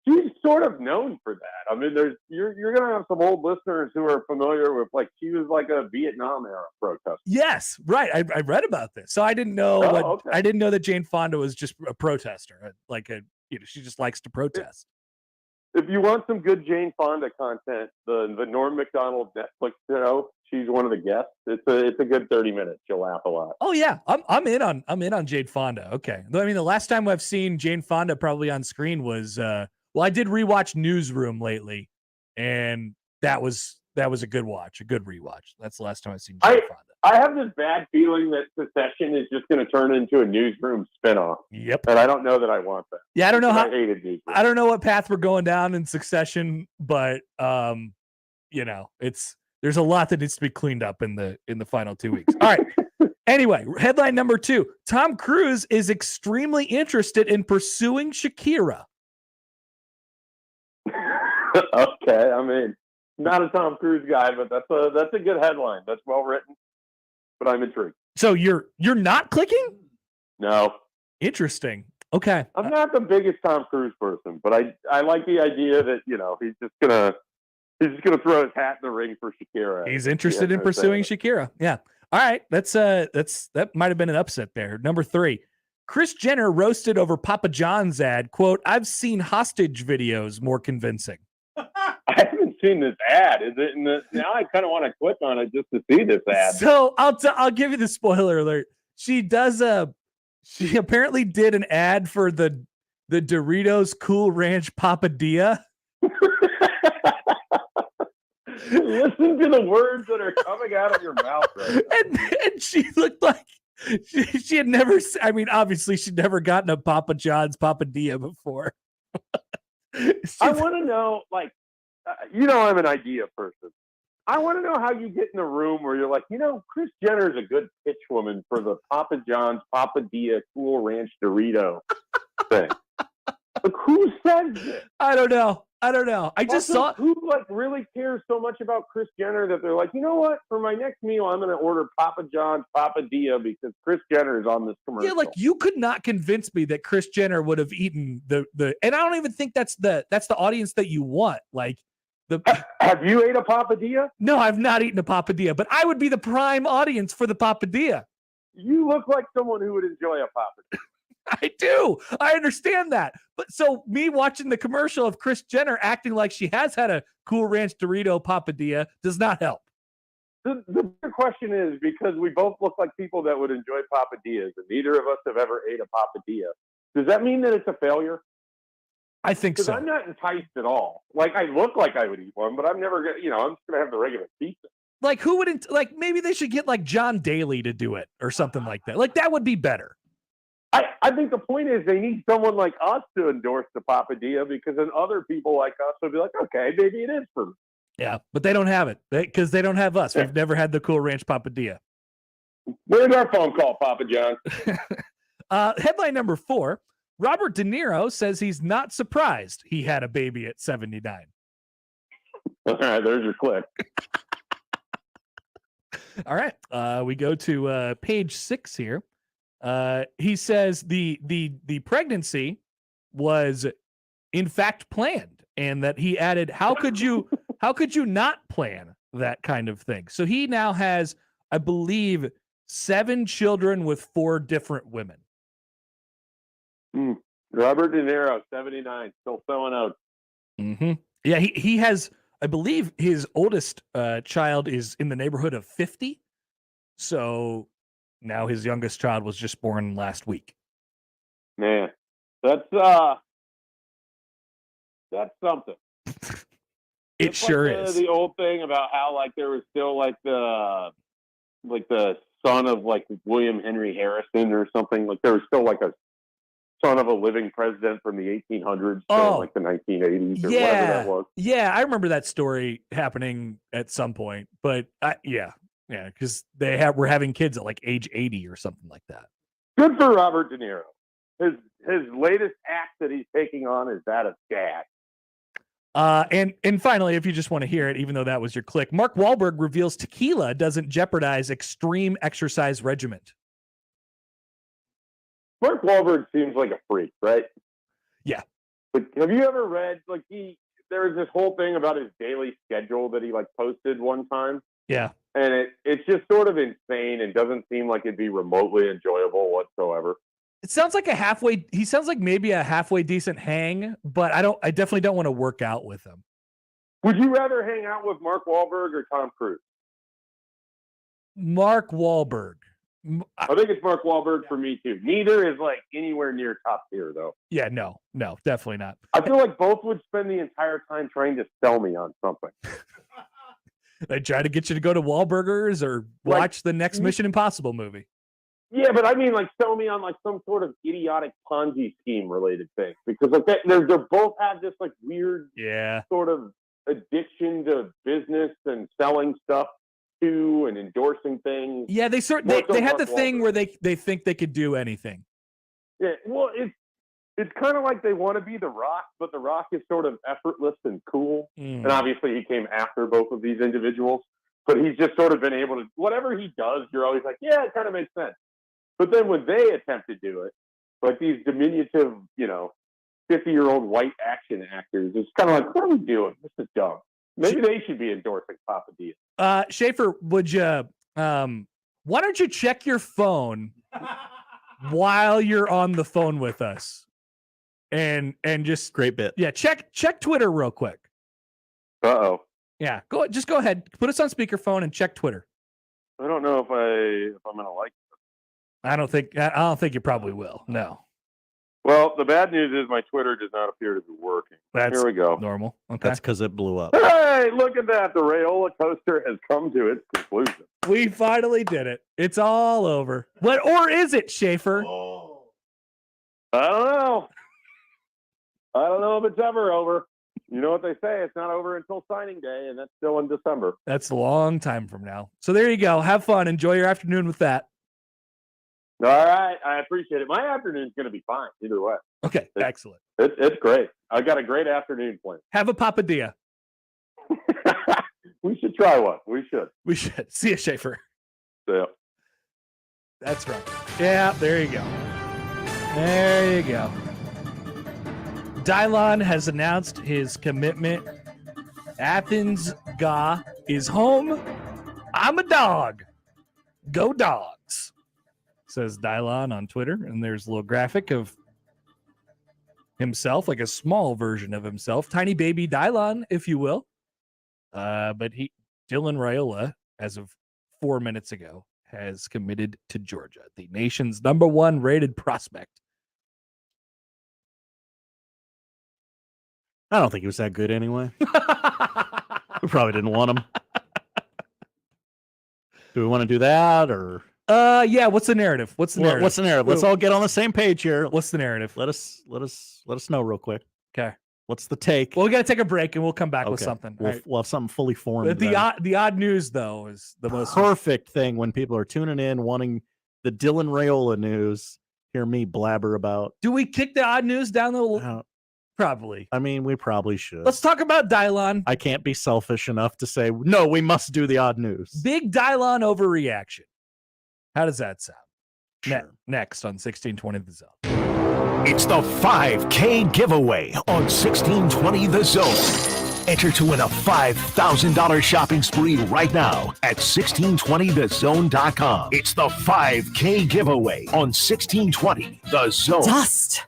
She's sort of known for that. I mean, you're going to have some old listeners who are familiar with, like, she was like a Vietnam era protester. Yes, right. I read about this, so I didn't know. I didn't know that Jane Fonda was just a protester. Like she just likes to protest. If you want some good Jane Fonda content, the Norm Macdonald Netflix show, she's one of the guests. It's a good 30 minutes. You'll laugh a lot. Oh yeah, I'm in on Jane Fonda. Okay, I mean, the last time I've seen Jane Fonda probably on screen was I did rewatch Newsroom lately, and that was a good watch, a good rewatch. That's the last time I've seen Jane Fonda. I have this bad feeling that Succession is just going to turn into a Newsroom spinoff. Yep. And I don't know that I want that. Yeah, I don't know I hated Newsroom. I don't know what path we're going down in Succession, but there's a lot that needs to be cleaned up in the final 2 weeks. All right. Anyway, headline number 2. Tom Cruise is extremely interested in pursuing Shakira. Okay, I mean, not a Tom Cruise guy, but that's a good headline. That's well written, but I'm intrigued. So you're not clicking? No. Interesting. Okay. I'm not the biggest Tom Cruise person, but I like the idea that, he's just gonna throw his hat in the ring for Shakira. He's interested in pursuing Shakira. Yeah. All right. That might have been an upset there. Number 3. Kris Jenner roasted over Papa John's ad. Quote, "I've seen hostage videos more convincing." I haven't seen this ad. Is it in the, now I kind of want to click on it just to see this ad. So I'll give you the spoiler alert. She apparently did an ad for the Doritos Cool Ranch Papadilla. Listen to the words that are coming out of your mouth right now. And she looked like she had never, I mean, obviously she'd never gotten a Papa John's Papadilla before. I want to know, I'm an idea person. I want to know how you get in a room where you're like, Kris Jenner is a good pitch woman for the Papa John's Papadilla Cool Ranch Dorito thing. Who says this? I don't know. I just saw who really cares so much about Kris Jenner that they're like, you know what? For my next meal, I'm going to order Papa John's Papadilla because Kris Jenner is on this commercial. Yeah, you could not convince me that Kris Jenner would have eaten the, and I don't even think that's the audience that you want. Have you ate a Papadilla? No, I've not eaten a Papadilla, but I would be the prime audience for the Papadilla. You look like someone who would enjoy a Papadilla. I do. I understand that. But so me watching the commercial of Kris Jenner acting like she has had a Cool Ranch Dorito Papadilla does not help. The bigger question is, because we both look like people that would enjoy Papadillas, and neither of us have ever ate a Papadilla, does that mean that it's a failure? I think so. Because I'm not enticed at all. I look like I would eat one, but I'm never going to, I'm just going to have the regular pizza. Who wouldn't, maybe they should get John Daly to do it or something like that. That would be better. I think the point is they need someone like us to endorse the Papadilla, because then other people like us will be like, okay, maybe it is for me. Yeah, but they don't have it because they don't have us. We've never had the Cool Ranch Papadilla. Where's our phone call, Papa John? Headline number 4. Robert De Niro says he's not surprised he had a baby at 79. All right, there's your clip. All right, we go to page 6 here. He says the pregnancy was in fact planned, and that he added, how could you not plan that kind of thing? So he now has, I believe, 7 children with 4 different women. Robert De Niro, 79, still selling out. Mm-hmm. Yeah, he has, I believe his oldest child is in the neighborhood of 50. So now his youngest child was just born last week. Man, that's something. It sure is. The old thing about how there was still the son of William Henry Harrison or something. There was still a son of a living president from the 1800s to the 1980s or whatever that was. Yeah, I remember that story happening at some point. But yeah, because we're having kids at age 80 or something like that. Good for Robert De Niro. His latest act that he's taking on is that of dad. And finally, if you just want to hear it, even though that was your click, Mark Wahlberg reveals tequila doesn't jeopardize extreme exercise regimen. Mark Wahlberg seems like a freak, right? Yeah. But have you ever read there was this whole thing about his daily schedule that he posted one time? Yeah. And it's just sort of insane and doesn't seem like it'd be remotely enjoyable whatsoever. It sounds like he sounds like maybe a halfway decent hang, but I definitely don't want to work out with him. Would you rather hang out with Mark Wahlberg or Tom Cruise? Mark Wahlberg. I think it's Mark Wahlberg for me too. Neither is anywhere near top tier though. Yeah, no, definitely not. I feel like both would spend the entire time trying to sell me on something. They try to get you to go to Wahlburgers or watch the next Mission Impossible movie. Yeah, but I mean, sell me on some sort of idiotic Ponzi scheme related thing, because they both have this weird sort of addiction to business and selling stuff to and endorsing things. Yeah, they had the thing where they think they could do anything. Yeah, well, it's kind of like they want to be The Rock, but The Rock is sort of effortless and cool. And obviously he came after both of these individuals, but he's just sort of been able to, whatever he does, you're always like, yeah, it kind of makes sense. But then when they attempt to do it, like these diminutive, 50-year-old white action actors, it's kind of like, what are we doing? This is dumb. Maybe they should be endorsing Papa Dia. Schaefer, would you, why don't you check your phone while you're on the phone with us? And just great bit. Yeah, check Twitter real quick. Uh-oh. Yeah, go ahead. Put us on speakerphone and check Twitter. I don't know if I'm gonna like it. I don't think you probably will. No. Well, the bad news is my Twitter does not appear to be working. Here we go. Normal. Okay. That's because it blew up. Hey, look at that. The Rayola coaster has come to its conclusion. We finally did it. It's all over. Or is it, Schaefer? I don't know if it's ever over. You know what they say, it's not over until signing day, and that's still in December. That's a long time from now. So there you go. Have fun. Enjoy your afternoon with that. All right. I appreciate it. My afternoon's going to be fine either way. Okay. Excellent. It's great. I got a great afternoon planned. Have a papadilla. We should try one. We should. See you, Schaefer. Yeah. That's right. Yeah, there you go. There you go. Dylon has announced his commitment. Athens Ga is home. I'm a dog. Go Dogs, says Dylon on Twitter. And there's a little graphic of himself, like a small version of himself. Tiny baby Dylon, if you will. But Dylan Raiola, as of 4 minutes ago, has committed to Georgia, the nation's #1 rated prospect. I don't think he was that good anyway. We probably didn't want him. Do we want to do that or? Yeah. What's the narrative? What's the narrative? Let's all get on the same page here. What's the narrative? Let us know real quick. Okay. What's the take? Well, we got to take a break and we'll come back with something. We'll have something fully formed. The odd news though is the most perfect thing when people are tuning in, wanting the Dylan Raiola news. Hear me blabber about. Do we kick the odd news down the? Probably. I mean, we probably should. Let's talk about Dylon. I can't be selfish enough to say, no, we must do the odd news. Big Dylon overreaction. How does that sound? Sure. Next on 1620 The Zone. It's the 5K giveaway on 1620 The Zone. Enter to win a $5,000 shopping spree right now at 1620thezone.com. It's the 5K giveaway on 1620 The Zone. Dust.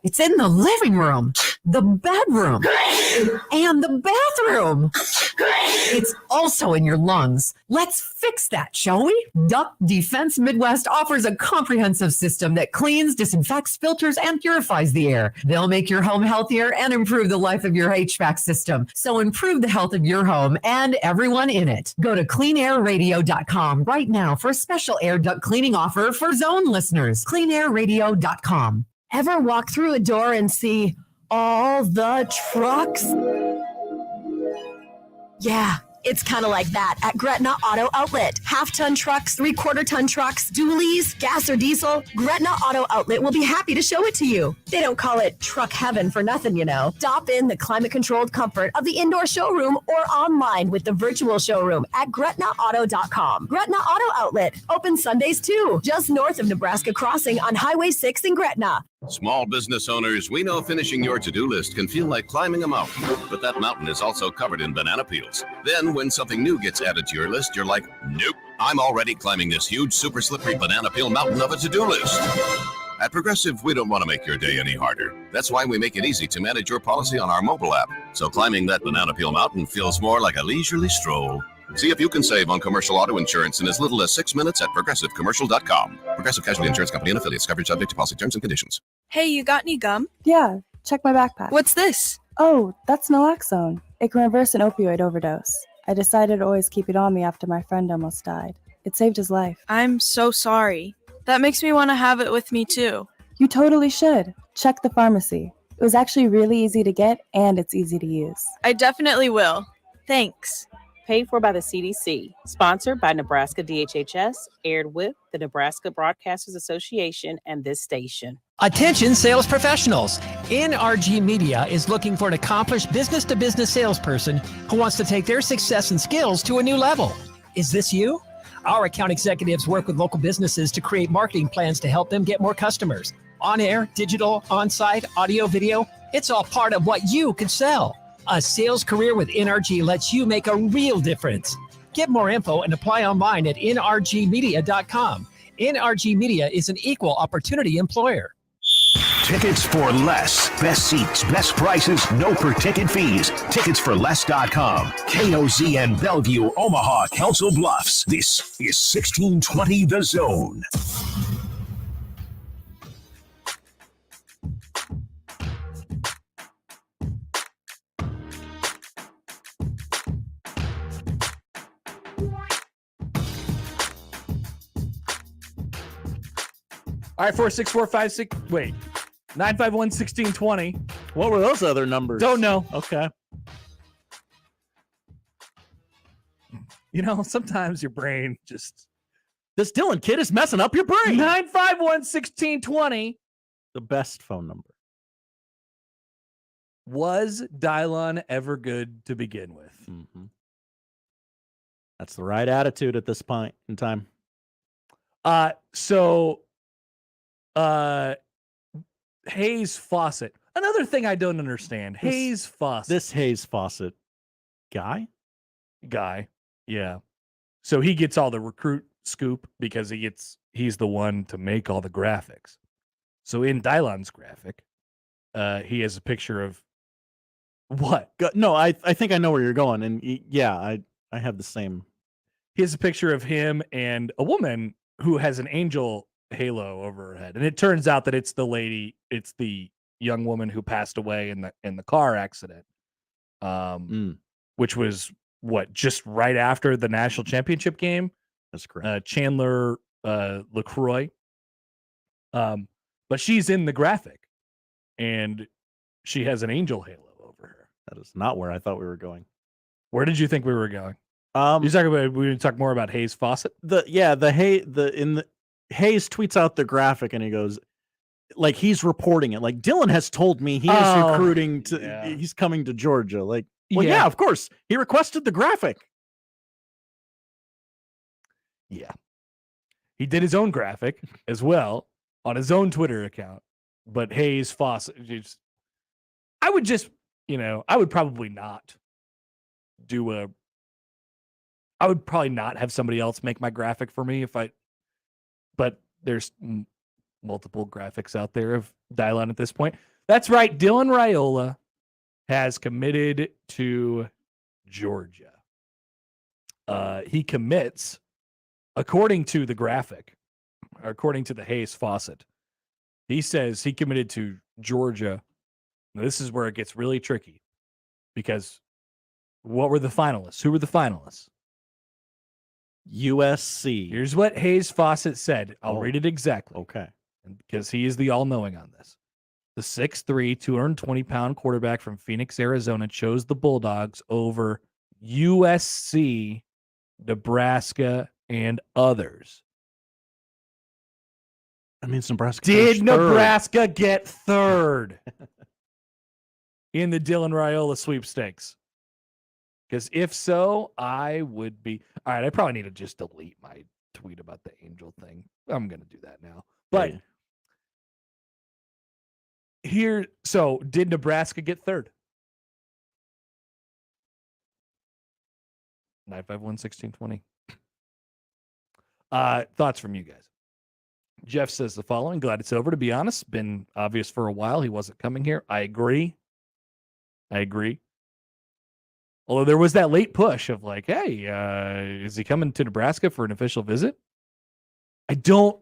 It's in the living room, the bedroom, and the bathroom. It's also in your lungs. Let's fix that, shall we? Duck Defense Midwest offers a comprehensive system that cleans, disinfects, filters, and purifies the air. They'll make your home healthier and improve the life of your HVAC system. So improve the health of your home and everyone in it. Go to cleanairradio.com right now for a special air duct cleaning offer for Zone listeners. Cleanairradio.com. Ever walk through a door and see all the trucks? Yeah. It's kind of like that at Gretna Auto Outlet. Half-ton trucks, three-quarter-ton trucks, dualies, gas or diesel. Gretna Auto Outlet will be happy to show it to you. They don't call it truck heaven for nothing, you know. Stop in the climate-controlled comfort of the indoor showroom or online with the virtual showroom at GretnaAuto.com. Gretna Auto Outlet, open Sundays too, just north of Nebraska Crossing on Highway 6 in Gretna. Small business owners, we know finishing your to-do list can feel like climbing a mountain, but that mountain is also covered in banana peels. Then when something new gets added to your list, you're like, nope, I'm already climbing this huge, super slippery banana peel mountain of a to-do list. At Progressive, we don't want to make your day any harder. That's why we make it easy to manage your policy on our mobile app. So climbing that banana peel mountain feels more like a leisurely stroll. See if you can save on commercial auto insurance in as little as 6 minutes at progressivecommercial.com. Progressive Casualty Insurance Company and affiliates. Coverage subject to policy terms and conditions. Hey, you got any gum? Yeah, check my backpack. What's this? Oh, that's naloxone. It can reverse an opioid overdose. I decided to always keep it on me after my friend almost died. It saved his life. I'm so sorry. That makes me want to have it with me too. You totally should. Check the pharmacy. It was actually really easy to get and it's easy to use. I definitely will. Thanks. Paid for by the CDC. Sponsored by Nebraska DHHS. Aired with the Nebraska Broadcasters Association and this station. Attention sales professionals. NRG Media is looking for an accomplished business-to-business salesperson who wants to take their success and skills to a new level. Is this you? Our account executives work with local businesses to create marketing plans to help them get more customers. On air, digital, on-site, audio, video, it's all part of what you could sell. A sales career with NRG lets you make a real difference. Get more info and apply online at nrgmedia.com. NRG Media is an equal opportunity employer. Tickets for less. Best seats, best prices, no per-ticket fees. Ticketsforless.com. KOZN Bellevue, Omaha, Council Bluffs. This is 1620 The Zone. All right, 46456. Wait, 951-1620. What were those other numbers? Don't know. Okay. You know, sometimes your brain just. This Dylan kid is messing up your brain. 951-1620. The best phone number. Was Dylon ever good to begin with? Mm-hmm. That's the right attitude at this point in time. Hayes Fawcett. Another thing I don't understand. Hayes Fawcett. This Hayes Fawcett guy? Yeah. So he gets all the recruit scoop because he's the one to make all the graphics. So in Dylon's graphic, he has a picture of what? No, I think I know where you're going. And yeah, I have the same. He has a picture of him and a woman who has an angel halo over her head. And it turns out that it's the young woman who passed away in the car accident. Which was just right after the national championship game. That's correct. Chandler LaCroix. But she's in the graphic and she has an angel halo over her. That is not where I thought we were going. Where did you think we were going? We talk more about Hayes Fawcett. Hayes tweets out the graphic and he goes, like he's reporting it. Like Dylan has told me he is recruiting he's coming to Georgia. Like, well, yeah, of course. He requested the graphic. Yeah. He did his own graphic as well on his own Twitter account. But Hayes Fawcett, I would probably not I would probably not have somebody else make my graphic for me but there's multiple graphics out there of Dylon at this point. That's right. Dylan Raiola has committed to Georgia. He commits, according to the graphic, according to the Hayes Fawcett, he says he committed to Georgia. Now, this is where it gets really tricky because what were the finalists? Who were the finalists? USC. Here's what Hayes Fawcett said. I'll read it exactly. Okay. Because he is the all-knowing on this. The 6'3", 220-pound quarterback from Phoenix, Arizona chose the Bulldogs over USC, Nebraska, and others. That means Nebraska. Did Nebraska get third in the Dylan Raiola sweepstakes? Because if so, I would be. All right, I probably need to just delete my tweet about the angel thing. I'm going to do that now. But so did Nebraska get third? 951-1620. Thoughts from you guys? Jeff says the following. Glad it's over, to be honest. Been obvious for a while he wasn't coming here. I agree. Although there was that late push of like, hey, is he coming to Nebraska for an official visit? I don't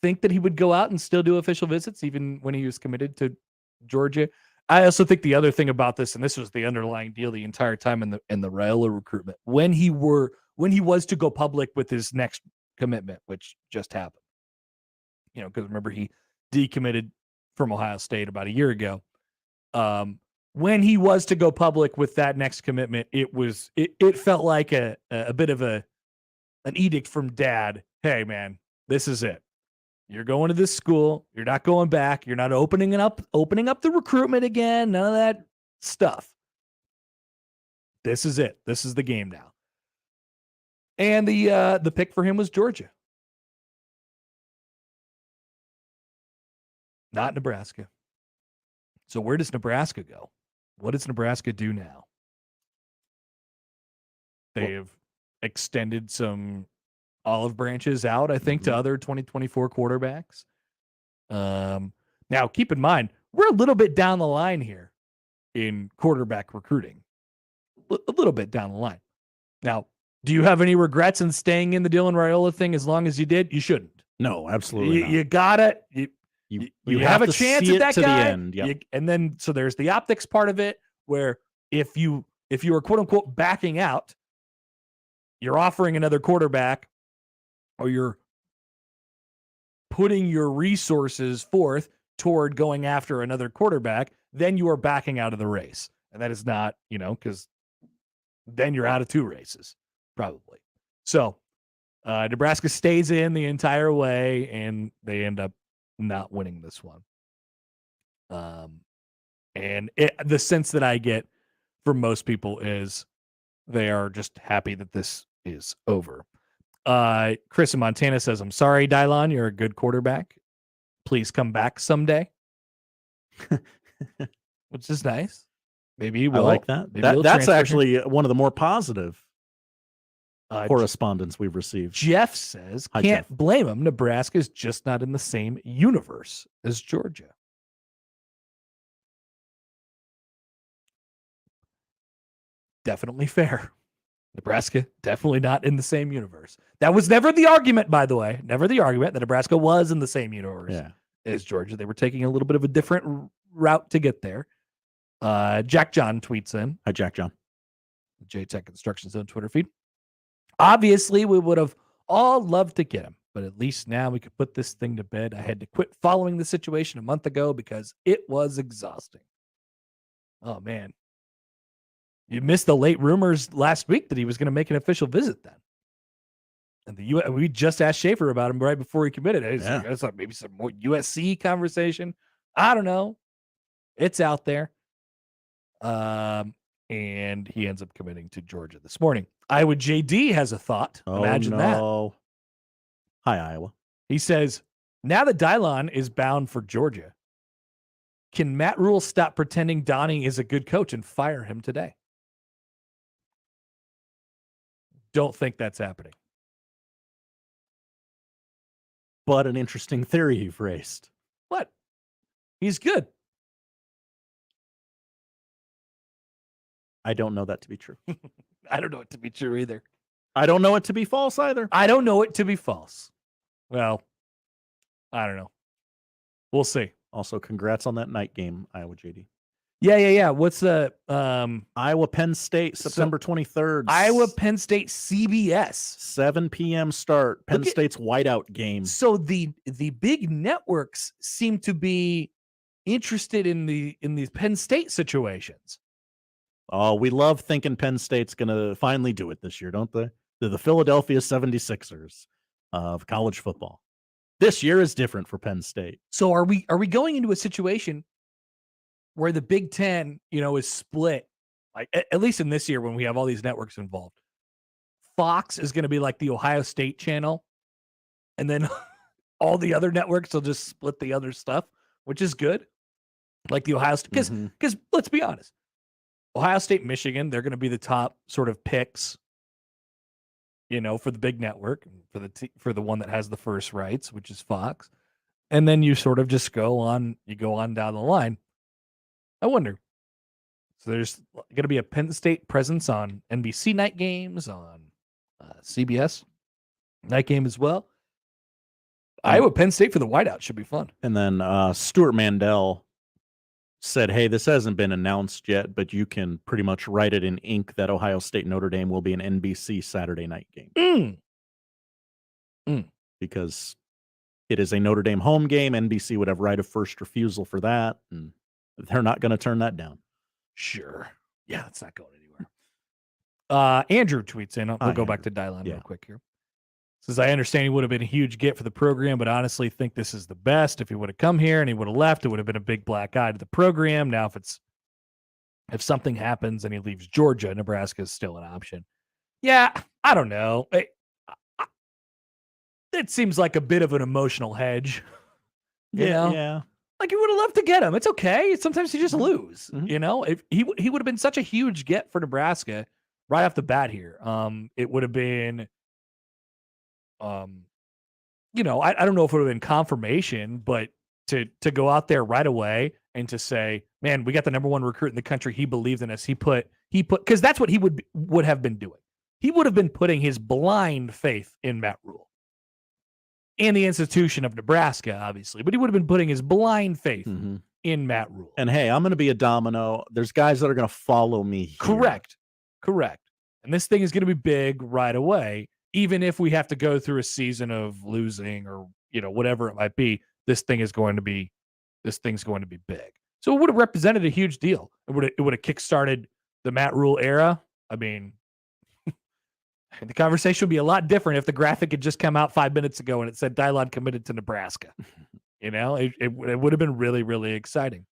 think that he would go out and still do official visits, even when he was committed to Georgia. I also think the other thing about this, and this was the underlying deal the entire time in the Raiola recruitment, when he was to go public with his next commitment, which just happened. Because remember he decommitted from Ohio State about a year ago. when he was to go public with that next commitment, it felt like a bit of an edict from dad. Hey man, this is it. You're going to this school. You're not going back. You're not opening up the recruitment again. None of that stuff. This is it. This is the game now. And the pick for him was Georgia, not Nebraska. So where does Nebraska go? What does Nebraska do now? They have extended some olive branches out, I think, to other 2024 quarterbacks. Now, keep in mind, we're a little bit down the line here in quarterback recruiting. A little bit down the line. Now, do you have any regrets in staying in the Dylan Raiola thing as long as you did? You shouldn't. No, absolutely not. You got it. You have a chance at that to guy. the end. Yep. And then, so there's the optics part of it where if you are quote unquote backing out, you're offering another quarterback or you're putting your resources forth toward going after another quarterback, then you are backing out of the race. And that is not, because then you're out of two races, probably. So Nebraska stays in the entire way, and they end up not winning this one. And the sense that I get from most people is they are just happy that this is over. Chris in Montana says, I'm sorry, Dylon, you're a good quarterback. Please come back someday. Which is nice. Maybe he will. I like that. That's actually one of the more positive correspondence we've received. Jeff says, Hi, can't Jeff. blame him. Nebraska is just not in the same universe as Georgia. Definitely fair. Nebraska, definitely not in the same universe. That was never the argument, by the way. Never the argument that Nebraska was in the same universe as Georgia. They were taking a little bit of a different route to get there. Jack John tweets in. Hi, Jack John. JTech Construction Zone Twitter feed. Obviously, we would have all loved to get him, but at least now we could put this thing to bed. I had to quit following the situation a month ago because it was exhausting. Oh, man. You missed the late rumors last week that he was going to make an official visit then. And we just asked Schaefer about him right before he committed. It's like maybe some more USC conversation. I don't know. It's out there. And he ends up committing to Georgia this morning. Iowa JD has a thought. Imagine that. Hi, Iowa. He says, now that Dylon is bound for Georgia, can Matt Rule stop pretending Donnie is a good coach and fire him today? Don't think that's happening. But an interesting theory you've raised. What? He's good. I don't know that to be true. I don't know it to be true either. I don't know it to be false either. I don't know it to be false. Well, I don't know. We'll see. Also, congrats on that night game, Iowa JD. Yeah. What's the Iowa Penn State, September 23rd. Iowa Penn State CBS. 7 p.m. start. Penn State's whiteout game. So the big networks seem to be interested in these Penn State situations. Oh, we love thinking Penn State's going to finally do it this year, don't they? They're the Philadelphia 76ers of college football. This year is different for Penn State. So are we going into a situation where the Big Ten, is split? Like at least in this year when we have all these networks involved, Fox is going to be like the Ohio State channel, and then all the other networks will just split the other stuff, which is good. Like the Ohio State, because let's be honest. Ohio State, Michigan, they're going to be the top sort of picks, for the big network, for the one that has the first rights, which is Fox. And then you sort of just go on down the line. I wonder. So there's going to be a Penn State presence on NBC night games, on CBS night game as well. Iowa Penn State for the whiteout should be fun. And then Stuart Mandel said, hey, this hasn't been announced yet, but you can pretty much write it in ink that Ohio State Notre Dame will be an NBC Saturday night game. Because it is a Notre Dame home game. NBC would have right of first refusal for that, and they're not going to turn that down. Sure. Yeah, it's not going anywhere. Andrew tweets in. We'll go back to Dylon real quick here. Says, I understand he would have been a huge get for the program, but honestly think this is the best. If he would have come here and he would have left, it would have been a big black eye to the program. Now, if something happens and he leaves Georgia, Nebraska is still an option. Yeah, I don't know. It seems like a bit of an emotional hedge. You know? Yeah. Like, you would have loved to get him. It's okay. Sometimes you just lose. You know, if he would have been such a huge get for Nebraska right off the bat here. It would have been, you know, I don't know if it would have been confirmation, but to go out there right away and to say, man, we got the number one recruit in the country. He believed in us. He put because that's what he would have been doing. He would have been putting his blind faith in Matt Rule and the institution of Nebraska, obviously, but he would have been putting his blind faith in Matt Rule. And hey, I'm going to be a domino. There's guys that are going to follow me here. Correct. And this thing is going to be big right away, even if we have to go through a season of losing or, you know, whatever it might be. This thing's going to be big. So it would have represented a huge deal. It would have kickstarted the Matt Rule era. I mean, the conversation would be a lot different if the graphic had just come out 5 minutes ago and it said Dylon committed to Nebraska. You know, it would have been really, really exciting.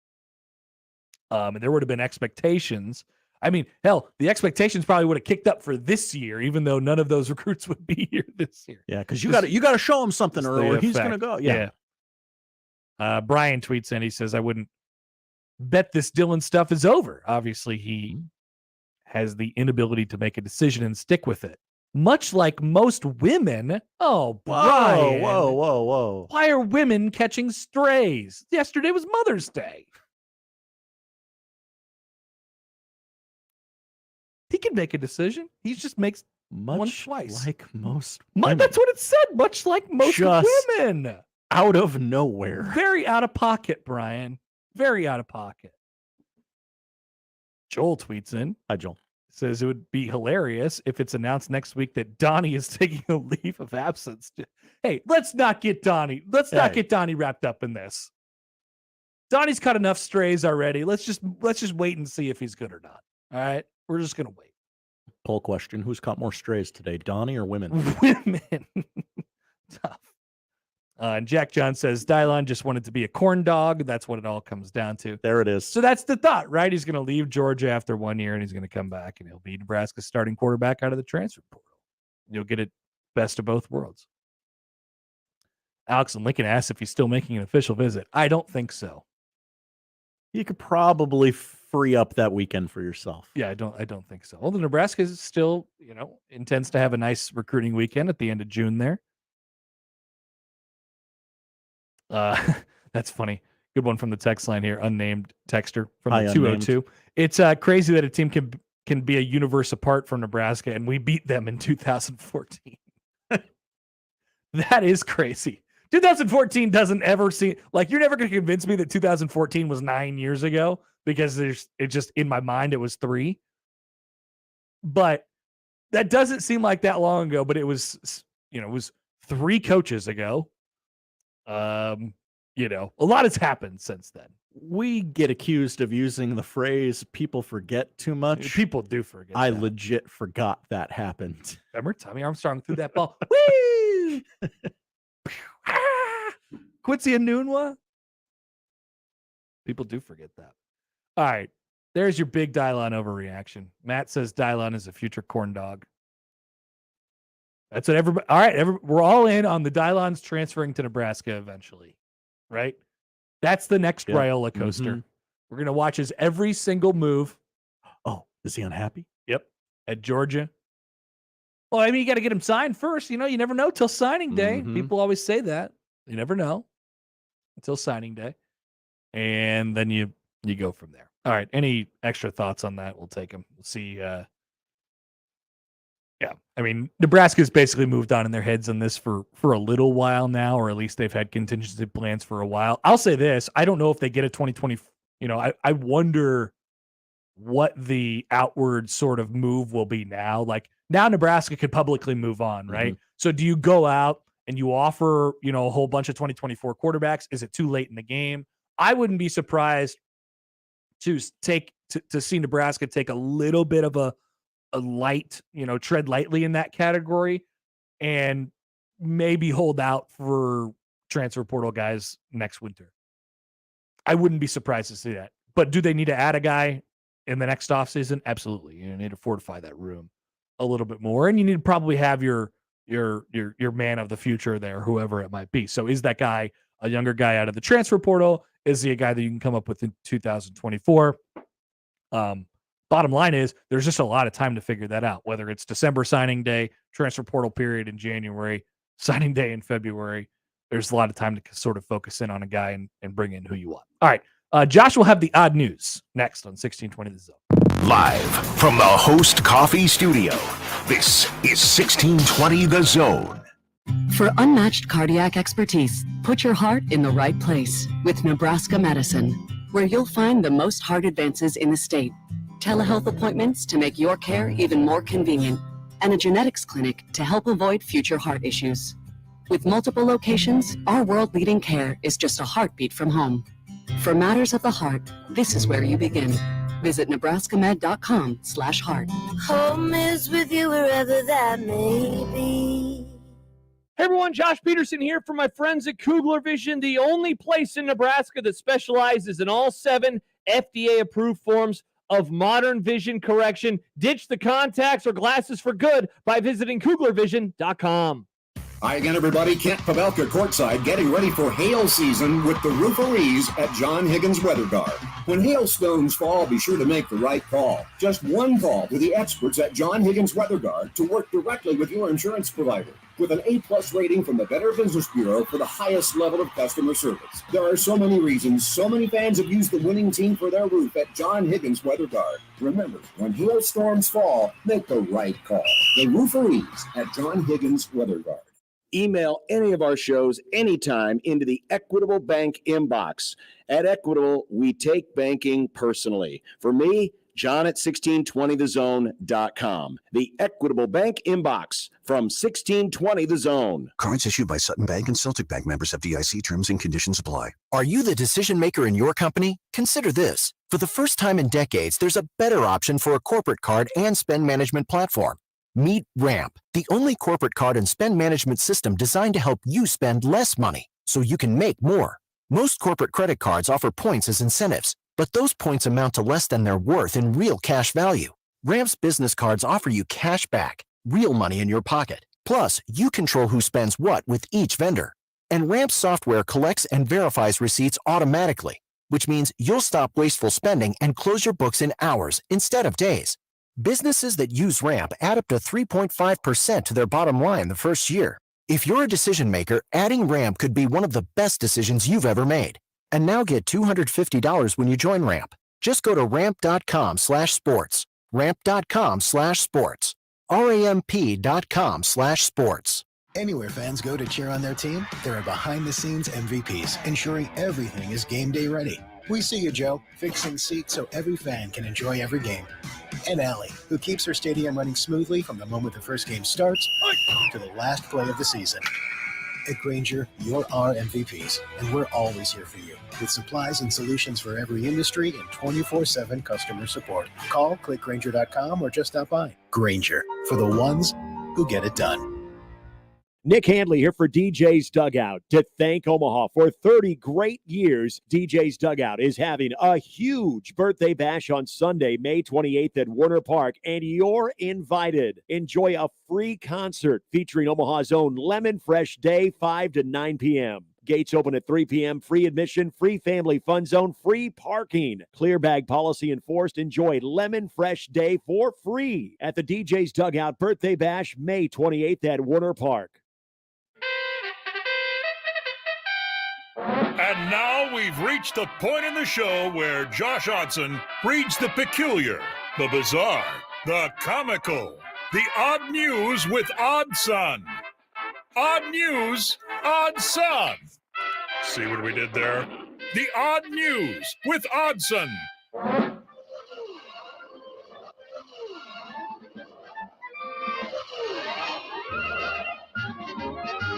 And there would have been expectations. I mean, hell, the expectations probably would have kicked up for this year, even though none of those recruits would be here this year. Yeah, because you got to show him something early. He's going to go. Yeah. Brian tweets in. He says, "I wouldn't bet this Dylan stuff is over. Obviously, he has the inability to make a decision and stick with it, much like most women." Oh, Brian! Whoa! Why are women catching strays? Yesterday was Mother's Day. He can make a decision. He just makes one twice. Like most women. That's what it said. Much like most women. Out of nowhere. Very out of pocket, Brian. Very out of pocket. Joel tweets in. Hi, Joel. Says it would be hilarious if it's announced next week that Donnie is taking a leave of absence. Hey, let's not get Donnie. Not get Donnie wrapped up in this. Donnie's caught enough strays already. Let's just wait and see if he's good or not. All right. We're just going to wait. Poll question. Who's caught more strays today, Donnie or women? Women. Tough. And Jack John says, Dylon just wanted to be a corn dog. That's what it all comes down to. There it is. So that's the thought, right? He's going to leave Georgia after 1 year, and he's going to come back, and he'll be Nebraska's starting quarterback out of the transfer portal. You'll get it best of both worlds. Alex and Lincoln asks if he's still making an official visit. I don't think so. You could probably free up that weekend for yourself. Yeah, I don't think so. Although Nebraska is still, intends to have a nice recruiting weekend at the end of June there. That's funny. Good one from the text line here. Unnamed texter from the 202. It's crazy that a team can be a universe apart from Nebraska, and we beat them in 2014. That is crazy. 2014 doesn't ever seem like you're never going to convince me that 2014 was 9 years ago because it just in my mind it was 3. But that doesn't seem like that long ago. But it was, it was 3 coaches ago. A lot has happened since then. We get accused of using the phrase "people forget too much." People do forget. I legit forgot that happened. Remember Tommy Armstrong threw that ball? Woo! Quincy Enunwa. People do forget that. All right. There's your big Dylon overreaction. Matt says Dylon is a future corn dog. That's what everybody. All right. We're all in on the Dylon's transferring to Nebraska eventually. Right? That's the next Raiola coaster. Mm-hmm. We're going to watch his every single move. Oh, is he unhappy? Yep. At Georgia. Well, I mean, you got to get him signed first. You never know till signing day. Mm-hmm. People always say that. You never know until signing day. And then you go from there. All right. Any extra thoughts on that? We'll take them. We'll see. I mean, Nebraska's basically moved on in their heads on this for a little while now, or at least they've had contingency plans for a while. I'll say this. I don't know if they get a 2020. I wonder what the outward sort of move will be now. Like now Nebraska could publicly move on, right? Mm-hmm. So do you go out and you offer, a whole bunch of 2024 quarterbacks? Is it too late in the game? I wouldn't be surprised to to see Nebraska take a little bit of a light, tread lightly in that category and maybe hold out for transfer portal guys next winter. I wouldn't be surprised to see that. But do they need to add a guy in the next offseason? Absolutely. You need to fortify that room a little bit more, and you need to probably have your man of the future there, whoever it might be. So is that guy a younger guy out of the transfer portal? Is he a guy that you can come up with in 2024? Bottom line is there's just a lot of time to figure that out, whether it's December signing day, transfer portal period in January, signing day in February. There's a lot of time to sort of focus in on a guy and bring in who you want. All right. Josh will have the odd news next on 1620 The Zone. Live from the Host Coffee Studio, this is 1620 The Zone. For unmatched cardiac expertise, put your heart in the right place with Nebraska Medicine, where you'll find the most heart advances in the state, telehealth appointments to make your care even more convenient, and a genetics clinic to help avoid future heart issues. With multiple locations, our world-leading care is just a heartbeat from home. For matters of the heart, this is where you begin. Visit nebraskamed.com/heart. Home is with you wherever that may be. Hey everyone, Josh Peterson here from my friends at Kugler Vision, the only place in Nebraska that specializes in all 7 FDA-approved forms of modern vision correction. Ditch the contacts or glasses for good by visiting KuglerVision.com. Hi again, everybody. Kent Pavelka courtside, getting ready for hail season with the rooferees at John Higgins Weather Guard. When hailstones fall, be sure to make the right call. Just one call to the experts at John Higgins Weather Guard to work directly with your insurance provider. With an A+ rating from the Better Business Bureau for the highest level of customer service. There are so many reasons, so many fans have used the winning team for their roof at John Higgins Weather Guard. Remember, when hailstorms fall, make the right call. The rooferees at John Higgins Weather Guard. Email any of our shows anytime into the Equitable Bank inbox. At Equitable, we take banking personally. For me, John at 1620thezone.com. The Equitable Bank inbox from 1620 The Zone. Cards issued by Sutton Bank and Celtic Bank, members FDIC. Terms and conditions apply. Are you the decision maker in your company? Consider this. For the first time in decades, there's a better option for a corporate card and spend management platform. Meet Ramp, the only corporate card and spend management system designed to help you spend less money so you can make more. Most corporate credit cards offer points as incentives, but those points amount to less than their worth in real cash value. Ramp's business cards offer you cash back, real money in your pocket. Plus, you control who spends what with each vendor. And Ramp's software collects and verifies receipts automatically, which means you'll stop wasteful spending and close your books in hours instead of days. Businesses that use Ramp add up to 3.5% to their bottom line the first year. If you're a decision maker, adding Ramp could be one of the best decisions you've ever made. And now get $250 when you join Ramp. Just go to ramp.com/sports. Ramp.com/sports. RAMP.com/sports. Anywhere fans go to cheer on their team, there are behind-the-scenes MVPs ensuring everything is game day ready. We see you, Joe, fixing seats so every fan can enjoy every game. And Allie, who keeps her stadium running smoothly from the moment the first game starts to the last play of the season. At Grainger, you're our MVPs, and we're always here for you with supplies and solutions for every industry and 24/7 customer support. Call, click Grainger.com, or just stop by. Grainger, for the ones who get it done. Nick Handley here for DJ's Dugout. To thank Omaha for 30 great years, DJ's Dugout is having a huge birthday bash on Sunday, May 28th at Warner Park, and you're invited. Enjoy a free concert featuring Omaha's own Lemon Fresh Day, 5 to 9 p.m. Gates open at 3 p.m. Free admission, free family fun zone, free parking. Clear bag policy enforced. Enjoy Lemon Fresh Day for free at the DJ's Dugout Birthday Bash, May 28th at Warner Park. And now we've reached the point in the show where Josh Odson reads the peculiar, the bizarre, the comical, the odd news with Odd Son. Odd news, Odd Son. See what we did there? The odd news with Oddson.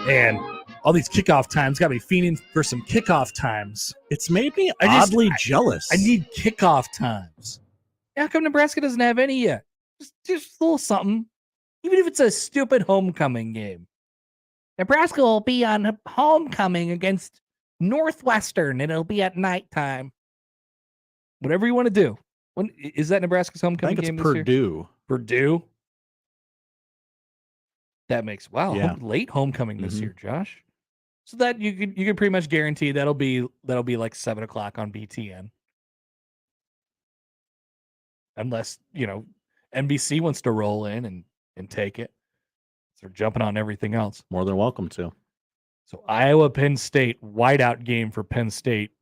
And all these kickoff times got me fiending for some kickoff times. It's made me oddly jealous. I need kickoff times. How come Nebraska doesn't have any yet? Just a little something. Even if it's a stupid homecoming game. Nebraska will be on homecoming against Northwestern, and it'll be at nighttime. Whatever you want to do. When is that Nebraska's homecoming game this year? Purdue. Purdue? That makes Yeah. late homecoming this year, Josh. So that you could pretty much guarantee that'll be like 7:00 on BTN. Unless, NBC wants to roll in and take it. So they're jumping on everything else. More than welcome to. So Iowa, Penn State, whiteout game for Penn State.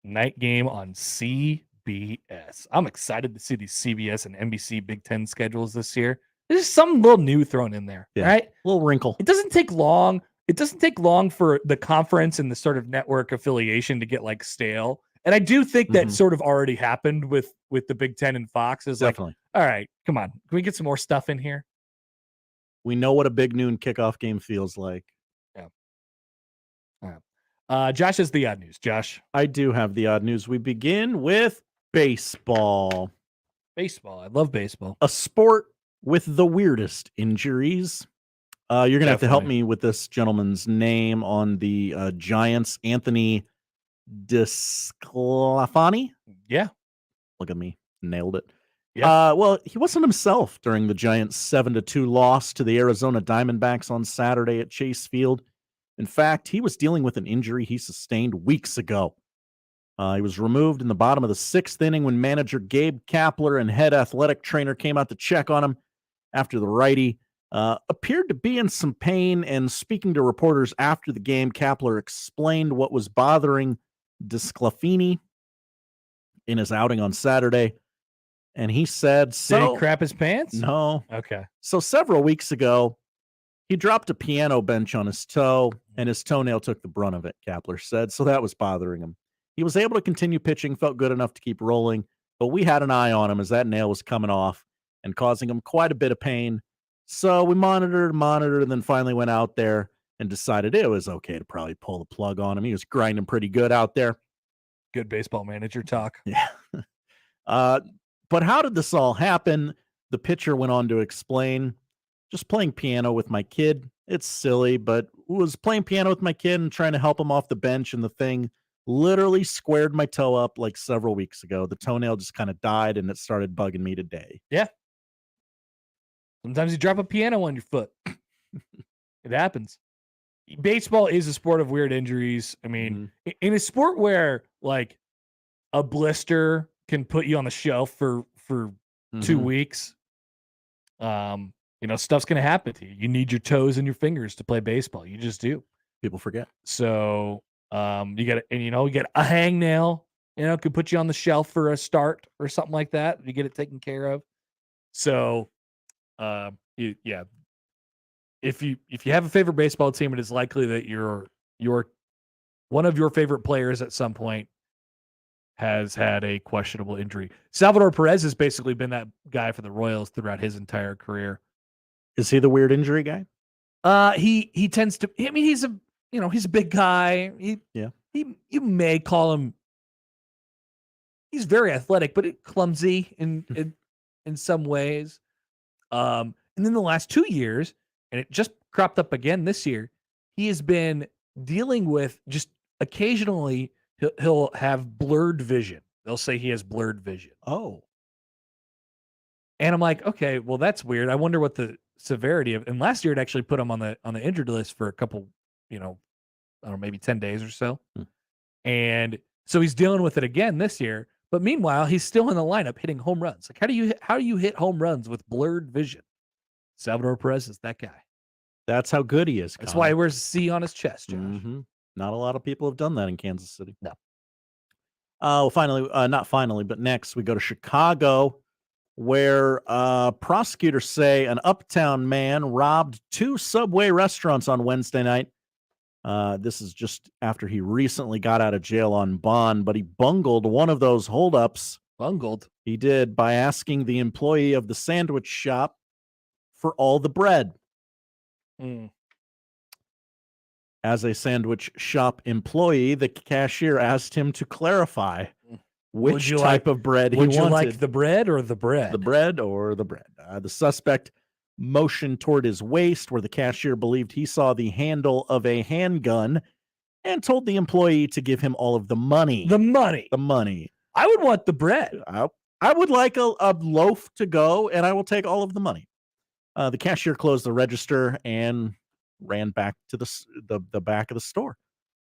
Night game on CBS. I'm excited to see these CBS and NBC Big Ten schedules this year. There's some little new thrown in there, right? A little wrinkle. It doesn't take long. It doesn't take long for the conference and the sort of network affiliation to get like stale. And I do think that sort of already happened with the Big Ten and Fox. Is Definitely. Like, all right, come on. Can we get some more stuff in here? We know what a big noon kickoff game feels like. Yeah. All right. Josh has the odd news. Josh. I do have the odd news. We begin with baseball. Baseball. I love baseball. A sport with the weirdest injuries. You're going to have to help me with this gentleman's name on the Giants, Anthony DeSclafani. Yeah. Look at me. Nailed it. Yeah. Well, he wasn't himself during the Giants' 7-2 loss to the Arizona Diamondbacks on Saturday at Chase Field. In fact, he was dealing with an injury he sustained weeks ago. He was removed in the bottom of the 6th inning when manager Gabe Kapler and head athletic trainer came out to check on him after the righty appeared to be in some pain. And speaking to reporters after the game, Kapler explained what was bothering DeSclafani in his outing on Saturday. And he said, Did he crap his pants? No. Okay. So several weeks ago, he dropped a piano bench on his toe, and his toenail took the brunt of it, Kapler said. So that was bothering him. He was able to continue pitching, felt good enough to keep rolling, but we had an eye on him as that nail was coming off and causing him quite a bit of pain. So we monitored, and then finally went out there and decided it was okay to probably pull the plug on him. He was grinding pretty good out there. Good baseball manager talk. Yeah. But how did this all happen? The pitcher went on to explain, just playing piano with my kid. It's silly, but was playing piano with my kid and trying to help him off the bench, and the thing literally squared my toe up like several weeks ago. The toenail just kind of died, and it started bugging me today. Yeah. Sometimes you drop a piano on your foot. It happens. Baseball is a sport of weird injuries. I mean, in a sport where like a blister can put you on the shelf for 2 weeks, stuff's going to happen to you. You need your toes and your fingers to play baseball. You just do. People forget. So you got a hangnail, could put you on the shelf for a start or something like that. You get it taken care of. So, if you have a favorite baseball team, it is likely that your one of your favorite players at some point has had a questionable injury. Salvador Perez has basically been that guy for the Royals throughout his entire career. Is he the weird injury guy? He tends to. I mean, he's a big guy. You may call him. He's very athletic, but clumsy in some ways. And then the last 2 years, and it just cropped up again this year, he has been dealing with just occasionally he'll have blurred vision. They'll say he has blurred vision. Oh. And I'm like, okay, well, that's weird. I wonder what the severity of, and last year it actually put him on the injured list for a couple, I don't know, maybe 10 days or so. And so he's dealing with it again this year. But meanwhile, he's still in the lineup hitting home runs. Like, how do you hit home runs with blurred vision? Salvador Perez is that guy. That's how good he is. That's why he wears a C on his chest, Josh. Not a lot of people have done that in Kansas City. No. Not finally, but next we go to Chicago, where prosecutors say an uptown man robbed 2 Subway restaurants on Wednesday night. This is just after he recently got out of jail on bond, but he bungled one of those holdups. Bungled? He did, by asking the employee of the sandwich shop for all the bread. As a sandwich shop employee, the cashier asked him to clarify which type of bread he wanted. Would you wanted. like the bread or the bread? The bread or the bread. The suspect motioned toward his waist where the cashier believed he saw the handle of a handgun and told the employee to give him all of the money. The money. The money. I would want the bread. I would like a loaf to go, and I will take all of the money. The cashier closed the register and ran back to the back of the store.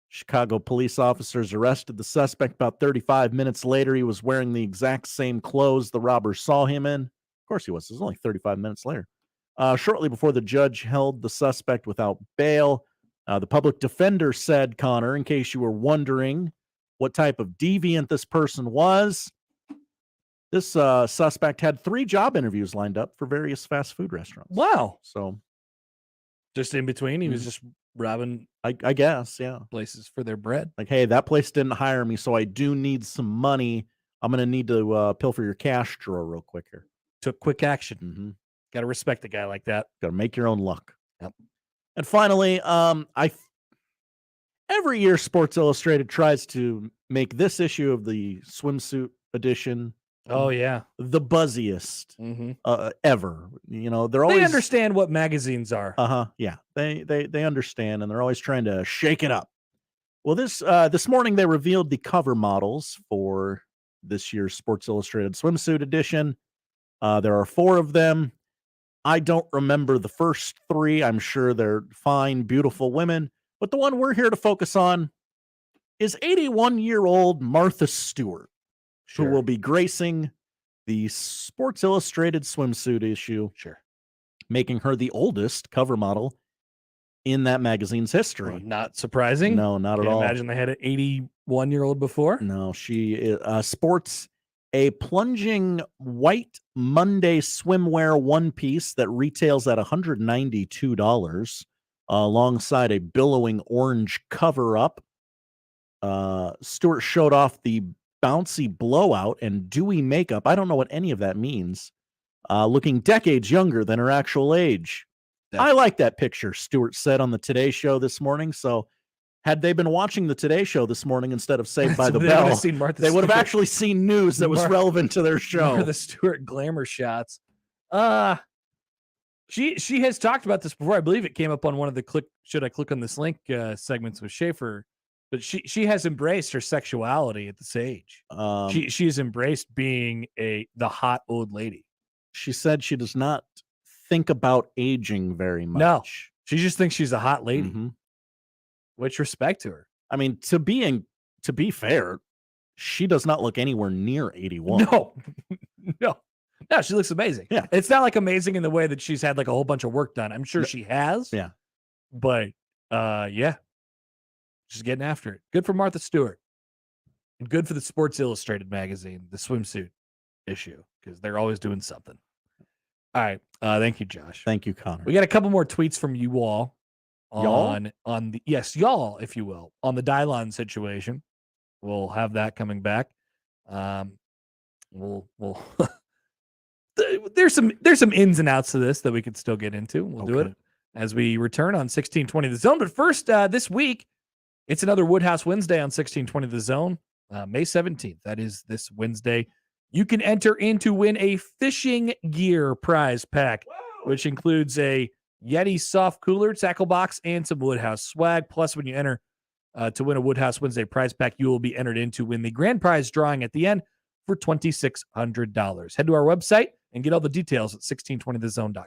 Chicago police officers arrested the suspect about 35 minutes later. He was wearing the exact same clothes the robbers saw him in. Of course he was. It was only 35 minutes later. Shortly before the judge held the suspect without bail, the public defender said, Connor, in case you were wondering what type of deviant this person was, this suspect had 3 job interviews lined up for various fast food restaurants. Wow. So just in between, he was just robbing, I guess, yeah, places for their bread. Like, hey, that place didn't hire me, so I do need some money. I'm going to need to pilfer your cash drawer real quick here. Took quick action. Got to respect a guy like that. Got to make your own luck. Yep. And finally, every year Sports Illustrated tries to make this issue of the swimsuit edition. Oh yeah, the buzziest ever. You know, they understand what magazines are. Yeah, they understand, and they're always trying to shake it up. Well, this morning they revealed the cover models for this year's Sports Illustrated swimsuit edition. There are 4 of them. I don't remember the first 3. I'm sure they're fine, beautiful women. But the one we're here to focus on is 81-year-old Martha Stewart, who will be gracing the Sports Illustrated swimsuit issue, making her the oldest cover model in that magazine's history. Not surprising. No, not at Can't all. imagine they had an 81-year-old before. No, she sports a plunging white Monday swimwear one-piece that retails at $192 alongside a billowing orange cover-up. Stewart showed off the bouncy blowout and dewy makeup. I don't know what any of that means. Looking decades younger than her actual age. I like that picture, Stewart said on the Today Show this morning. So had they been watching the Today Show this morning instead of Saved by the Bell, they would have actually seen news that was relevant to their show. The Stewart glamour shots. She has talked about this before. I believe it came up on one of the should I click on this link segments with Schaefer. But she has embraced her sexuality at this age. She has embraced being the hot old lady. She said she does not think about aging very much. No, she just thinks she's a hot lady. Which respect to her. I mean, to be fair, she does not look anywhere near 81. No, she looks amazing. Yeah, it's not like amazing in the way that she's had like a whole bunch of work done. I'm sure she has. Yeah, but yeah. She's getting after it. Good for Martha Stewart. And good for the Sports Illustrated magazine, the swimsuit issue, because they're always doing something. All right. Thank you, Josh. Thank you, Connor. We got a couple more tweets from you all on the y'all, if you will, on the Dylon situation. We'll have that coming back. We'll there's some ins and outs to this that we could still get into. We'll do it as we return on 1620 The Zone. But first, this week, it's another Woodhouse Wednesday on 1620 The Zone, May 17th. That is this Wednesday. You can enter in to win a fishing gear prize pack, which includes a Yeti soft cooler, tackle box, and some Woodhouse swag. Plus, when you enter to win a Woodhouse Wednesday prize pack, you will be entered in to win the grand prize drawing at the end for $2,600. Head to our website and get all the details at 1620thezone.com.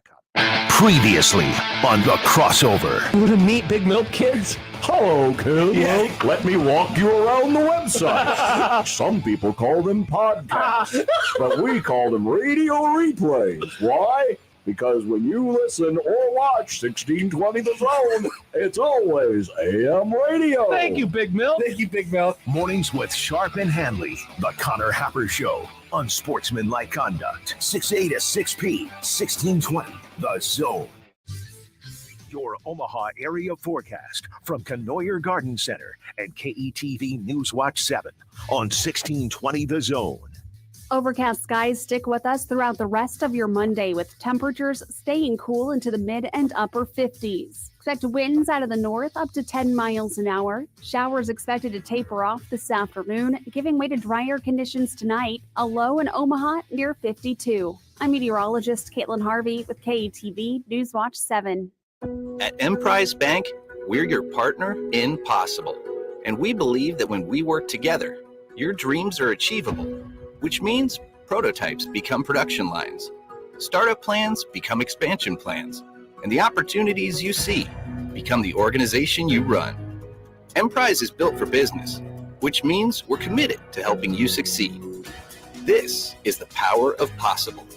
Previously on The Crossover. You want to meet Big Milk Kids? Hello, kids. Yeah. Let me walk you around the website. Some people call them podcasts, but we call them radio replays. Why? Because when you listen or watch 1620 The Zone, it's always AM radio. Thank you, Big Milk. Thank you, Big Milk. Mornings with Sharp and Hanley. The Connor Happer Show. Unsportsmanlike conduct. 6A to 6P. 1620 The Zone. Your Omaha area forecast from Canoyer Garden Center and KETV Newswatch 7 on 1620 The Zone. Overcast skies stick with us throughout the rest of your Monday, with temperatures staying cool into the mid and upper 50s. Expect winds out of the north up to 10 miles an hour. Showers expected to taper off this afternoon, giving way to drier conditions tonight. A low in Omaha near 52. I'm meteorologist Caitlin Harvey with KETV Newswatch 7. At Emprise Bank, we're your partner in possible. And we believe that when we work together, your dreams are achievable, which means prototypes become production lines. Startup plans become expansion plans. And the opportunities you see become the organization you run. Emprise is built for business, which means we're committed to helping you succeed. This is the power of possible.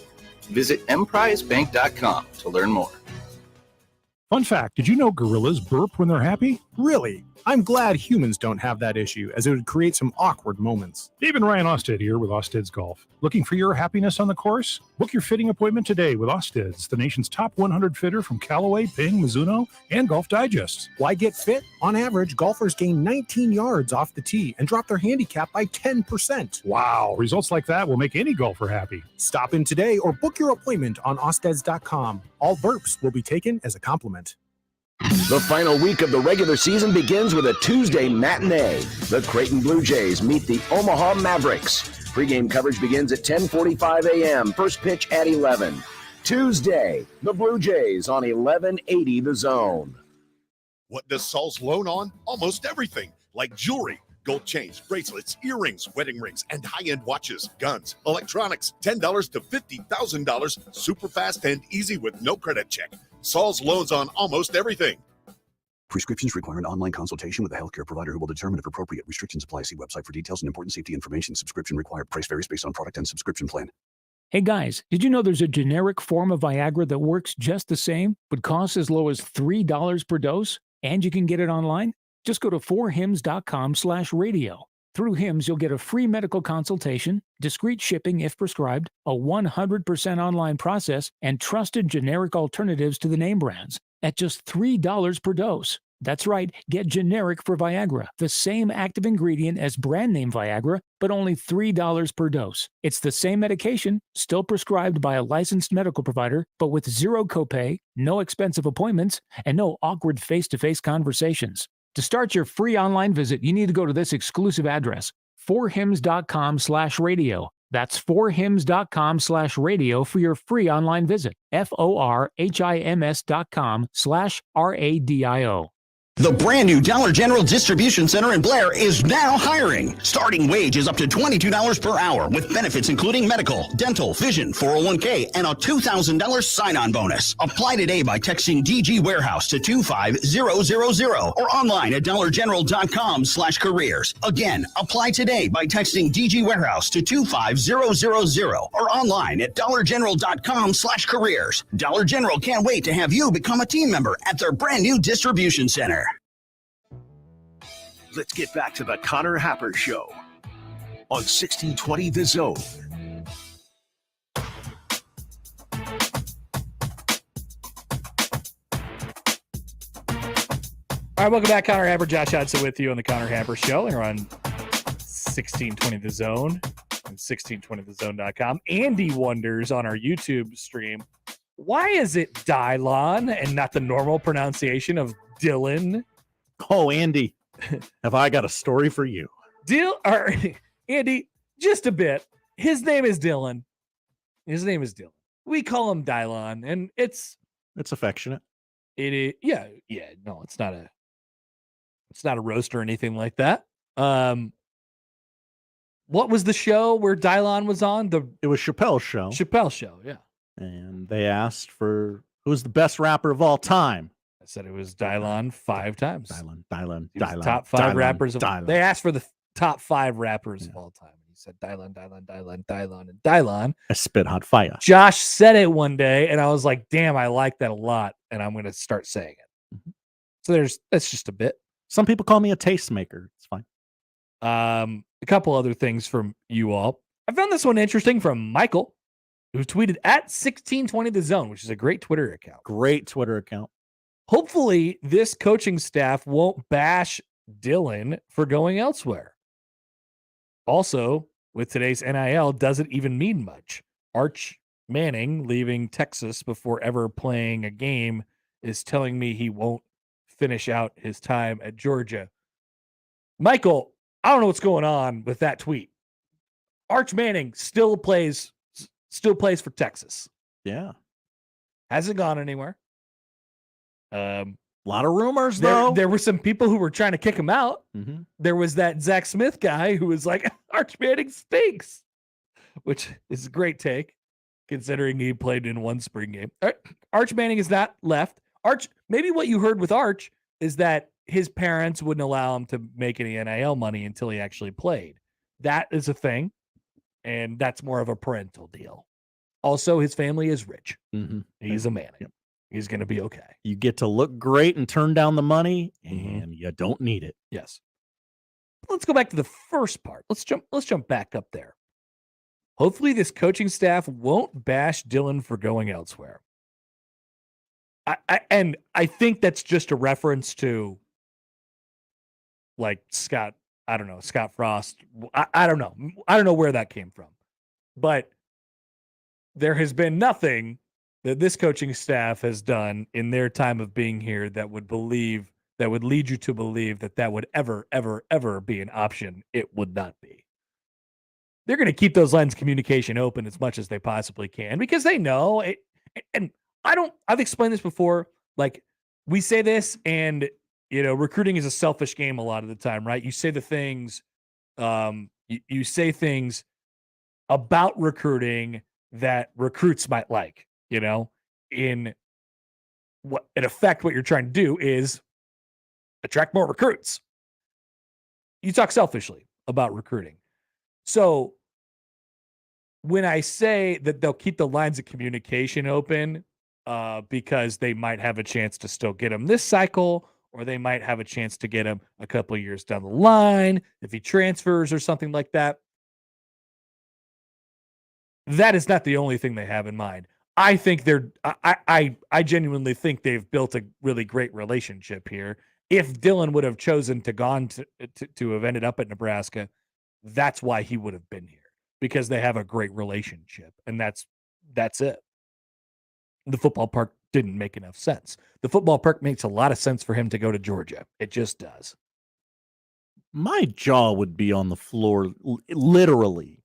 Visit emprisebank.com to learn more. Fun fact, did you know gorillas burp when they're happy? Really? I'm glad humans don't have that issue, as it would create some awkward moments. Dave and Ryan Osted here with Osted's Golf. Looking for your happiness on the course? Book your fitting appointment today with Osted's, the nation's top 100 fitter from Callaway, Ping, Mizuno, and Golf Digest. Why get fit? On average, golfers gain 19 yards off the tee and drop their handicap by 10%. Wow, results like that will make any golfer happy. Stop in today or book your appointment on Osteds.com. All burps will be taken as a compliment. The final week of the regular season begins with a Tuesday matinee. The Creighton Blue Jays meet the Omaha Mavericks. Pre-game coverage begins at 10:45 a.m. First pitch at 11. Tuesday, the Blue Jays on 1180 The Zone. What does Saul's loan on? Almost everything, like jewelry, gold chains, bracelets, earrings, wedding rings, and high-end watches, guns, electronics, $10 to $50,000, super fast and easy with no credit check. Saul's loans on almost everything. Prescriptions require an online consultation with a healthcare provider who will determine if appropriate. Restrictions apply. See website for details and important safety information. Subscription required. Price varies based on product and subscription plan. Hey guys, did you know there's a generic form of Viagra that works just the same, but costs as low as $3 per dose? And you can get it online? Just go to 4hims.com/radio. Through Hims, you'll get a free medical consultation, discreet shipping if prescribed, a 100% online process, and trusted generic alternatives to the name brands at just $3 per dose. That's right, get generic for Viagra, the same active ingredient as brand name Viagra, but only $3 per dose. It's the same medication, still prescribed by a licensed medical provider, but with zero copay, no expensive appointments, and no awkward face-to-face conversations. To start your free online visit, you need to go to this exclusive address, 4hims.com/radio. That's 4hims.com/radio for your free online visit. FORHIMS.com/RADIO. The brand new Dollar General Distribution Center in Blair is now hiring. Starting wage is up to $22 per hour with benefits including medical, dental, vision, 401k, and a $2,000 sign-on bonus. Apply today by texting DG Warehouse to 25000 or online at dollargeneral.com/careers. Again, apply today by texting DG Warehouse to 25000 or online at dollargeneral.com/careers. Dollar General can't wait to have you become a team member at their brand new distribution center. Let's get back to the Connor Happer Show on 1620 The Zone. All right, welcome back. Connor Happer, Josh Hudson with you on the Connor Happer Show. And we're on 1620 The Zone and 1620thezone.com. Andy wonders on our YouTube stream, why is it Dylon and not the normal pronunciation of Dylan? Oh, Andy, have I got a story for you? Andy, just a bit. His name is Dylan. We call him Dylon, and it's affectionate. It is, yeah. No, it's not a roast or anything like that. What was the show where Dylon was on? It was Chappelle's show. Chappelle's show, yeah. And they asked for who's the best rapper of all time. I said it was Dylon 5 times. Dylon. Top 5 rappers. They asked for the top 5 rappers Yeah. of all time. He said Dylon, and Dylon. I spit hot fire. Josh said it one day, and I was like, damn, I like that a lot, and I'm going to start saying it. Mm-hmm. So that's just a bit. Some people call me a tastemaker. It's fine. A couple other things from you all. I found this one interesting from Michael, who tweeted at 1620 The Zone, which is a great Twitter account. Hopefully, this coaching staff won't bash Dylan for going elsewhere. Also, with today's NIL doesn't even mean much. Arch Manning leaving Texas before ever playing a game is telling me he won't finish out his time at Georgia. Michael, I don't know what's going on with that tweet. Arch Manning still plays for Texas. Yeah. Hasn't gone anywhere. A lot of rumors, though. There were some people who were trying to kick him out. Mm-hmm. There was that Zach Smith guy who was like, Arch Manning stinks, which is a great take, considering he played in one spring game. Arch Manning is not left. Maybe what you heard with Arch is that his parents wouldn't allow him to make any NIL money until he actually played. That is a thing, and that's more of a parental deal. Also, his family is rich. Mm-hmm. He's a man. Yep. He's going to be okay. You get to look great and turn down the money, and you don't need it. Yes. Let's go back to the first part. Let's jump back up there. Hopefully this coaching staff won't bash Dylan for going elsewhere. I think that's just a reference to like Scott Frost. I don't know. I don't know where that came from. But there has been nothing that this coaching staff has done in their time of being here that would lead you to believe that would ever be an option. It would not be. They're going to keep those lines of communication open as much as they possibly can because they know it. And I've explained this before. Like we say this and recruiting is a selfish game a lot of the time, right? You say the things, you say things about recruiting that recruits might like, in effect, what you're trying to do is attract more recruits. You talk selfishly about recruiting. So when I say that they'll keep the lines of communication open because they might have a chance to still get him this cycle, or they might have a chance to get him a couple of years down the line if he transfers or something like that. That is not the only thing they have in mind. I think I genuinely think they've built a really great relationship here. If Dylan would have chosen to have ended up at Nebraska, that's why he would have been here, because they have a great relationship, and that's it. The football park didn't make enough sense. The football park makes a lot of sense for him to go to Georgia. It just does. My jaw would be on the floor, literally,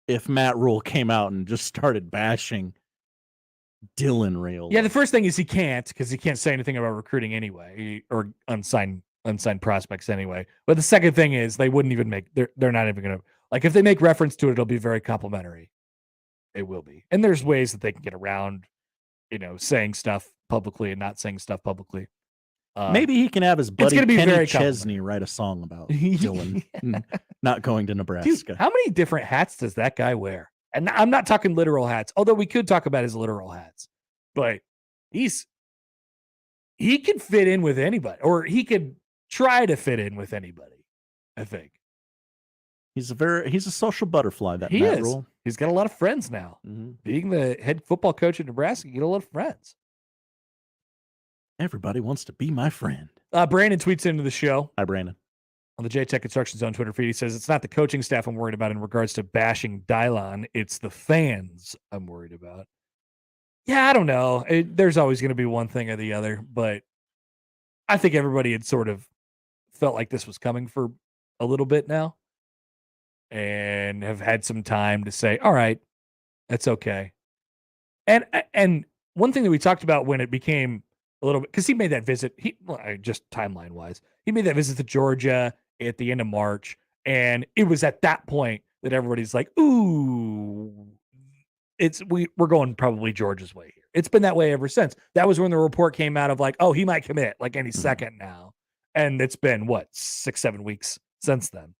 if Matt Rule came out and just started bashing Dylan Rail. Yeah, the first thing is he can't, because he can't say anything about recruiting anyway, or unsigned prospects anyway. But the second thing is they wouldn't even they're not even going to, like, if they make reference to it, it'll be very complimentary. It will be. And there's ways that they can get around, saying stuff publicly and not saying stuff publicly. Maybe he can have his buddy Kenny Chesney write a song about Dylan not going to Nebraska. Dude, how many different hats does that guy wear? And I'm not talking literal hats, although we could talk about his literal hats. But he could fit in with anybody, or he could try to fit in with anybody, I think. He's a social butterfly, that he Matt is. Rule. He's got a lot of friends now. Mm-hmm. Being the head football coach at Nebraska, you get a lot of friends. Everybody wants to be my friend. Brandon tweets into the show. Hi, Brandon. On the J-Tech Construction Zone Twitter feed, he says, it's not the coaching staff I'm worried about in regards to bashing Dylon. It's the fans I'm worried about. Yeah, I don't know. There's always going to be one thing or the other, but I think everybody had sort of felt like this was coming for a little bit now and have had some time to say, all right, that's okay. And one thing that we talked about when it became a little bit, because he made that visit, just timeline-wise, he made that visit to Georgia at the end of March, and it was at that point that everybody's like, ooh, we're going probably Georgia's way here. It's been that way ever since. That was when the report came out of like, oh, he might commit like any second now. And it's been, 6-7 weeks since then.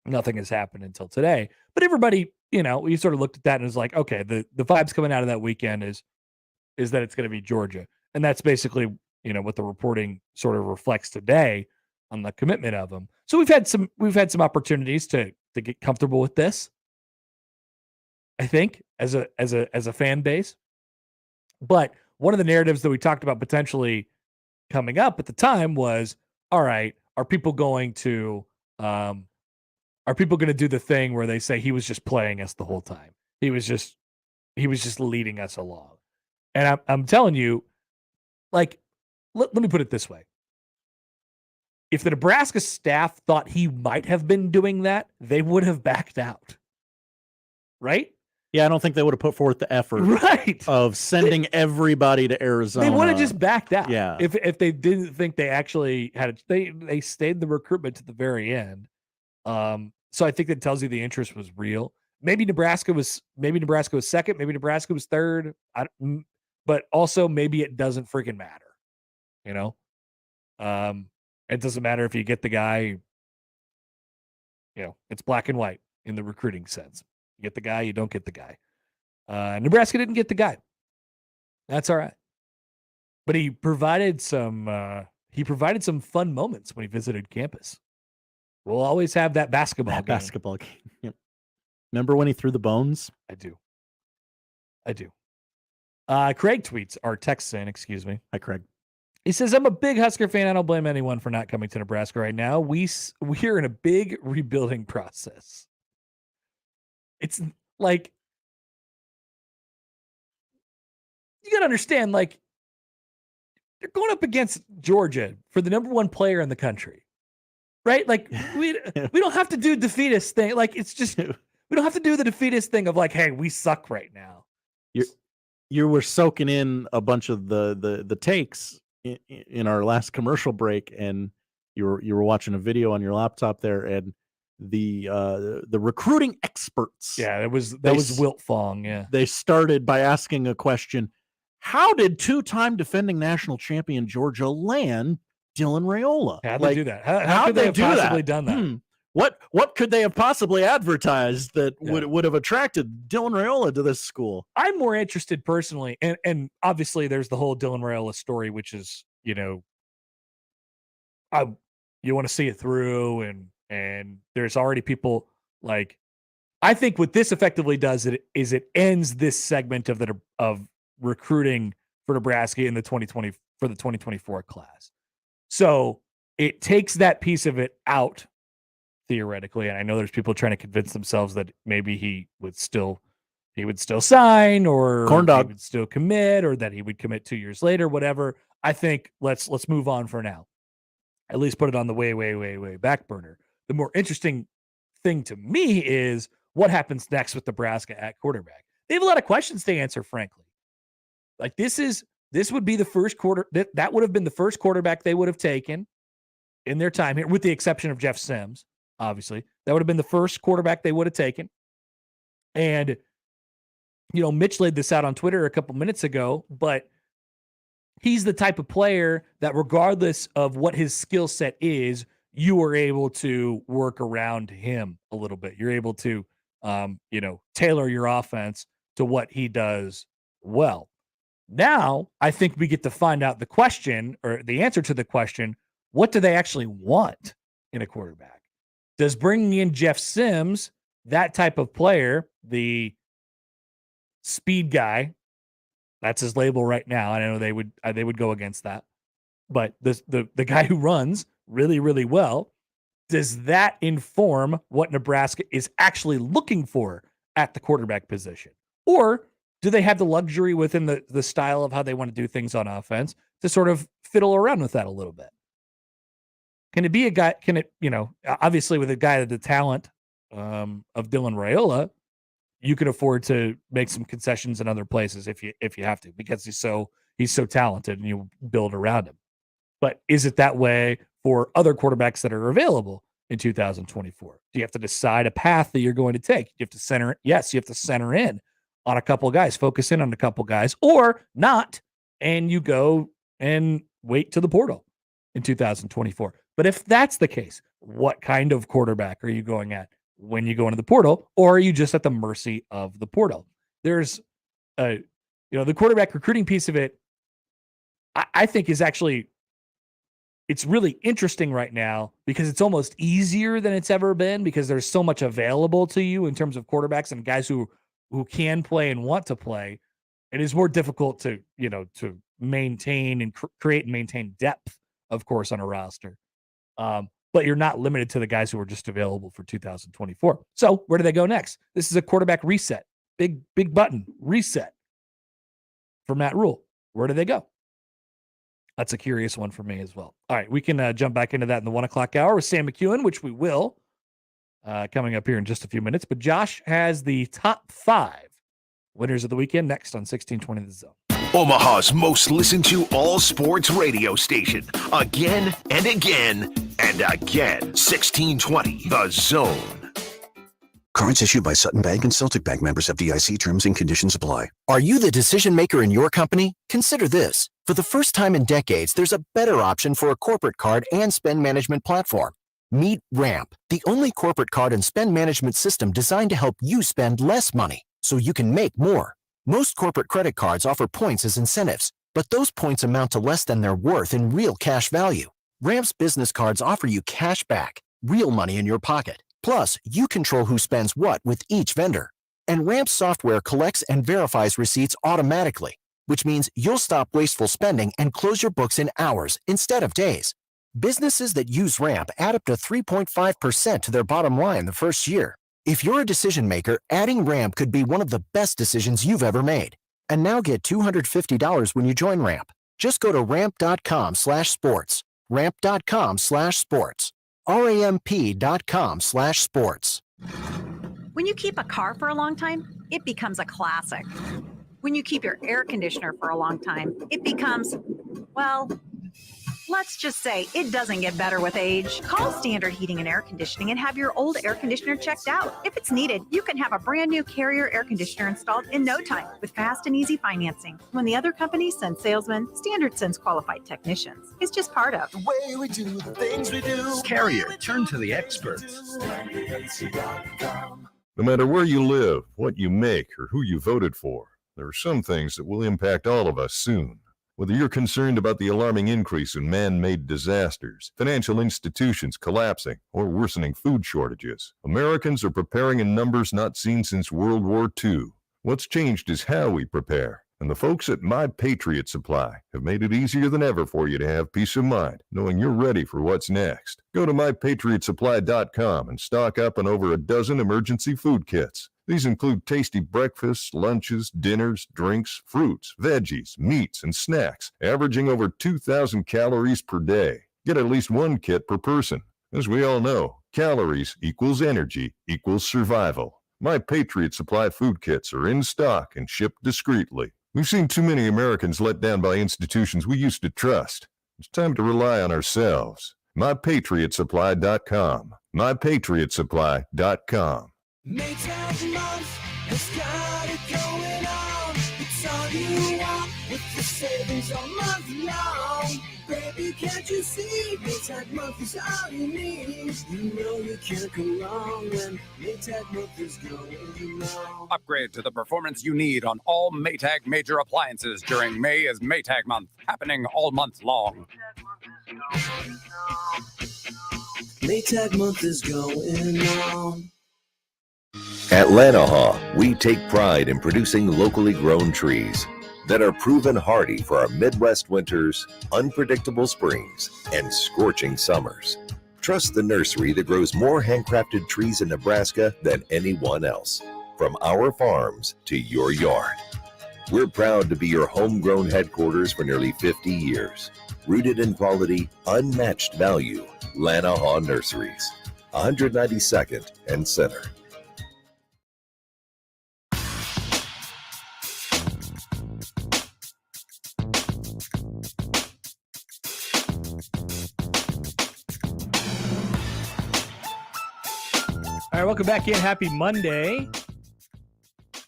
Nothing has happened until today. But everybody, we sort of looked at that and was like, okay, the vibes coming out of that weekend is that it's going to be Georgia. And that's basically, what the reporting sort of reflects today on the commitment of them. So we've had some opportunities to get comfortable with this, I think, as a fan base. But one of the narratives that we talked about potentially coming up at the time was, all right, are people going to are people going to do the thing where they say he was just playing us the whole time? He was just leading us along. And I'm telling you, like, let me put it this way. If the Nebraska staff thought he might have been doing that, they would have backed out. Right? Yeah, I don't think they would have put forth the effort of sending everybody to Arizona. They would have just backed out. Yeah. If they didn't think they actually had they stayed the recruitment to the very end. So I think that tells you the interest was real. Maybe Nebraska was second, maybe Nebraska was third. But also maybe it doesn't freaking matter. You know? It doesn't matter if you get the guy, you know, it's black and white in the recruiting sense. You get the guy, you don't get the guy. Nebraska didn't get the guy. That's all right. But he provided some fun moments when he visited campus. We'll always have that basketball game. Basketball game. Yep. Remember when he threw the bones? I do. Craig tweets, or texts in, excuse me. Hi, Craig. He says, I'm a big Husker fan. I don't blame anyone for not coming to Nebraska right now. We're in a big rebuilding process. It's like, you got to understand, like, they're going up against Georgia for the number one player in the country, right? Like, we don't have to do defeatist thing. Like, it's just, we don't have to do the defeatist thing of like, hey, we suck right now. You were soaking in a bunch of the takes in our last commercial break, and you were watching a video on your laptop there, and the recruiting experts. Yeah, that was Wiltfong. Yeah, they started by asking a question: how did two-time defending national champion Georgia land Dylan Raiola? How'd they do that? How could they have possibly done that? What could they have possibly advertised that would have attracted Dylan Raiola to this school? I'm more interested personally, and obviously there's the whole Dylan Raiola story, which is, you know, you want to see it through, and there's already people like, I think what this effectively does is it ends this segment of recruiting for Nebraska in the 2024 class. So it takes that piece of it out theoretically, and I know there's people trying to convince themselves that maybe he would still sign, or Corn dog. he would still commit, or that he would commit 2 years later, whatever. I think let's move on for now. At least put it on the way back burner. The more interesting thing to me is what happens next with Nebraska at quarterback. They have a lot of questions to answer, frankly. Like, this would be the first that would have been the first quarterback they would have taken in their time here, with the exception of Jeff Sims. Obviously, that would have been the first quarterback they would have taken. And, you know, Mitch laid this out on Twitter a couple minutes ago, but he's the type of player that regardless of what his skill set is, you are able to work around him a little bit. You're able to, tailor your offense to what he does well. Now, I think we get to find out the question, or the answer to the question, what do they actually want in a quarterback? Does bringing in Jeff Sims, that type of player, the speed guy, that's his label right now. I know they would go against that, but the guy who runs really, really well, does that inform what Nebraska is actually looking for at the quarterback position? Or do they have the luxury within the style of how they want to do things on offense to sort of fiddle around with that a little bit? Can it be a guy? Can it, obviously with a guy with the talent of Dylan Raiola, you can afford to make some concessions in other places if you have to, because he's so talented and you build around him. But is it that way for other quarterbacks that are available in 2024? Do you have to decide a path that you're going to take? You have to center. Yes, you have to center in on a couple of guys, focus in on a couple of guys, or not, and you go and wait to the portal in 2024. But if that's the case, what kind of quarterback are you going at when you go into the portal, or are you just at the mercy of the portal? There's the quarterback recruiting piece of it, I think is actually, it's really interesting right now because it's almost easier than it's ever been, because there's so much available to you in terms of quarterbacks and guys who can play and want to play. It is more difficult to maintain and create and maintain depth, of course, on a roster. but you're not limited to the guys who are just available for 2024. So where do they go next? This is a quarterback reset. Big button reset for Matt Rule. Where do they go? That's a curious one for me as well. All right, we can jump back into that in the 1 o'clock hour with Sam McKewon, which we will coming up here in just a few minutes. But Josh has the top 5 winners of the weekend next on 1620 The Zone. Omaha's most listened to all sports radio station. Again and again and again. 1620 The Zone. Cards issued by Sutton Bank and Celtic Bank, members FDIC. Terms and conditions apply. Are you the decision maker in your company? Consider this. For the first time in decades, there's a better option for a corporate card and spend management platform. Meet Ramp, the only corporate card and spend management system designed to help you spend less money so you can make more. Most corporate credit cards offer points as incentives, but those points amount to less than their worth in real cash value. Ramp's business cards offer you cash back, real money in your pocket. Plus, you control who spends what with each vendor. And Ramp software collects and verifies receipts automatically, which means you'll stop wasteful spending and close your books in hours instead of days. Businesses that use Ramp add up to 3.5% to their bottom line the first year. If you're a decision maker, adding Ramp could be one of the best decisions you've ever made. And now get $250 when you join Ramp. Just go to ramp.com/sports. Ramp.com/sports. ramp.com/sports. When you keep a car for a long time, it becomes a classic. When you keep your air conditioner for a long time, it becomes, well, let's just say it doesn't get better with age. Call Standard Heating and Air Conditioning and have your old air conditioner checked out. If it's needed, you can have a brand new Carrier air conditioner installed in no time with fast and easy financing. When the other companies send salesmen, Standard sends qualified technicians. It's just part of the way we do the things we do. Carrier, turn to the experts. No matter where you live, what you make, or who you voted for, there are some things that will impact all of us soon. Whether you're concerned about the alarming increase in man-made disasters, financial institutions collapsing, or worsening food shortages, Americans are preparing in numbers not seen since World War II. What's changed is how we prepare. And the folks at My Patriot Supply have made it easier than ever for you to have peace of mind, knowing you're ready for what's next. Go to MyPatriotSupply.com and stock up on over a dozen emergency food kits. These include tasty breakfasts, lunches, dinners, drinks, fruits, veggies, meats, and snacks, averaging over 2,000 calories per day. Get at least one kit per person. As we all know, calories equals energy equals survival. My Patriot Supply food kits are in stock and shipped discreetly. We've seen too many Americans let down by institutions we used to trust. It's time to rely on ourselves. MyPatriotSupply.com. MyPatriotSupply.com. Maytag month has got it going on. It's all you want with the savings all month long. Baby, can't you see? Maytag month is all you need. You know you can't go wrong when Maytag month is going on. Upgrade to the performance you need on all Maytag major appliances during May is Maytag month, happening all month long. Maytag month is going on. At Lanahaw, we take pride in producing locally grown trees that are proven hardy for our Midwest winters, unpredictable springs, and scorching summers. Trust the nursery that grows more handcrafted trees in Nebraska than anyone else. From our farms to your yard. We're proud to be your homegrown headquarters for nearly 50 years. Rooted in quality, unmatched value. Lanahaw Nurseries, 192nd and Center. All right, welcome back in. Happy Monday.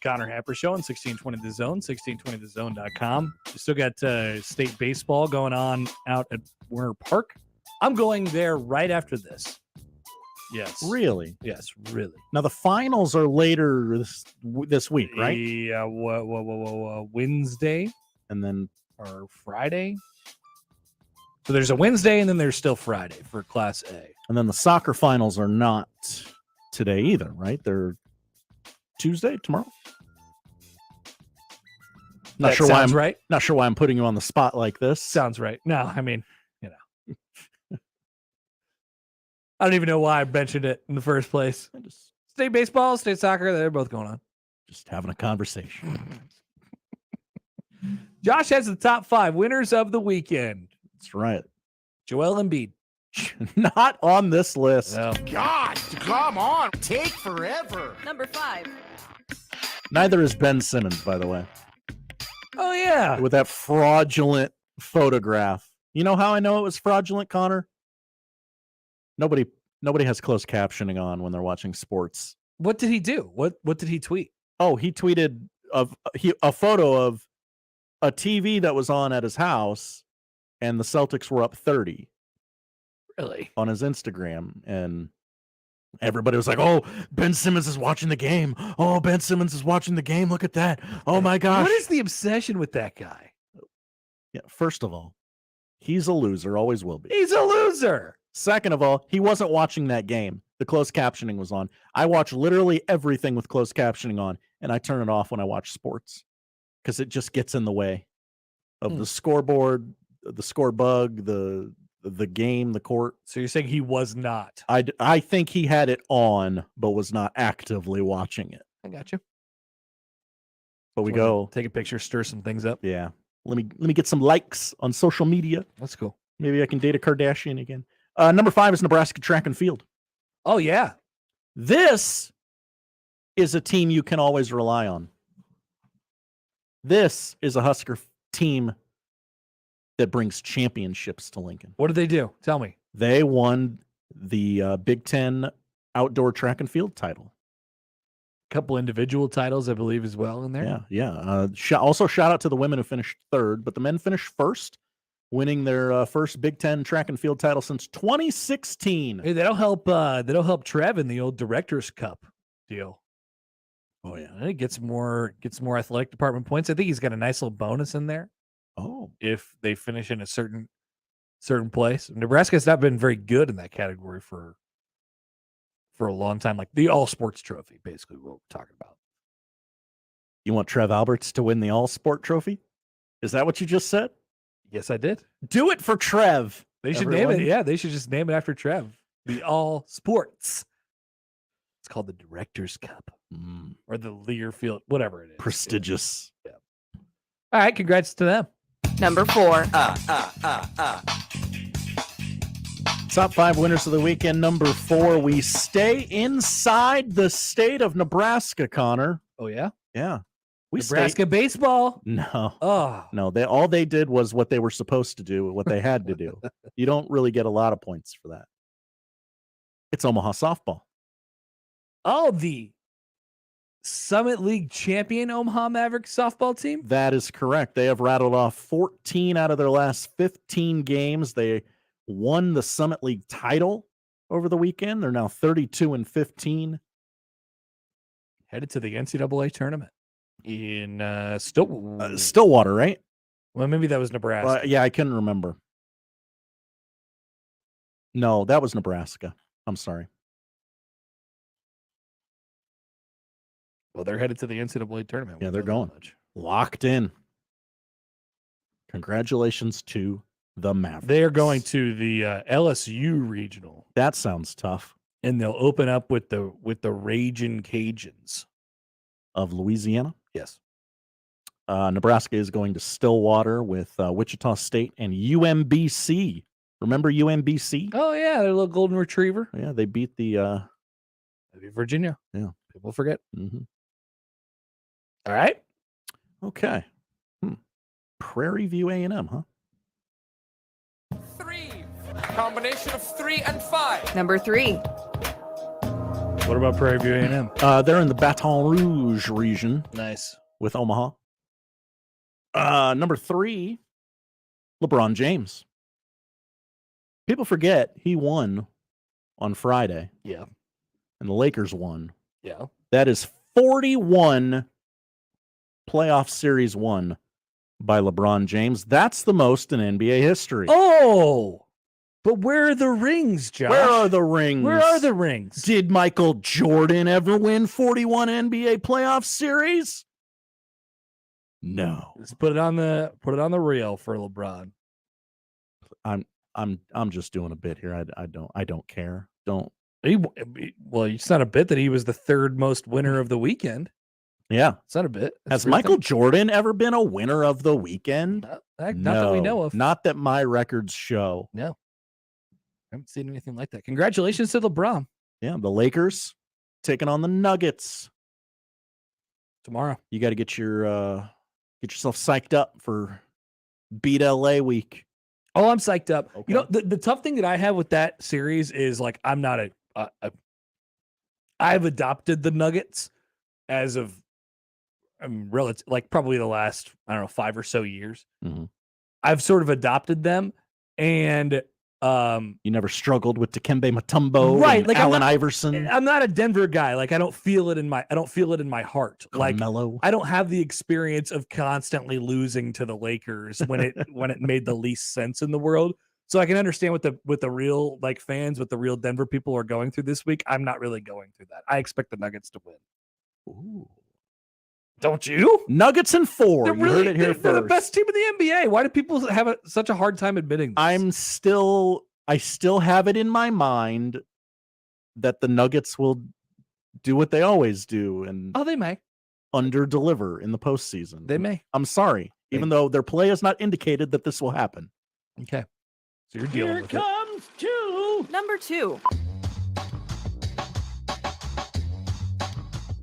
Connor Happer Show on 1620 The Zone, 1620thezone.com. We still got state baseball going on out at Warner Park. I'm going there right after this. Yes. Really? Yes, really. Now, the finals are later this week, right? Yeah, Wednesday. And then or Friday. So there's a Wednesday and then there's still Friday for Class A. And then the soccer finals are not today either, right? They're Tuesday, tomorrow. Not sure why I'm right. Not sure why I'm putting you on the spot like this. Sounds right. No, I mean, I don't even know why I mentioned it in the first place. State baseball, state soccer, they're both going on. Just having a conversation. Josh has the top 5 winners of the weekend. That's right. Joel Embiid. Not on this list. No. God, come on. Take forever. Number 5. Neither is Ben Simmons, by the way. Oh, yeah. With that fraudulent photograph. You know how I know it was fraudulent, Connor? Nobody has closed captioning on when they're watching sports. What did he do? What did he tweet? Oh, he tweeted a photo of a TV that was on at his house, and the Celtics were up 30. Really? On his Instagram, and everybody was like, "Oh, Ben Simmons is watching the game. Oh, Ben Simmons is watching the game. Look at that. Oh my gosh." What is the obsession with that guy? Yeah, first of all, he's a loser, always will be. He's a loser. Second of all, he wasn't watching that game. The closed captioning was on. I watch literally everything with closed captioning on, and I turn it off when I watch sports because it just gets in the way of the scoreboard, the score bug, the game, the court. So you're saying he was not? I think he had it on, but was not actively watching it. I got you. But we go take a picture, stir some things up. Yeah. Let me get some likes on social media. That's cool. Maybe I can date a Kardashian again. Number 5 is Nebraska track and field. Oh yeah. This is a team you can always rely on. This is a Husker team that brings championships to Lincoln. What did they do? Tell me. They won the Big Ten outdoor track and field title. A couple individual titles, I believe, as well in there. Yeah. Also, shout out to the women who finished 3rd, but the men finished 1st, winning their first Big Ten track and field title since 2016. Hey, that'll help Trev in the old Directors Cup deal. Oh yeah, I think gets more athletic department points. I think he's got a nice little bonus in there. Oh, if they finish in a certain place. Nebraska's not been very good in that category for a long time. Like the all sports trophy, basically what we're talking about. You want Trev Alberts to win the all sport trophy? Is that what you just said? Yes, I did. Do it for Trev. They should name it. Yeah, they should just name it after Trev. The all sports. It's called the Directors Cup or the Learfield, whatever it is. Prestigious. Yeah. All right, congrats to them. Number 4. Top 5 winners of the weekend. Number 4, we stay inside the state of Nebraska, Connor. Oh, yeah? Yeah. Nebraska baseball. No. Oh. No, all they did was what they were supposed to do, what they had to do. You don't really get a lot of points for that. It's Omaha softball. Oh, the Summit League champion Omaha Mavericks softball team? That is correct. They have rattled off 14 out of their last 15 games. They won the Summit League title over the weekend. They're now 32-15. Headed to the NCAA tournament in Stillwater, right? Well, maybe that was Nebraska. Yeah, I couldn't remember. No, that was Nebraska. I'm sorry. Well, they're headed to the NCAA tournament. Yeah, they're going. Locked in. Congratulations to the Mavericks. They are going to the LSU regional. That sounds tough. And they'll open up with the Ragin' Cajuns of Louisiana. Yes. Nebraska is going to Stillwater with Wichita State and UMBC. Remember UMBC? Oh yeah, their little golden retriever. Yeah, they beat the Virginia. Yeah, people forget. Mm-hmm. All right. Okay. Prairie View A&M, huh? 3. Combination of 3 and 5. Number 3. What about Prairie View A&M? They're in the Baton Rouge region. Nice. With Omaha. Number 3, LeBron James. People forget he won on Friday. Yeah. And the Lakers won. Yeah. That is 41 playoff series won by LeBron James. That's the most in NBA history. Oh, but where are the rings, Josh? Where are the rings? Where are the rings? Did Michael Jordan ever win 41 NBA playoff series? No. Let's put it on the reel for LeBron. I'm just doing a bit here. I don't care. don't. Well, it's not a bit that he was the third most winner of the weekend. Yeah. It's not a bit. Has Michael Jordan ever been a winner of the weekend? Not that we know of. Not that my records show. No. I haven't seen anything like that. Congratulations to LeBron. Yeah, the Lakers taking on the Nuggets tomorrow. You got to get yourself psyched up for Beat LA week. Oh, I'm psyched up. Okay. You know, the tough thing that I have with that series is like I'm not I've adopted the Nuggets as of relative, like probably the last, I don't know, 5 or so years. Mm-hmm. I've sort of adopted them, and you never struggled with Dikembe Mutombo, right? and Like Allen Iverson. I'm not a Denver guy. Like I don't feel it in my heart. Carmelo. Like I don't have the experience of constantly losing to the Lakers when it made the least sense in the world. So I can understand what the real like fans, what the real Denver people are going through this week. I'm not really going through that. I expect the Nuggets to win. Ooh. Don't you? Nuggets in 4. They're You heard it here they're first. the best team in the NBA. Why do people have such a hard time admitting this? I still have it in my mind that the Nuggets will do what they always do and they may under-deliver in the postseason. They may. I'm sorry, even though their play has not indicated that this will happen. Okay. So you're dealing with it. Number 2.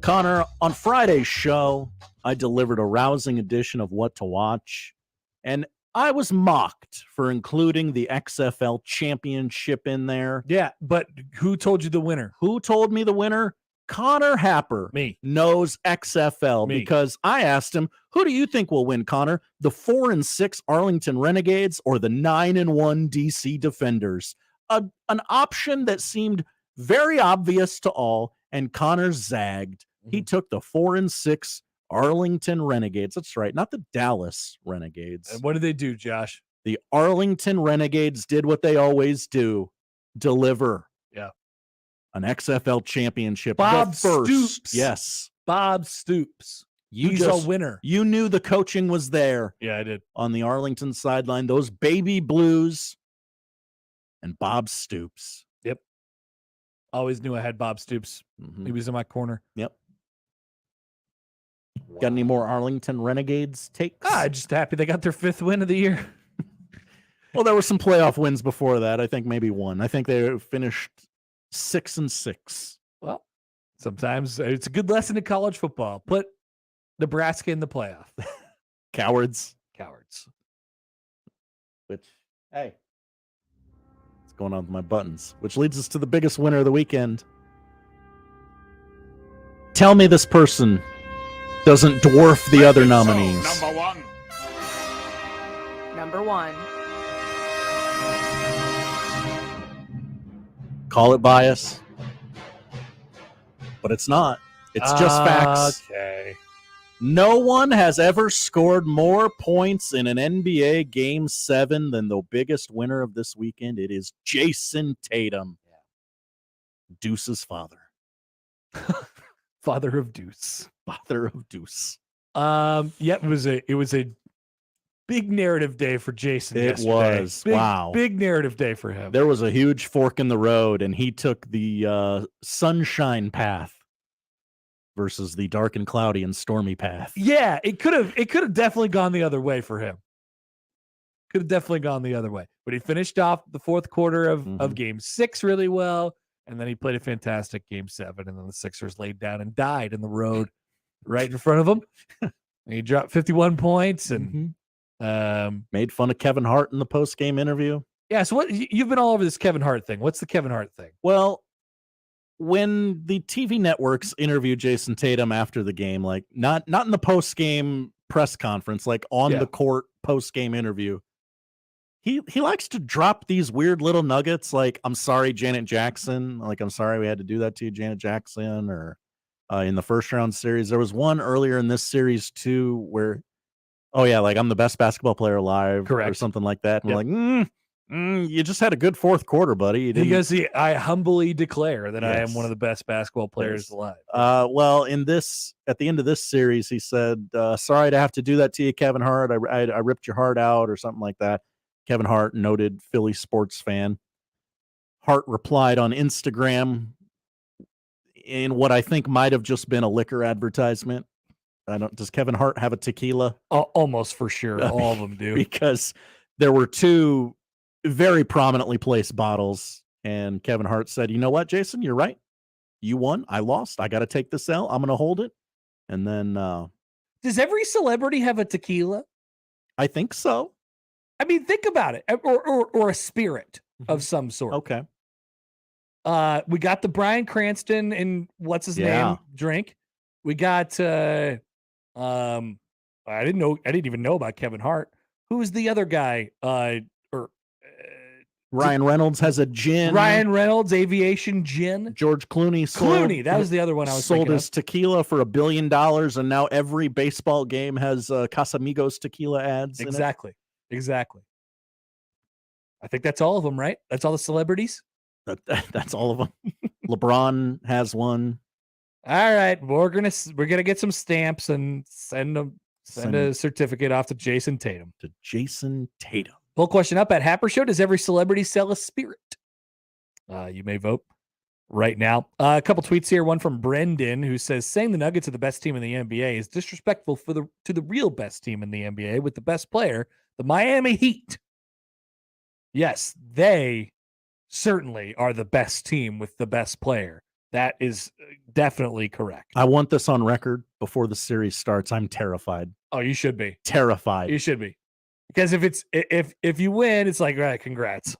Connor, on Friday's show, I delivered a rousing edition of What to Watch, and I was mocked for including the XFL championship in there. Yeah, but who told you the winner? Who told me the winner? Connor Happer. Me. Knows XFL because I asked him, who do you think will win, Connor? The 4-6 Arlington Renegades or the 9-1 DC Defenders? An option that seemed very obvious to all, and Connor zagged. He took the 4-6 Arlington Renegades. That's right, not the Dallas Renegades. And what did they do, Josh? The Arlington Renegades did what they always do: deliver. Yeah. An XFL championship. Bob The first. Stoops. Yes. Bob Stoops. He's a winner. You knew the coaching was there. Yeah, I did. On the Arlington sideline, those baby blues and Bob Stoops. Yep. Always knew I had Bob Stoops. Mm-hmm. He was in my corner. Yep. Wow. Got any more Arlington Renegades takes? Just happy they got their 5th win of the year. Well, there were some playoff wins before that. I think maybe one. I think they finished 6-6. Well, sometimes it's a good lesson in college football. Put Nebraska in the playoff. Cowards. Which, hey, what's going on with my buttons? Which leads us to the biggest winner of the weekend. Tell me this person doesn't dwarf the other nominees. Number 1. Call it bias, but it's not. It's just facts. Okay. No one has ever scored more points in an NBA Game 7 than the biggest winner of this weekend. It is Jason Tatum, Deuce's father. Father of Deuce. Father of Deuce. Yeah, it was a big narrative day for Jason. It yesterday. was. Wow. Big narrative day for him. There was a huge fork in the road, and he took the sunshine path versus the dark and cloudy and stormy path. Yeah, it could have definitely gone the other way for him. Could have definitely gone the other way. But he finished off the 4th quarter of Game 6 really well, and then he played a fantastic Game 7, and then the Sixers laid down and died in the road right in front of him. And he dropped 51 points and made fun of Kevin Hart in the post-game interview. Yeah, so what you've been all over this Kevin Hart thing. What's the Kevin Hart thing? Well, when the TV networks interviewed Jason Tatum after the game, like not in the post-game press conference, like on the court post-game interview, he likes to drop these weird little nuggets like, I'm sorry, Janet Jackson. Like, I'm sorry we had to do that to you, Janet Jackson. Or in the first round series, there was one earlier in this series too where, oh yeah, like I'm the best basketball player alive. Correct. Or something like that. And we're like, you just had a good 4th quarter, buddy. Because I humbly declare that I am one of the best basketball players alive. Well, at the end of this series, he said, sorry to have to do that to you, Kevin Hart. I ripped your heart out or something like that. Kevin Hart, noted Philly sports fan. Hart replied on Instagram in what I think might have just been a liquor advertisement. Does Kevin Hart have a tequila? Almost for sure. All of them do. Because there were two very prominently placed bottles, and Kevin Hart said, "You know what, Jason? You're right. You won. I lost. I got to take this L. I'm going to hold it." And then, does every celebrity have a tequila? I think so. I mean, think about it, or a spirit of some sort. Okay. We got the Bryan Cranston and what's his name drink. We got I didn't even know about Kevin Hart. Who's the other guy? Ryan Reynolds has a gin. Ryan Reynolds Aviation Gin. George Clooney. That was the other one I was sold thinking his tequila for $1 billion, and now every baseball game has Casamigos tequila ads. Exactly. I think that's all of them, right? That's all the celebrities. That's all of them. LeBron has one. All right, we're gonna get some stamps and send a certificate off to Jason Tatum. Poll question up at Happer Show: does every celebrity sell a spirit? You may vote right now. A couple tweets here. One from Brendan, who says, "Saying the Nuggets are the best team in the NBA is disrespectful to the real best team in the NBA with the best player, the Miami Heat. Yes, they certainly are the best team with the best player. That is definitely correct. I want this on record before the series starts. I'm terrified. Oh, you should be terrified. You should be, because if you win, it's like, all right, congrats.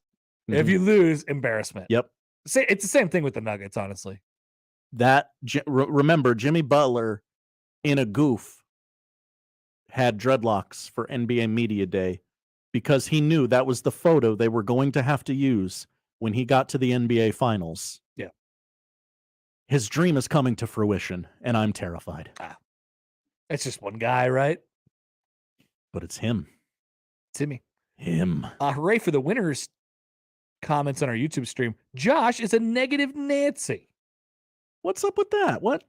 Mm-hmm. If you lose, embarrassment. Yep. It's the same thing with the Nuggets, honestly. Remember, Jimmy Butler, in a goof, had dreadlocks for NBA Media Day because he knew that was the photo they were going to have to use when he got to the NBA Finals. Yeah. His dream is coming to fruition, and I'm terrified. It's just one guy, right? But it's him. Timmy. Him. Hooray for the winners. Comments on our YouTube stream. Josh is a negative Nancy. What's up with that? What?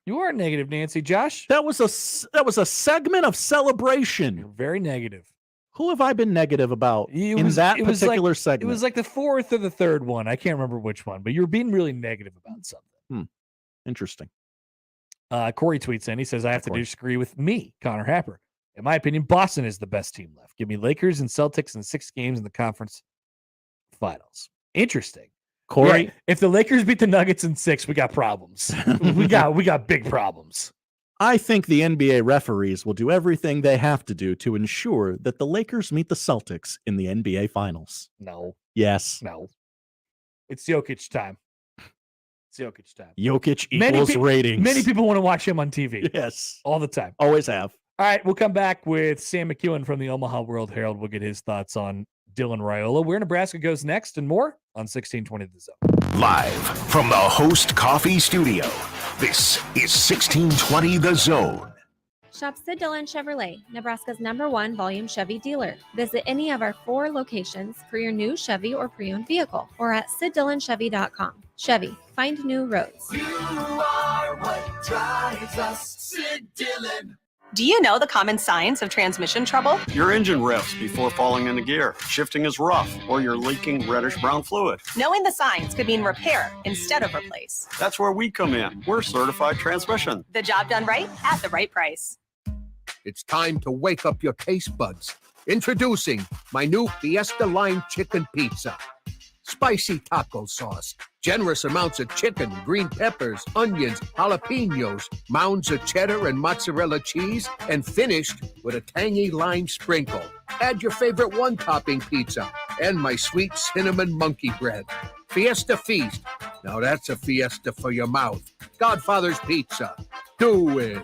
You are a negative Nancy, Josh. That was a segment of celebration. You're very negative. Who have I been negative about that particular segment? It was like the fourth or the third one. I can't remember which one, but you were being really negative about something. Interesting. Corey tweets in. He says, I have to disagree with me, Connor Happer. In my opinion, Boston is the best team left. Give me Lakers and Celtics in 6 games in the conference finals. Interesting. Corey, yeah, if the Lakers beat the Nuggets in 6, we got problems. we got big problems. I think the NBA referees will do everything they have to do to ensure that the Lakers meet the Celtics in the NBA finals. No. Yes. No. It's Jokic time. Jokic equals ratings. Many people want to watch him on TV. Yes. All the time. Always have. All right, we'll come back with Sam McKewon from the Omaha World Herald. We'll get his thoughts on Dylan Raiola, where Nebraska goes next, and more on 1620 The Zone. Live from the Host Coffee Studio, this is 1620 The Zone. Shop Sid Dillon Chevrolet, Nebraska's #1 volume Chevy dealer. Visit any of our 4 locations for your new Chevy or pre-owned vehicle, or at SidDillonChevy.com. Chevy, find new roads. You are what drives us, Sid Dillon. Do you know the common signs of transmission trouble? Your engine revs before falling into gear, shifting is rough, or you're leaking reddish-brown fluid. Knowing the signs could mean repair instead of replace. That's where we come in. We're certified transmission. The job done right at the right price. It's time to wake up your taste buds. Introducing my new Fiesta Line Chicken Pizza. Spicy taco sauce, generous amounts of chicken, green peppers, onions, jalapenos, mounds of cheddar and mozzarella cheese, and finished with a tangy lime sprinkle. Add your favorite one-topping pizza and my sweet cinnamon monkey bread. Fiesta Feast. Now that's a fiesta for your mouth. Godfather's Pizza. Do it.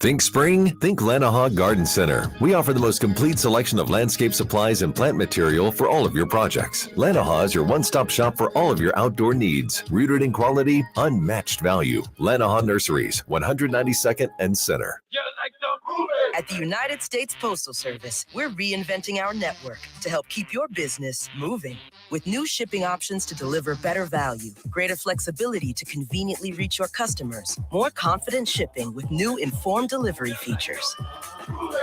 Think spring? Think Lanahaw Garden Center. We offer the most complete selection of landscape supplies and plant material for all of your projects. Lanahaw is your one-stop shop for all of your outdoor needs. Rooted in quality, unmatched value. Lanahaw Nurseries, 192nd and Center. At the United States Postal Service, we're reinventing our network to help keep your business moving. With new shipping options to deliver better value, greater flexibility to conveniently reach your customers, more confident shipping with new informed delivery features,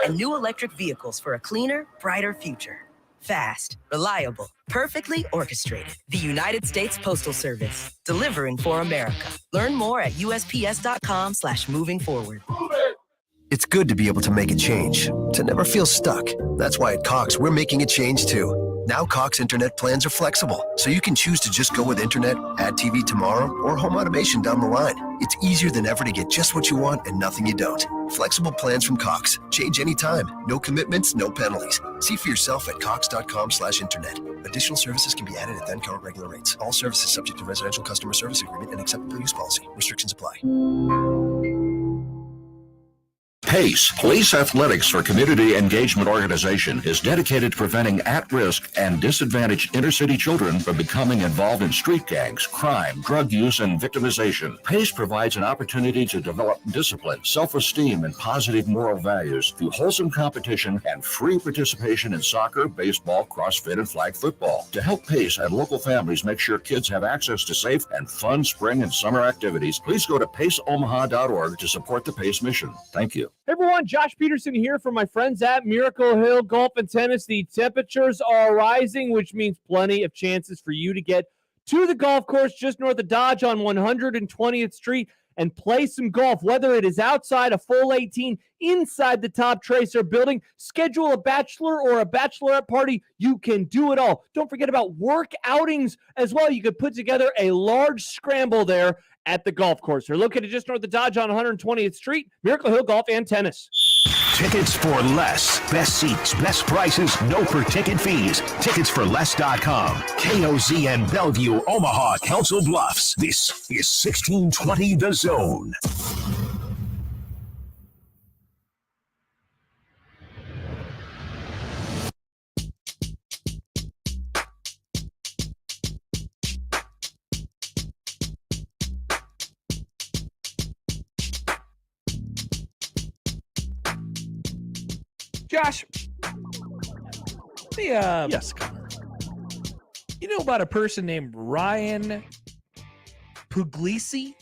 and new electric vehicles for a cleaner, brighter future. Fast, reliable, perfectly orchestrated. The United States Postal Service, delivering for America. Learn more at USPS.com/moving forward. It's good to be able to make a change, to never feel stuck. That's why at Cox, we're making a change too. Now Cox Internet plans are flexible, so you can choose to just go with Internet, add TV tomorrow, or home automation down the line. It's easier than ever to get just what you want and nothing you don't. Flexible plans from Cox. Change anytime. No commitments, no penalties. See for yourself at cox.com/internet. Additional services can be added at then current regular rates. All services subject to residential customer service agreement and acceptable use policy. Restrictions apply. PACE, Police Athletics for Community Engagement Organization, is dedicated to preventing at-risk and disadvantaged inner-city children from becoming involved in street gangs, crime, drug use, and victimization. PACE provides an opportunity to develop discipline, self-esteem, and positive moral values through wholesome competition and free participation in soccer, baseball, CrossFit, and flag football. To help PACE and local families make sure kids have access to safe and fun spring and summer activities, please go to paceomaha.org to support the PACE mission. Thank you. Hey everyone, Josh Peterson here from my friends at Miracle Hill Golf and Tennis. The temperatures are rising, which means plenty of chances for you to get to the golf course just north of Dodge on 120th Street and play some golf, whether it is outside a full 18, inside the Top Tracer building, schedule a bachelor or a bachelorette party. You can do it all. Don't forget about work outings as well. You could put together a large scramble there at the golf course. They're located just north of Dodge on 120th Street, Miracle Hill Golf and Tennis. Tickets for less. Best seats, best prices, no per-ticket fees. Ticketsforless.com. KOZN Bellevue, Omaha, Council Bluffs. This is 1620 The Zone. Josh, yes, Connor. You know about a person named Ryan Puglisi?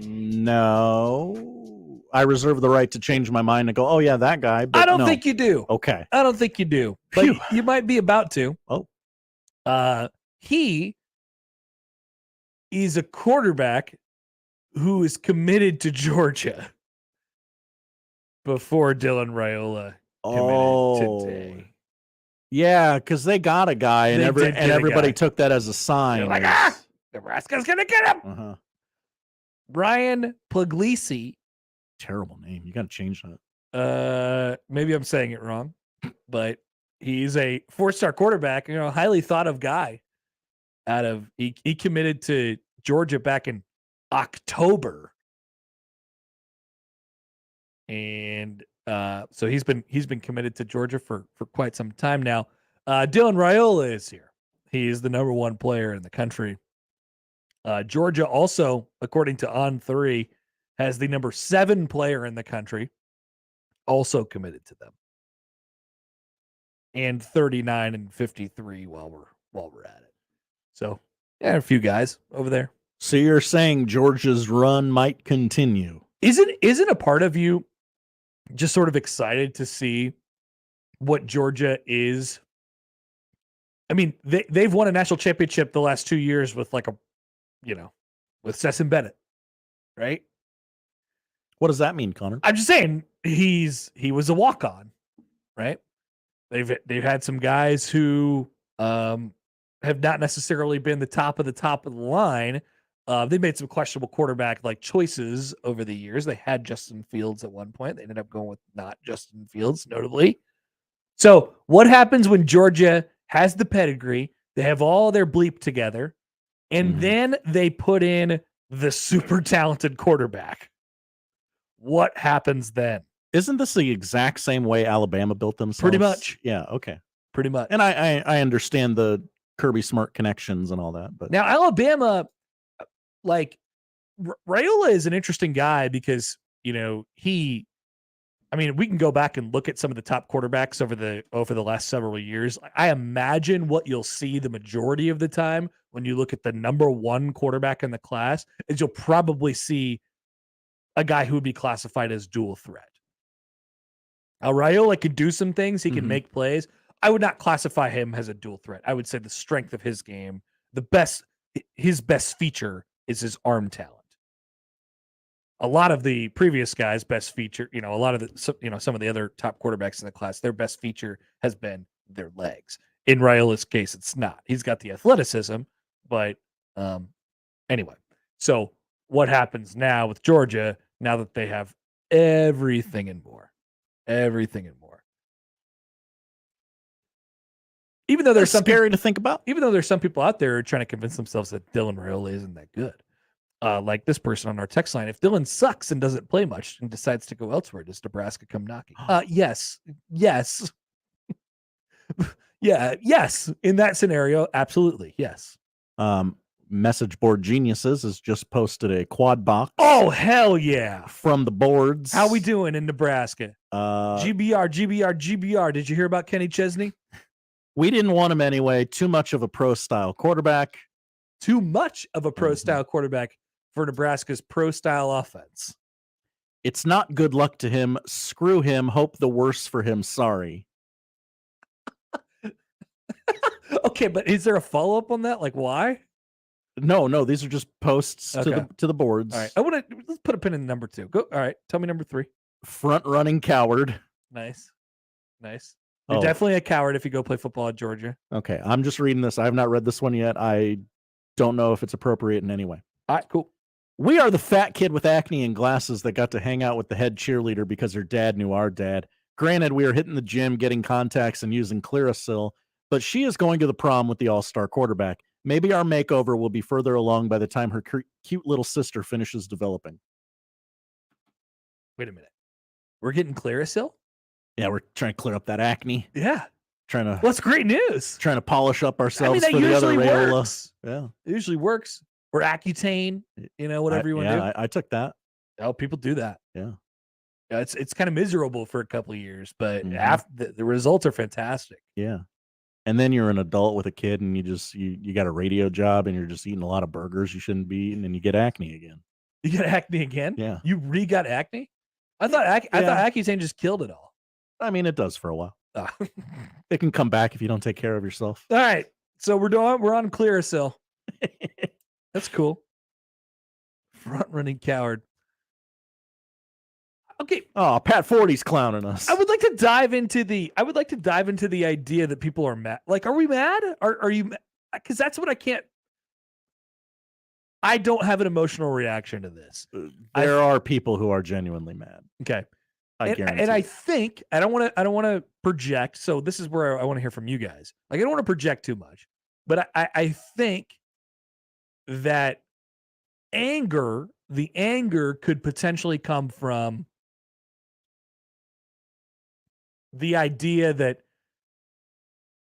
No. I reserve the right to change my mind and go, oh, yeah, that guy. But I don't no. think you do. Okay. I don't think you do. But you might be about to. Oh. He is a quarterback who is committed to Georgia before Dylan Raiola committed today. Yeah, because they got a guy, and everybody took that as a sign. They're like, Nebraska's going to get him. Uh-huh. Ryan Puglisi. Terrible name. You got to change that. Maybe I'm saying it wrong, but he's a 4-star quarterback, highly thought of guy. He committed to Georgia back in October. And so he's been committed to Georgia for quite some time now. Dylan Raiola is here. He is the number 1 player in the country. Georgia also, according to On3, has the number 7 player in the country also committed to them. And 39 and 53 while we're at it. So yeah, a few guys over there. So you're saying Georgia's run might continue? Isn't a part of you just sort of excited to see what Georgia is? I mean, they've won a national championship the last 2 years with with Sesson Bennett, right? What does that mean, Connor? I'm just saying he was a walk-on, right? They've had some guys who have not necessarily been the top of the line. They made some questionable quarterback choices over the years. They had Justin Fields at one point. They ended up going with not Justin Fields, notably. So what happens when Georgia has the pedigree? They have all their bleep together, and then they put in the super talented quarterback. What happens then? Isn't this the exact same way Alabama built themselves? Pretty much. Yeah, okay. Pretty much. And I understand the Kirby Smart connections and all that. But now Alabama, Raiola is an interesting guy because, we can go back and look at some of the top quarterbacks over the last several years. I imagine what you'll see the majority of the time when you look at the number 1 quarterback in the class is you'll probably see a guy who would be classified as dual threat. Raiola can do some things. He can Mhm. make plays. I would not classify him as a dual threat. I would say the strength of his game, his best feature is his arm talent. A lot of the previous guys' best feature, a lot of some of the other top quarterbacks in the class, their best feature has been their legs. In Raiola's case, it's not. He's got the athleticism, but anyway. So what happens now with Georgia, now that they have everything and more? Everything and more. Even though there's That's scary to think about. Even though there's some people out there trying to convince themselves that Dylan Raiola isn't that good. Like this person on our text line, if Dylan sucks and doesn't play much and decides to go elsewhere, does Nebraska come knocking? Yes. Yes. Yes. In that scenario, absolutely. Yes. Message Board Geniuses has just posted a quad box. Oh, hell yeah. From the boards. How we doing in Nebraska? GBR. Did you hear about Kenny Chesney? We didn't want him anyway. Too much of a pro-style quarterback. Too much of a pro-style quarterback for Nebraska's pro-style offense. It's not good luck to him. Screw him. Hope the worst for him. Sorry. Okay, but is there a follow-up on that? Like, why? No. These are just posts to the boards. All right. Let's put a pin in number 2. Go. All right. Tell me number 3. Front-running coward. Nice. You're definitely a coward if you go play football at Georgia. Okay. I'm just reading this. I have not read this one yet. I don't know if it's appropriate in any way. All right, cool. We are the fat kid with acne and glasses that got to hang out with the head cheerleader because her dad knew our dad. Granted, we are hitting the gym, getting contacts, and using Clearasil, but she is going to the prom with the all-star quarterback. Maybe our makeover will be further along by the time her cute little sister finishes developing. Wait a minute. We're getting Clearasil? Yeah, we're trying to clear up that acne. Yeah. Trying to. Well, that's great news. Trying to polish up ourselves that for the other usually Raiola. works. Yeah. It usually works. Or Accutane, whatever you want to do. I took that. Oh, people do that. Yeah. It's kind of miserable for a couple of years, but after the results are fantastic. Yeah. And then you're an adult with a kid and you got a radio job and you're just eating a lot of burgers you shouldn't be, and then you get acne again. You get acne again? Yeah. You got acne? I thought Accutane just killed it all. I mean, it does for a while. Oh. It can come back if you don't take care of yourself. All right. So we're on Clearasil. That's cool. Front running coward. Okay. Oh, Pat Forty's clowning us. I would like to dive into the idea that people are mad. Like, are we mad? Are you? Because that's what I can't. I don't have an emotional reaction to this. There are people who are genuinely mad. Okay. I guarantee. And I think I don't want to project. So this is where I want to hear from you guys. Like, I don't want to project too much, but I think that the anger could potentially come from the idea that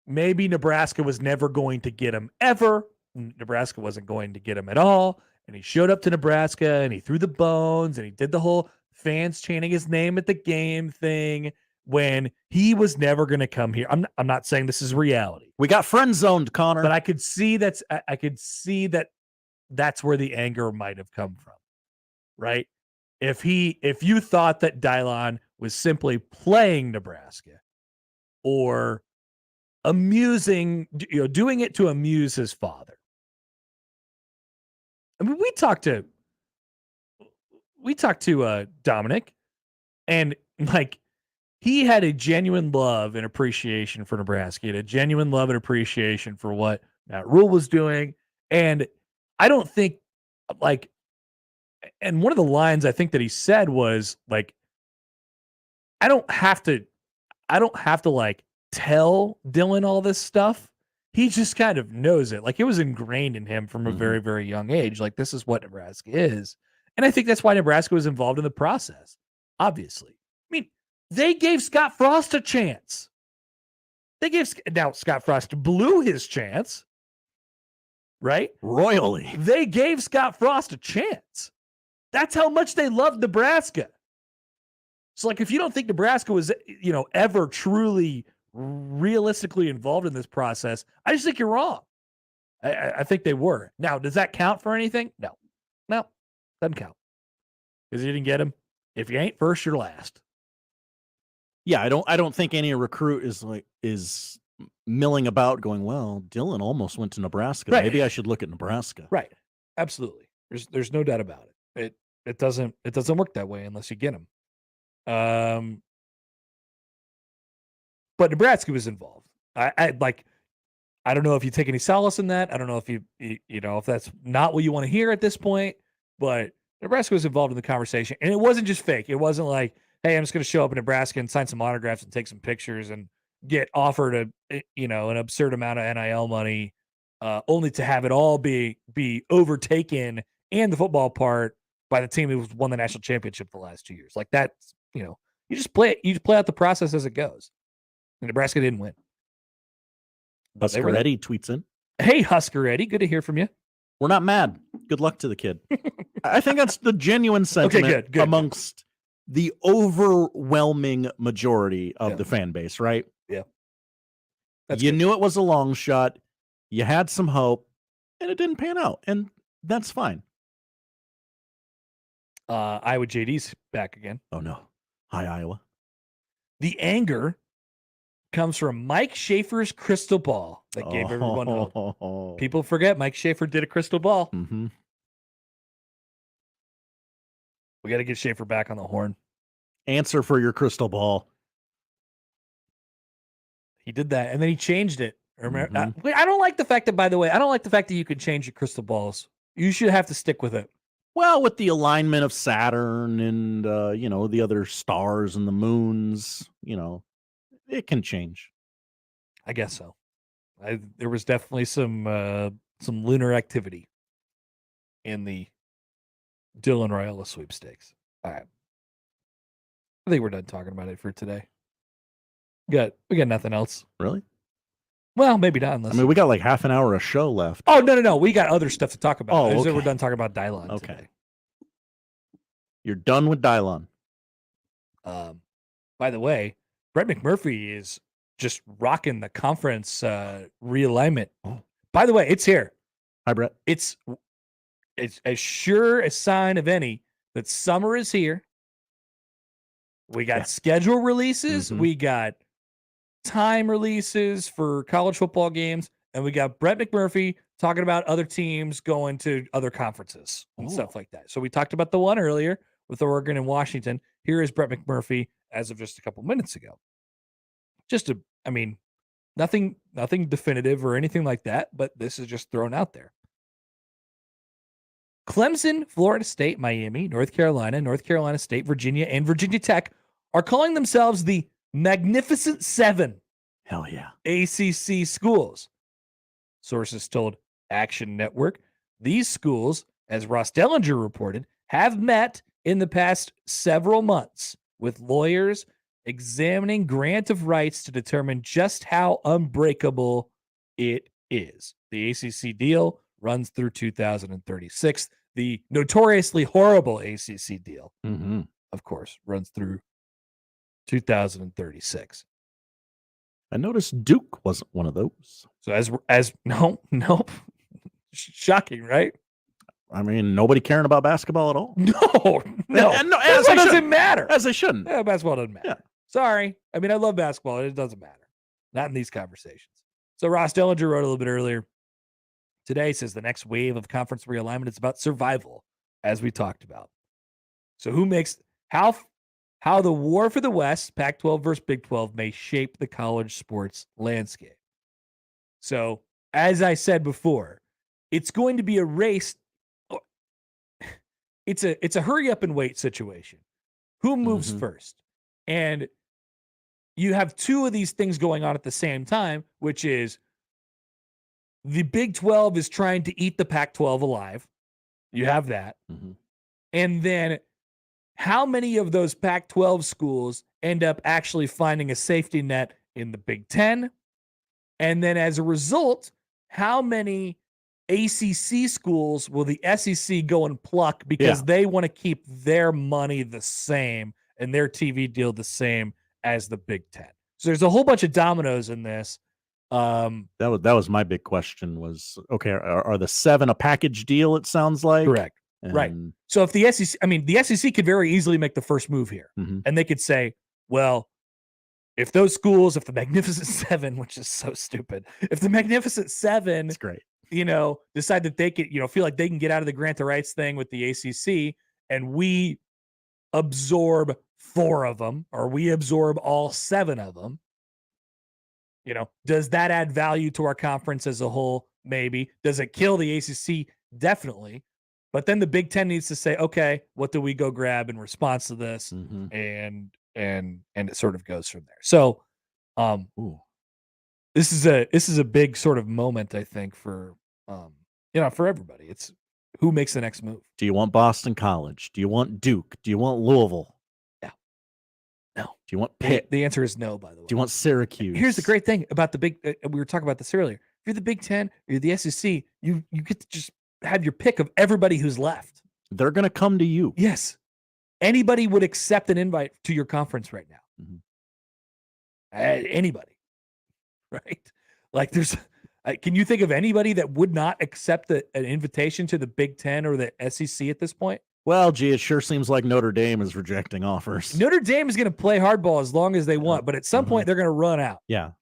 maybe Nebraska was never going to get him ever. Nebraska wasn't going to get him at all. And he showed up to Nebraska and he threw the bones and he did the whole fans chanting his name at the game thing when he was never going to come here. I'm not saying this is reality. We got friend zoned, Connor. But I could see that's where the anger might have come from. Right? If you thought that Dylon was simply playing Nebraska or doing it to amuse his father. I mean, we talked to Dominic, and like he had a genuine love and appreciation for Nebraska. He had a genuine love and appreciation for what Matt Rule was doing. And I don't think and one of the lines I think that he said was like, I don't have to like tell Dylan all this stuff. He just kind of knows it. Like it was ingrained in him from a very, very young age. Like this is what Nebraska is. And I think that's why Nebraska was involved in the process. Obviously. I mean, they gave Scott Frost a chance. Now Scott Frost blew his chance. Right? Royally. They gave Scott Frost a chance. That's how much they loved Nebraska. So like if you don't think Nebraska was, ever truly realistically involved in this process, I just think you're wrong. I think they were. Now, does that count for anything? No, doesn't count because you didn't get him. If you ain't first, you're last. Yeah, I don't think any recruit is milling about going, well, Dylan almost went to Nebraska. Right. Maybe I should look at Nebraska. Right. Absolutely. There's no doubt about it. It doesn't work that way unless you get him. But Nebraska was involved. I don't know if you take any solace in that. I don't know if you know if that's not what you want to hear at this point, but Nebraska was involved in the conversation, and it wasn't just fake. It wasn't like, hey, I'm just going to show up in Nebraska and sign some autographs and take some pictures and get offered an absurd amount of NIL money, only to have it all be overtaken and the football part by the team who won the national championship the last 2 years. Like that's, you just play it. You just play out the process as it goes. And Nebraska didn't win. Husker Eddie tweets in. Hey, Husker Eddie, good to hear from you. We're not mad. Good luck to the kid. I think that's the genuine sentiment good. amongst the overwhelming majority of the fan base, right? Yeah. You knew it was a long shot. You had some hope, and it didn't pan out, and that's fine. Iowa JD's back again. Oh, no. Hi, Iowa. The anger comes from Mike Schaefer's crystal ball that gave everyone hope. People forget Mike Schaefer did a crystal ball. Mm-hmm. We got to get Schaefer back on the horn. Answer for your crystal ball. He did that, and then he changed it. Remember? I don't like the fact that, by the way, I don't like the fact that you can change your crystal balls. You should have to stick with it. Well, with the alignment of Saturn and, the other stars and the moons, it can change. I guess so. There was definitely some lunar activity in the Dylan Raiola sweepstakes. All right. I think we're done talking about it for today. We got nothing else. Really? Well, maybe not. Unless we got like half an hour of show left. Oh, no. We got other stuff to talk about. Oh, okay. We're done talking about Dylon. Okay. Today. You're done with Dylon. By the way, Brett McMurphy is just rocking the conference realignment. Oh. By the way, it's here. Hi, Brett. It's as sure a sign of any that summer is here. We got schedule releases. Mm-hmm. We got time releases for college football games. And we got Brett McMurphy talking about other teams going to other conferences and stuff like that. So we talked about the one earlier with Oregon and Washington. Here is Brett McMurphy as of just a couple minutes ago. Nothing definitive or anything like that, but this is just thrown out there. Clemson, Florida State, Miami, North Carolina State, Virginia, and Virginia Tech are calling themselves the Magnificent Seven. Hell yeah. ACC schools. Sources told Action Network. These schools, as Ross Dellinger reported, have met in the past several months with lawyers examining grant of rights to determine just how unbreakable it is. The ACC deal runs through 2036. The notoriously horrible ACC deal, of course, runs through 2036. I noticed Duke wasn't one of those. So nope. Shocking, right? Nobody caring about basketball at all. No. As it doesn't matter. As they shouldn't. Yeah, basketball doesn't matter. Yeah. Sorry. I love basketball. It doesn't matter. Not in these conversations. So Ross Dellinger wrote a little bit earlier today, says the next wave of conference realignment is about survival, as we talked about. So how the war for the West, Pac-12 versus Big 12, may shape the college sports landscape. So, as I said before, it's going to be a race. It's a hurry up and wait situation. Who moves first? And you have two of these things going on at the same time, which is the Big 12 is trying to eat the Pac-12 alive. You have that. And then how many of those Pac-12 schools end up actually finding a safety net in the Big 10? And then as a result, how many ACC schools will the SEC go and pluck because they want to keep their money the same and their TV deal the same as the Big 10? So there's a whole bunch of dominoes in this. That was my big question was, okay, are the seven a package deal, it sounds like? Correct. Right. So if the SEC, the SEC could very easily make the first move here. And they could say, well, if those schools, if the Magnificent Seven, which is so stupid, if the Magnificent Seven, it's great, decide that they could, feel like they can get out of the grant the rights thing with the ACC, and we absorb 4 of them, or we absorb all 7 of them, does that add value to our conference as a whole? Maybe. Does it kill the ACC? Definitely. But then the Big Ten needs to say, okay, what do we go grab in response to this? And it sort of goes from there. So, this is a big sort of moment, I think, for for everybody. It's who makes the next move. Do you want Boston College? Do you want Duke? Do you want Louisville? No. Do you want Pitt? The answer is no, by the way. Do you want Syracuse? Here's the great thing about the big. We were talking about this earlier. If you're the Big Ten, or you're the SEC, you get to just have your pick of everybody who's left. They're going to come to you. Yes. Anybody would accept an invite to your conference right now. Anybody. Right? Like there's, can you think of anybody that would not accept an invitation to the Big Ten or the SEC at this point? Well, gee, it sure seems like Notre Dame is rejecting offers. Notre Dame is going to play hardball as long as they want, but at some point they're going to run out. Yeah.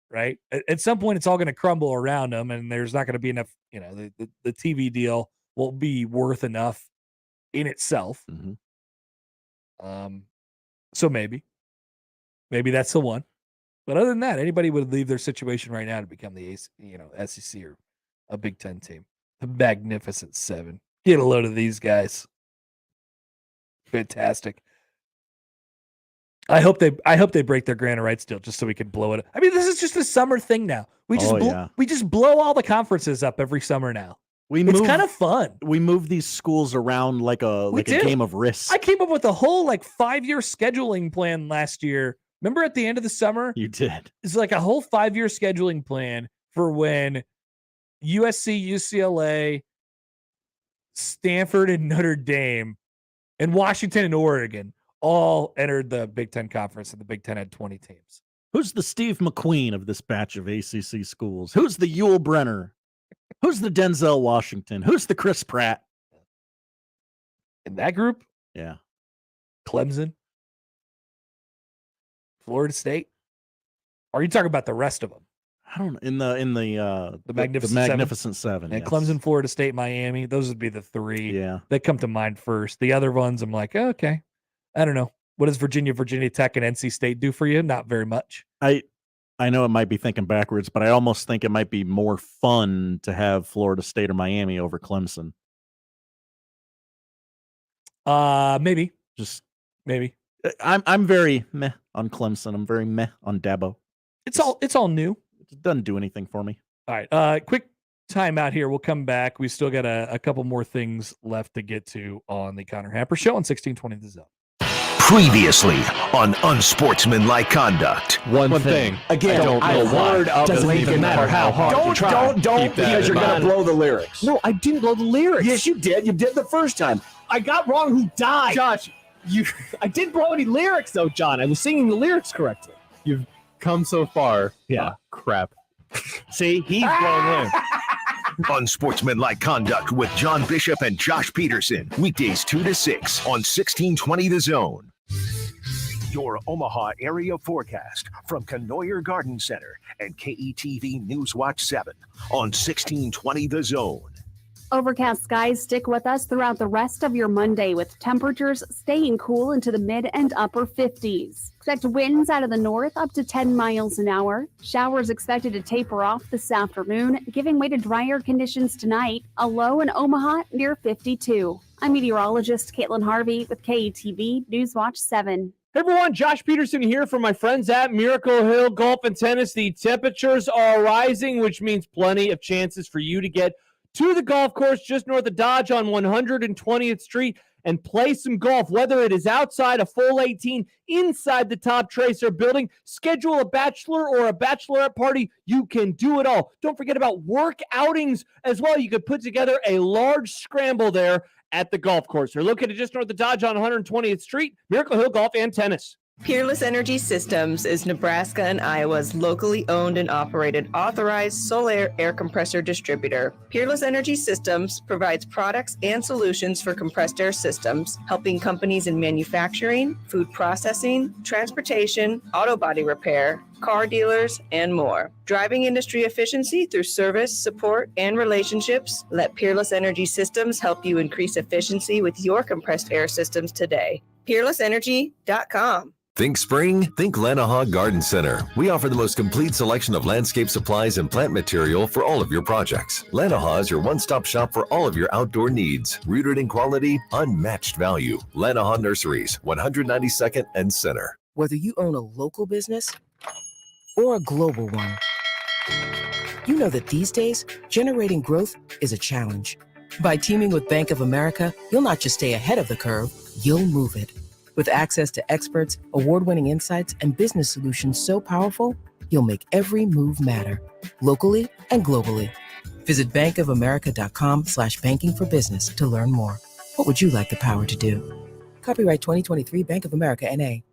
Right? At some point it's all going to crumble around them, and there's not going to be enough, the TV deal won't be worth enough in itself. So maybe that's the one. But other than that, anybody would leave their situation right now to become the SEC or a Big Ten team. The Magnificent Seven. Get a load of these guys. Fantastic. I hope they break their grant of rights deal just so we can blow it. I mean, this is just a summer thing now. We just blow all the conferences up every summer now. It's kind of fun. We move these schools around like a game of Risk. I came up with a whole 5-year scheduling plan last year. Remember at the end of the summer? You did. It's like a whole 5-year scheduling plan for when USC, UCLA, Stanford, and Notre Dame, and Washington and Oregon all entered the Big Ten Conference, and the Big Ten had 20 teams. Who's the Steve McQueen of this batch of ACC schools? Who's the Yul Brenner? Who's the Denzel Washington? Who's the Chris Pratt? In that group? Yeah. Clemson? Florida State? Or are you talking about the rest of them? I don't know. In the Magnificent Seven. Yeah, Yes. Clemson, Florida State, Miami. Those would be the 3 Yeah. that come to mind first. The other ones, I'm like, okay, I don't know. What does Virginia Tech, and NC State do for you? Not very much. I know it might be thinking backwards, but I almost think it might be more fun to have Florida State or Miami over Clemson. Maybe. Just maybe. I'm very meh on Clemson. I'm very meh on Dabo. It's all new. It doesn't do anything for me. All right. Quick time out here. We'll come back. We still got a couple more things left to get to on the Connor Happer Show on 1620 The Zone. Previously on Unsportsmanlike Conduct. One thing. Again, I don't know why. Doesn't even matter how hard you try. Don't, because you're going to blow the lyrics. No, I didn't blow the lyrics. Yes, you did. You did the first time. I got wrong who died. Josh, I didn't blow any lyrics, though, John. I was singing the lyrics correctly. You've come so far. Yeah. Crap. See, he's blown in. Unsportsmanlike Conduct with John Bishop and Josh Peterson. Weekdays 2 to 6 on 1620 The Zone. Your Omaha area forecast from Canoyer Garden Center and KETV Newswatch 7 on 1620 The Zone. Overcast skies stick with us throughout the rest of your Monday, with temperatures staying cool into the mid and upper 50s. Expect winds out of the north up to 10 miles an hour. Showers expected to taper off this afternoon, giving way to drier conditions tonight. A low in Omaha near 52. I'm meteorologist Caitlin Harvey with KETV Newswatch 7. Hey everyone, Josh Peterson here from my friends at Miracle Hill Golf and Tennis. The temperatures are rising, which means plenty of chances for you to get to the golf course just north of Dodge on 120th Street and play some golf, whether it is outside a full 18, inside the Top Tracer building. Schedule a bachelor or a bachelorette party. You can do it all. Don't forget about work outings as well. You could put together a large scramble there at the golf course. They're located just north of Dodge on 120th Street, Miracle Hill Golf and Tennis. Peerless Energy Systems is Nebraska and Iowa's locally owned and operated authorized solar air compressor distributor. Peerless Energy Systems provides products and solutions for compressed air systems, helping companies in manufacturing, food processing, transportation, auto body repair, car dealers, and more. Driving industry efficiency through service, support, and relationships, let Peerless Energy Systems help you increase efficiency with your compressed air systems today. PeerlessEnergy.com. Think spring? Think Lanahaw Garden Center. We offer the most complete selection of landscape supplies and plant material for all of your projects. Lanahaw is your one-stop shop for all of your outdoor needs. Rooted in quality, unmatched value. Lanahaw Nurseries, 192nd and Center. Whether you own a local business or a global one, you know that these days, generating growth is a challenge. By teaming with Bank of America, you'll not just stay ahead of the curve, you'll move it. With access to experts, award-winning insights, and business solutions so powerful, you'll make every move matter, locally and globally. Visit bankofamerica.com/banking for business to learn more. What would you like the power to do? Copyright 2023 Bank of America, N.A.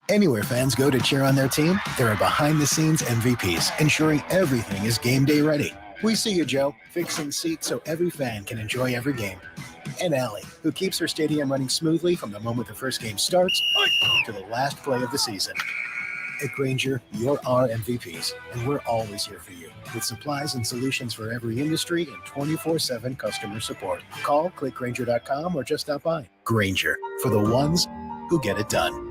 Anywhere fans go to cheer on their team, there are behind-the-scenes MVPs ensuring everything is game day ready. We see you, Joe, fixing seats so every fan can enjoy every game. And Allie, who keeps her stadium running smoothly from the moment the first game starts to the last play of the season. At Grainger, you're our MVPs, and we're always here for you with supplies and solutions for every industry and 24/7 customer support. Call, click Grainger.com, or just stop by. Grainger, for the ones who get it done.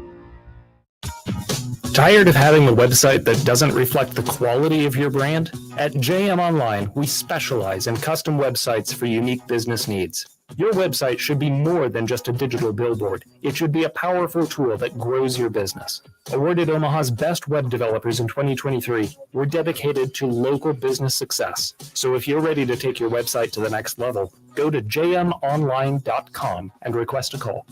Tired of having a website that doesn't reflect the quality of your brand? At JM Online, we specialize in custom websites for unique business needs. Your website should be more than just a digital billboard. It should be a powerful tool that grows your business. Awarded Omaha's best web developers in 2023, we're dedicated to local business success. So if you're ready to take your website to the next level, go to jmonline.com and request a call.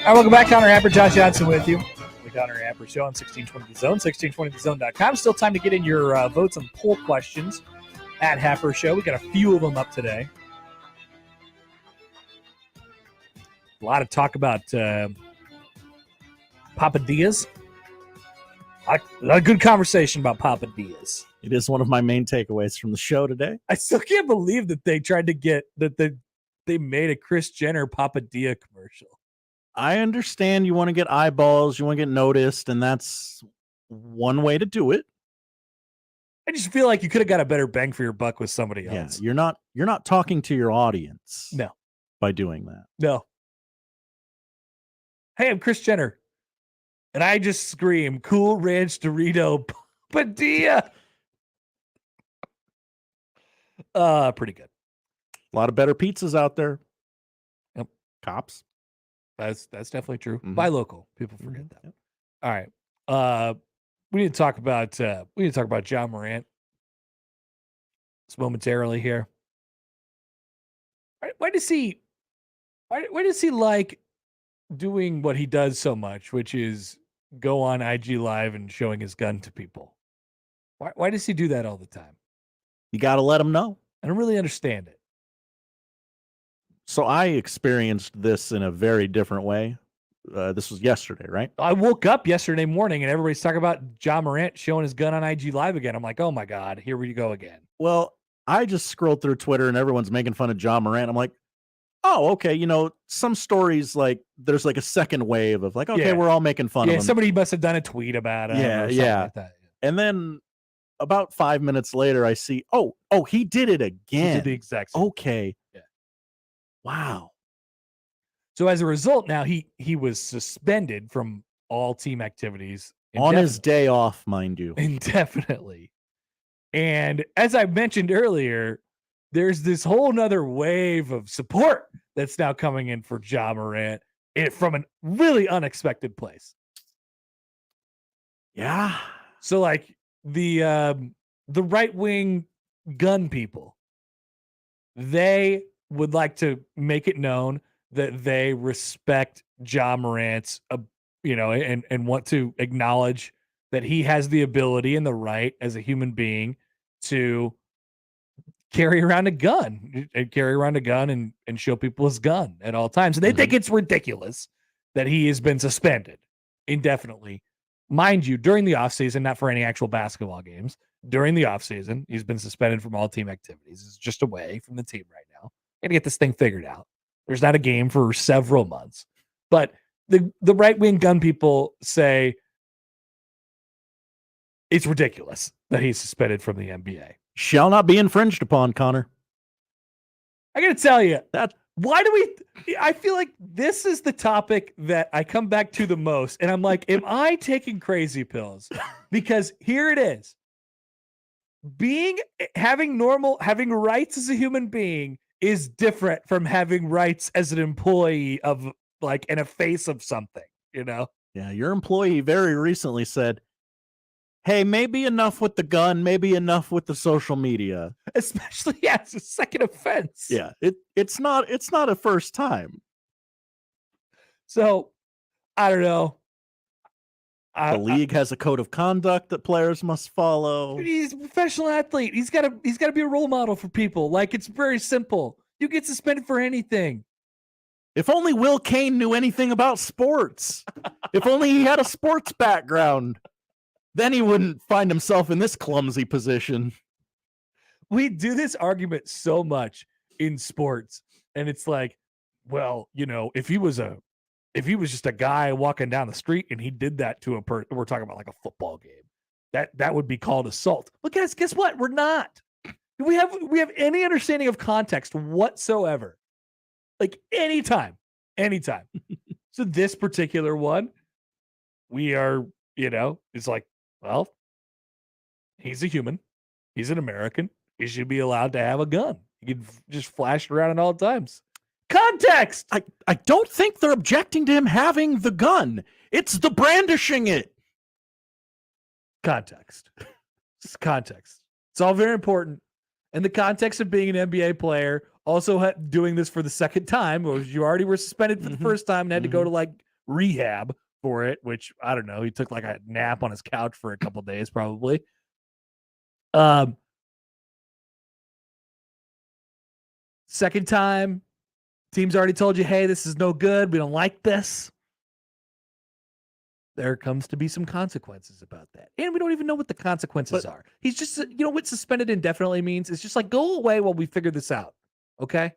All right, welcome back. Connor Happer, Josh Johnson with you. The Connor Happer Show on 1620 The Zone, 1620thezone.com. Still time to get in your votes on poll questions at Happer Show. We got a few of them up today. A lot of talk about Papa Diaz. A good conversation about Papa Diaz. It is one of my main takeaways from the show today. I still can't believe that they tried to get that they made a Kris Jenner Papa Diaz commercial. I understand you want to get eyeballs, you want to get noticed, and that's one way to do it. I just feel like you could have got a better bang for your buck with somebody else. Yeah, you're not talking to your audience. No. By doing that. No. Hey, I'm Kris Jenner. And I just scream, Cool Ranch Dorito Padilla. Pretty good. A lot of better pizzas out there. Yep. Cops. That's definitely true. Mm-hmm. Buy local. People forget that. Yep. All right. We need to talk about Ja Morant just momentarily here. Why does he like doing what he does so much, which is go on IG Live and showing his gun to people? Why does he do that all the time? You got to let him know. I don't really understand it. So I experienced this in a very different way. This was yesterday, right? I woke up yesterday morning and everybody's talking about Ja Morant showing his gun on IG Live again. I'm like, oh my God, here we go again. Well, I just scrolled through Twitter and everyone's making fun of Ja Morant. I'm like, oh, okay. You know, some stories like there's like a second wave of like, okay, we're all making fun of him. Somebody must have done a tweet about it. Yeah. Like that. And then about 5 minutes later, I see, oh, he did it again. He did the exact same. Okay. Yeah. Wow. So as a result, now he was suspended from all team activities on his day off, mind you. Indefinitely. And as I mentioned earlier, there's this whole nother wave of support that's now coming in for Ja Morant from a really unexpected place. Yeah. So like the right-wing gun people, they would like to make it known that they respect Ja Morant's, and want to acknowledge that he has the ability and the right as a human being to carry around a gun and show people his gun at all times. And they think it's ridiculous that he has been suspended indefinitely. Mind you, during the offseason, not for any actual basketball games, during the offseason, he's been suspended from all team activities. He's just away from the team right now. Got to get this thing figured out. There's not a game for several months. But the right-wing gun people say it's ridiculous that he's suspended from the NBA. Shall not be infringed upon, Connor. I got to tell you, I feel like this is the topic that I come back to the most. And I'm like, am I taking crazy pills? Because here it is. Having rights as a human being is different from having rights as an employee of and a face of something, Yeah, your employee very recently said, hey, maybe enough with the gun, maybe enough with the social media. Especially as a second offense. Yeah, it's not a first time. So, I don't know. The league has a code of conduct that players must follow. He's a professional athlete. He's got to be a role model for people. It's very simple. You get suspended for anything. If only Will Kane knew anything about sports. If only he had a sports background. Then he wouldn't find himself in this clumsy position. We do this argument so much in sports, and it's like, well, if he was just a guy walking down the street and he did that to a person, we're talking about like a football game, that would be called assault. But guess what? We're not. We have any understanding of context whatsoever. Anytime. So this particular one, we are, it's like, well, he's a human. He's an American. He should be allowed to have a gun. You can just flash it around at all times. Context! I don't think they're objecting to him having the gun. It's the brandishing it. Context. It's context. It's all very important. In the context of being an NBA player, also doing this for the second time, or you already were suspended for the first time and had to go to rehab for it, which I don't know. He took a nap on his couch for a couple days, probably. Second time, team's already told you, hey, this is no good. We don't like this. There comes to be some consequences about that. And we don't even know what the consequences are. He's just, what suspended indefinitely means? It's just go away while we figure this out. Okay?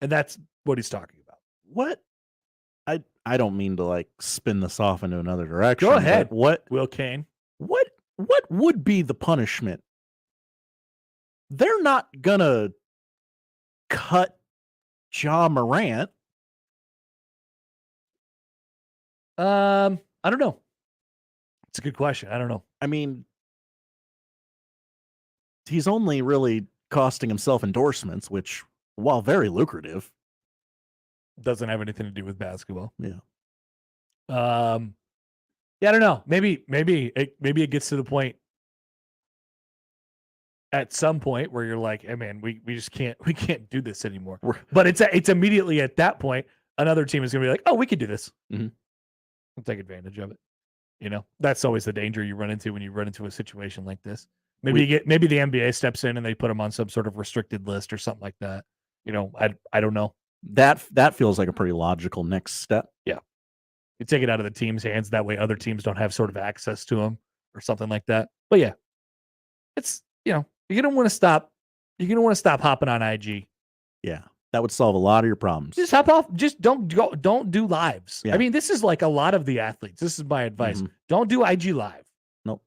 And that's what he's talking about. What? I don't mean to spin this off into another direction. Go ahead. What? Will Kane. What would be the punishment? They're not gonna cut Ja Morant. I don't know. It's a good question. I don't know. I mean, he's only really costing himself endorsements, which, while very lucrative, doesn't have anything to do with basketball. Yeah. I don't know. Maybe it gets to the point at some point where you're like, hey man, we just can't do this anymore. But it's immediately at that point, another team is gonna be like, oh, we can do this. Mm-hmm. We'll take advantage of it. That's always the danger you run into when you run into a situation like this. Maybe the NBA steps in and they put them on some sort of restricted list or something like that. I don't know. That feels like a pretty logical next step. Yeah. You take it out of the team's hands. That way other teams don't have sort of access to them or something like that. But yeah, it's, you're going to want to stop. You're going to want to stop hopping on IG. Yeah. That would solve a lot of your problems. Just hop off. Just don't do lives. Yeah. I mean, this is a lot of the athletes. This is my advice. Mm-hmm. Don't do IG live. Nope.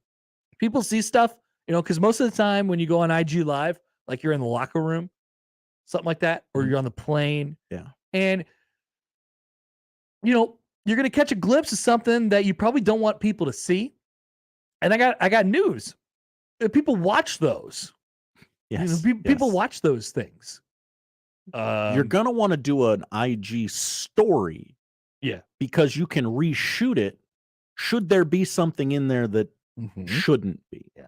People see stuff, because most of the time when you go on IG live, you're in the locker room, something like that, or you're on the plane. Yeah. And, you're going to catch a glimpse of something that you probably don't want people to see. And I got news. People watch those. Yes. People watch those things. You're going to want to do an IG story. Yeah. Because you can reshoot it should there be something in there that shouldn't be. Yeah.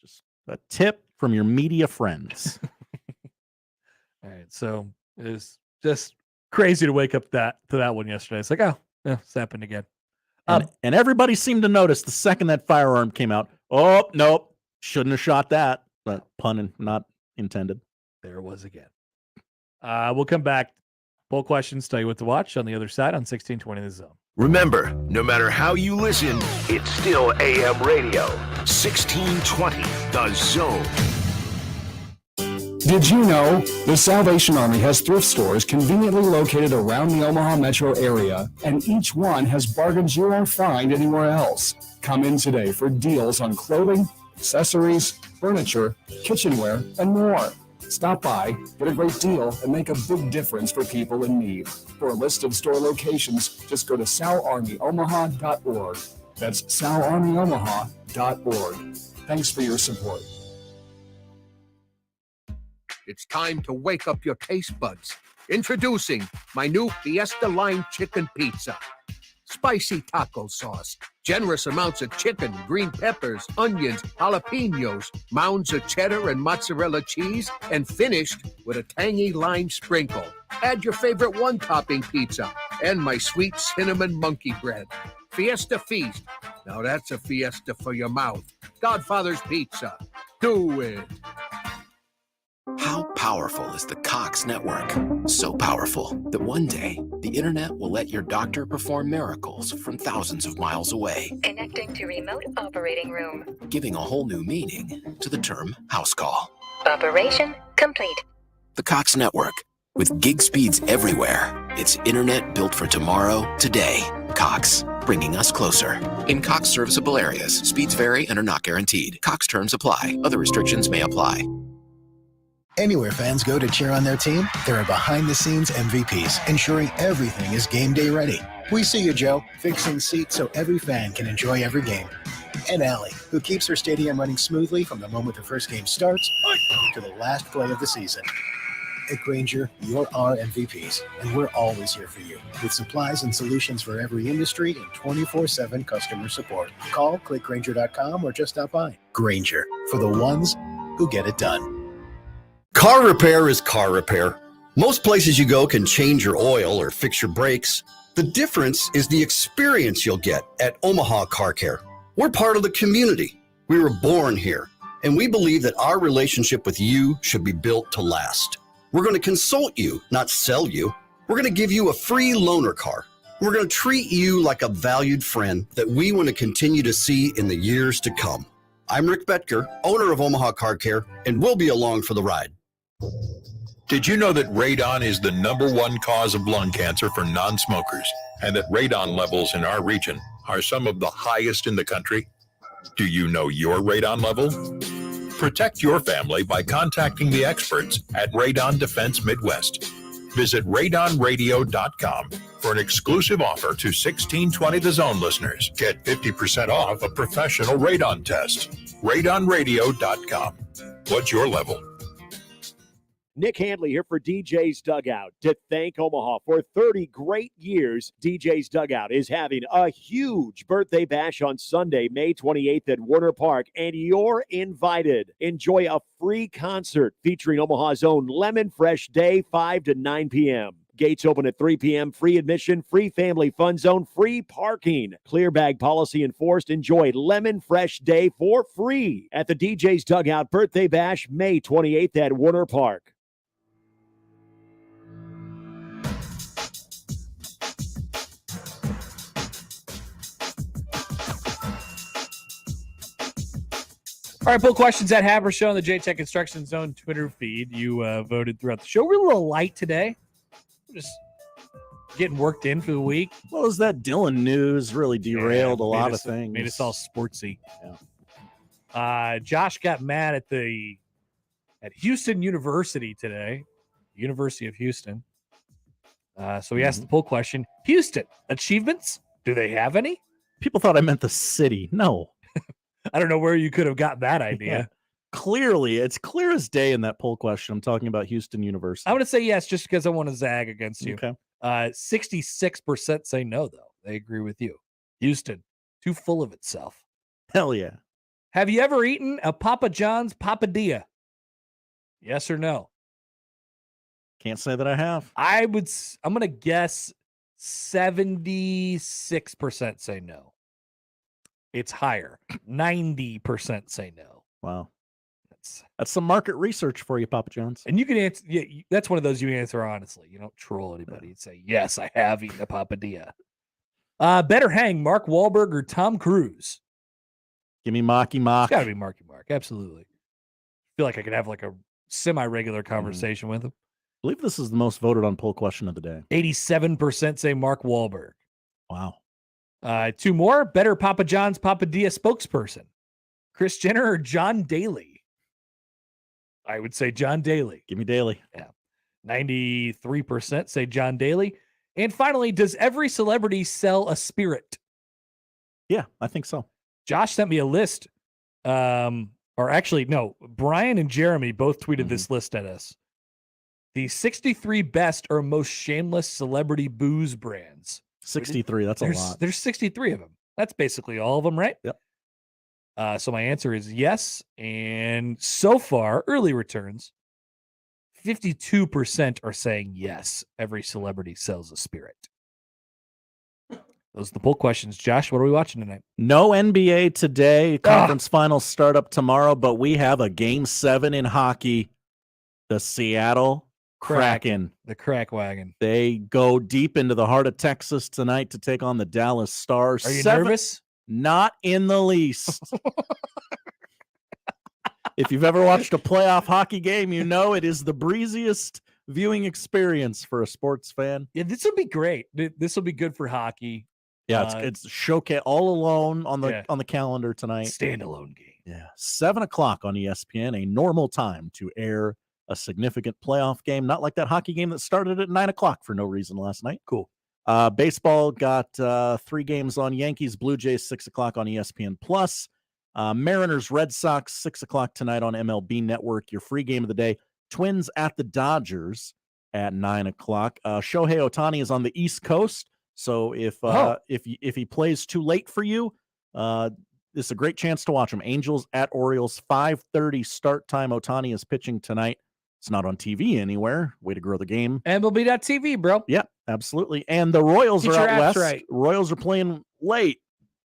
Just a tip from your media friends. All right. So it's just crazy to wake up to that one yesterday. It's like, oh, yeah, it's happened again. And everybody seemed to notice the second that firearm came out. Oh, nope. Shouldn't have shot that. But pun not intended. There it was again. We'll come back. Poll questions, tell you what to watch on the other side on 1620 The Zone. Remember, no matter how you listen, it's still AM radio. 1620 The Zone. Did you know the Salvation Army has thrift stores conveniently located around the Omaha metro area, and each one has bargains you won't find anywhere else? Come in today for deals on clothing, accessories, furniture, kitchenware, and more. Stop by, get a great deal, and make a big difference for people in need. For a list of store locations, just go to salarmyomaha.org. That's salarmyomaha.org. Thanks for your support. It's time to wake up your taste buds. Introducing my new Fiesta Line Chicken Pizza. Spicy taco sauce, generous amounts of chicken, green peppers, onions, jalapenos, mounds of cheddar and mozzarella cheese, and finished with a tangy lime sprinkle. Add your favorite one-topping pizza and my sweet cinnamon monkey bread. Fiesta Feast. Now that's a fiesta for your mouth. Godfather's Pizza. Do it. How powerful is the Cox network? So powerful that one day the internet will let your doctor perform miracles from thousands of miles away, Connecting to remote operating room. giving a whole new meaning to the term house call. Operation complete. The Cox network, with gig speeds everywhere. It's internet built for tomorrow, today. Cox, bringing us closer. In Cox serviceable areas, speeds vary and are not guaranteed. Cox terms apply. Other restrictions may apply. Anywhere fans go to cheer on their team, there are behind-the-scenes MVPs, ensuring everything is game day ready. We see you, Joe, fixing seats so every fan can enjoy every game. And Allie, who keeps her stadium running smoothly from the moment the first game starts to the last play of the season. At Grainger, you're our MVPs, and we're always here for you, with supplies and solutions for every industry and 24/7 customer support. Call, click Grainger.com, or just stop by. Grainger, for the ones who get it done. Car repair is car repair. Most places you go can change your oil or fix your brakes. The difference is the experience you'll get at Omaha Car Care. We're part of the community. We were born here, and we believe that our relationship with you should be built to last. We're going to consult you, not sell you. We're going to give you a free loaner car. We're going to treat you like a valued friend that we want to continue to see in the years to come. I'm Rick Betker, owner of Omaha Car Care, and we'll be along for the ride. Did you know that radon is the #1 cause of lung cancer for non-smokers, and that radon levels in our region are some of the highest in the country? Do you know your radon level? Protect your family by contacting the experts at Radon Defense Midwest. Visit radonradio.com for an exclusive offer to 1620 The Zone listeners. Get 50% off a professional radon test. radonradio.com. What's your level? Nick Handley here for DJ's Dugout. To thank Omaha for 30 great years, DJ's Dugout is having a huge birthday bash on Sunday, May 28th at Warner Park, and you're invited. Enjoy a free concert featuring Omaha's own Lemon Fresh Day, 5 to 9 p.m. Gates open at 3 p.m. Free admission, free family fun zone, free parking. Clear bag policy enforced. Enjoy Lemon Fresh Day for free at the DJ's Dugout Birthday Bash, May 28th at Warner Park. All right, pull questions at Happer Show on the J-Tech Construction Zone Twitter feed. You voted throughout the show. We're a little light today. We're just getting worked in for the week. Well, as that Dylan news really derailed a lot of things. Made us all sportsy. Yeah. Josh got mad at Houston University today, University of Houston. So he asked the poll question: Houston achievements? Do they have any? People thought I meant the city. No. I don't know where you could have got that idea. Yeah. Clearly, it's clear as day in that poll question. I'm talking about Houston University. I'm going to say yes, just because I want to zag against you. Okay. 66% say no, though. They agree with you. Houston, too full of itself. Hell yeah. Have you ever eaten a Papa John's papadilla? Yes or no? Can't say that I have. I'm going to guess 76% say no. It's higher. 90% say no. Wow. That's some market research for you, Papa John's. And you can answer. Yeah, that's one of those you answer honestly. You don't troll anybody. You say, yes, I have eaten a papadilla. Better hang Mark Wahlberg or Tom Cruise. Give me Marky Mark. It's got to be Marky Mark. Absolutely. I feel like I could have like a semi-regular conversation with him. I believe this is the most voted on poll question of the day. 87% say Mark Wahlberg. Wow. 2 more. Better Papa John's Papadilla spokesperson. Kris Jenner or John Daly? I would say John Daly. Give me Daly. Yeah. 93% say John Daly. And finally, does every celebrity sell a spirit? Yeah, I think so. Josh sent me a list. Or actually, no, Brian and Jeremy both tweeted this list at us. The 63 best or most shameless celebrity booze brands. 63, that's a lot. There's 63 of them. That's basically all of them, right? Yep. So my answer is yes. And so far, early returns, 52% are saying yes. Every celebrity sells a spirit. Those are the poll questions. Josh, what are we watching tonight? No NBA today. Conference finals start up tomorrow, but we have a Game 7 in hockey. The Seattle Kraken. The crack wagon. They go deep into the heart of Texas tonight to take on the Dallas Stars. Are you nervous? Not in the least. If you've ever watched a playoff hockey game, you know it is the breeziest viewing experience for a sports fan. Yeah, this will be great. This will be good for hockey. Yeah, it's showcase all alone on the calendar tonight. Standalone game. Yeah, 7:00 on ESPN, a normal time to air a significant playoff game. Not like that hockey game that started at 9:00 for no reason last night. Cool. Baseball got 3 games on. Yankees, Blue Jays, 6:00 on ESPN Plus. Mariners, Red Sox, 6:00 tonight on MLB Network. Your free game of the day. Twins at the Dodgers at 9:00. Shohei Ohtani is on the East Coast, so if he plays too late for you, this is a great chance to watch him. Angels at Orioles, 5:30 start time. Ohtani is pitching tonight. It's not on TV anywhere. Way to grow the game. MLB.TV, bro. Yeah, absolutely. And the Royals are out west. Right. Royals are playing late,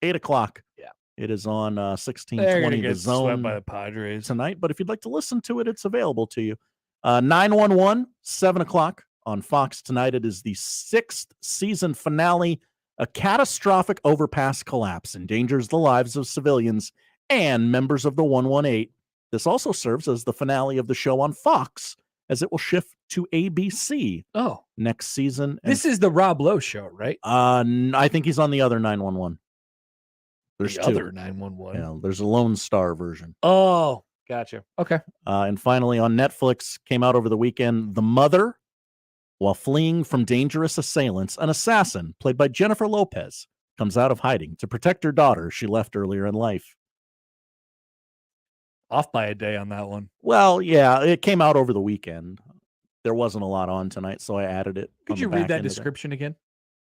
8:00. Yeah. It is on 1620 The Zone swept by the Padres tonight. But if you'd like to listen to it, it's available to you. 911, 7:00 on Fox tonight. It is the 6th season finale. A catastrophic overpass collapse endangers the lives of civilians and members of the 118. This also serves as the finale of the show on Fox, as it will shift to ABC next season. This is the Rob Lowe show, right? I think he's on the other 911. There's the 2. Other 911. Yeah, there's a Lone Star version. Oh, gotcha. Okay. And finally on Netflix, came out over the weekend, The Mother. While fleeing from dangerous assailants, an assassin, played by Jennifer Lopez, comes out of hiding to protect her daughter she left earlier in life. Off by a day on that one. Well, yeah, it came out over the weekend. There wasn't a lot on tonight, so I added it. Could you read that description again?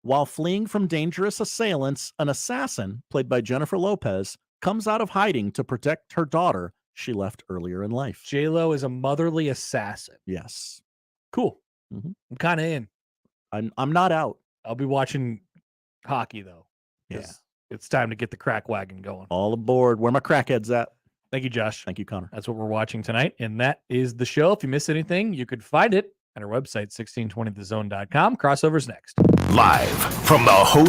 While fleeing from dangerous assailants, an assassin, played by Jennifer Lopez, comes out of hiding to protect her daughter she left earlier in life. J-Lo is a motherly assassin. Yes. Cool. Mm-hmm. I'm kind of in. I'm not out. I'll be watching hockey, though. Yeah. It's time to get the crack wagon going. All aboard. Where my crackheads at? Thank you, Josh. Thank you, Connor. That's what we're watching tonight. And that is the show. If you miss anything, you could find it at our website, 1620thezone.com. Crossovers next. Live from the host